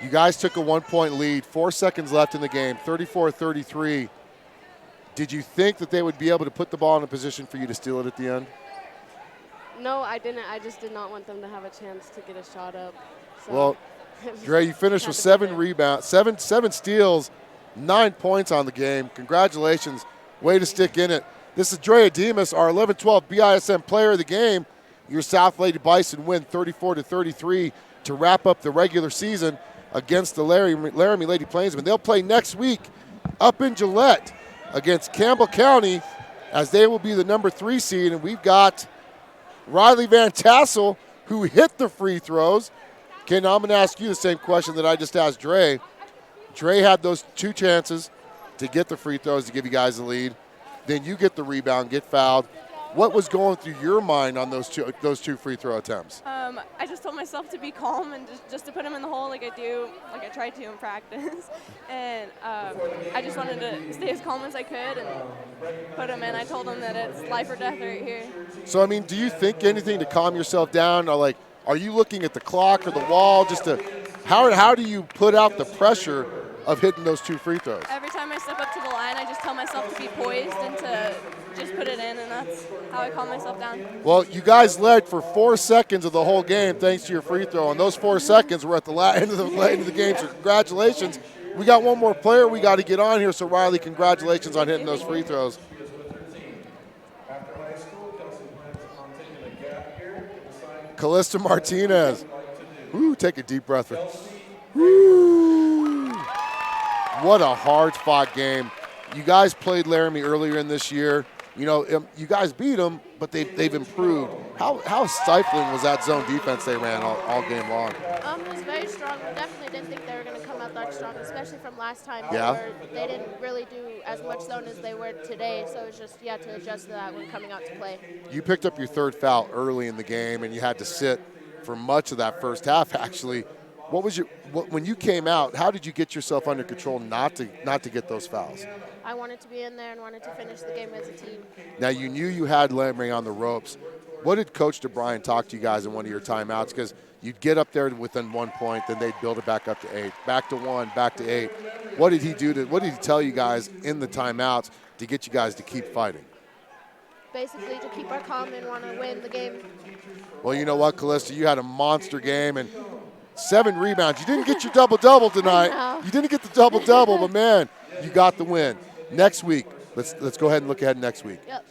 You guys took a 1-point lead, 4 seconds left in the game, 34-33. Did you think that they would be able to put the ball in a position for you to steal it at the end?
No, I didn't. I just did not want them to have a chance to get a shot up. So
Well, Dre, you finished with 7 rebounds, 7 steals, 9 points on the game. Congratulations. Way to stick in it. This is Drea Demas, our 11-12 BISN player of the game. Your South Lady Bison win 34-33 to wrap up the regular season against the Laramie Lady Plainsmen. They'll play next week up in Gillette against Campbell County, as they will be the number 3 seed. And we've got Riley Van Tassel, who hit the free throws. Ken, I'm going to ask you the same question that I just asked Dre. Dre had those 2 chances to get the free throws to give you guys the lead. Then you get the rebound, get fouled. What was going through your mind on those two free throw attempts?
I just told myself to be calm and just to put them in the hole like I tried to in practice. And I just wanted to stay as calm as I could and put them in. I told them that it's life or death right here.
So, I mean, do you think anything to calm yourself down? Or are you looking at the clock or the wall just to how do you put out the pressure of hitting those 2 free throws?
Every time I step up to the line, I just tell myself to be poised and to just put it in, and that's how I calm myself down.
Well, you guys led for 4 seconds of the whole game thanks to your free throw, and those 4 seconds were at the end of the game, so congratulations. We got one more player we got to get on here, so Riley, congratulations on hitting those free throws. Callista Martinez. Ooh, take a deep breath. Woo. What a hard-fought game. You guys played Laramie earlier in this year. You know, you guys beat them, but they've improved. How stifling was that zone defense they ran all game long?
It was very strong. We definitely didn't think they were going to come out that strong, especially from last time.
Yeah.
They didn't really do as much zone as they were today, so it was just, to adjust to that when coming out to play.
You picked up your 3rd foul early in the game, and you had to sit for much of that first half, actually. When you came out, how did you get yourself under control not to get those fouls?
I wanted to be in there and wanted to finish the game as a team.
Now, you knew you had Laramie on the ropes. What did Coach DeBryan talk to you guys in one of your timeouts? Because you'd get up there within 1 point, then they'd build it back up to 8, back to 1, back to 8. What did he tell you guys in the timeouts to get you guys to keep fighting?
Basically to keep our calm and want to win the game.
Well, you know what, Callista, you had a monster game and 7 rebounds. You didn't get your double-double tonight. You didn't get the double-double, but, man, you got the win. Next week, let's go ahead and look ahead next week.
Yep.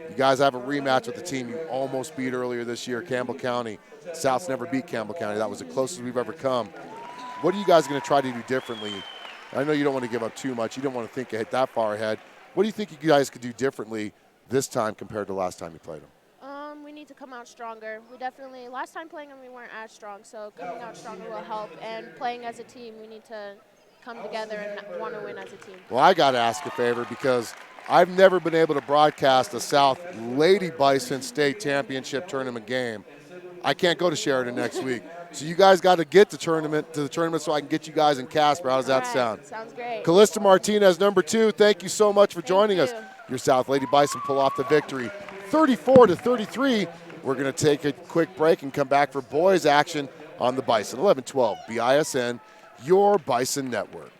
You guys have a rematch with the team you almost beat earlier this year, Campbell County. South's never beat Campbell County. That was the closest we've ever come. What are you guys going to try to do differently? I know you don't want to give up too much. You don't want to think that far ahead. What do you think you guys could do differently this time compared to last time you played them?
We need to come out stronger. Last time playing them, we weren't as strong, so coming out stronger will help. And playing as a team, we need to come together and want to win as a team.
Well, I got to ask a favor because I've never been able to broadcast a South Lady Bison State Championship tournament game. I can't go to Sheridan next week. So you guys got to get to the tournament so I can get you guys in Casper. How does that sound?
Sounds great.
Callista Martinez, number 2, thank you so much for joining us. Your South Lady Bison pull off the victory, 34-33. We're going to take a quick break and come back for boys action on the Bison. 11-12 BISN, your Bison Network.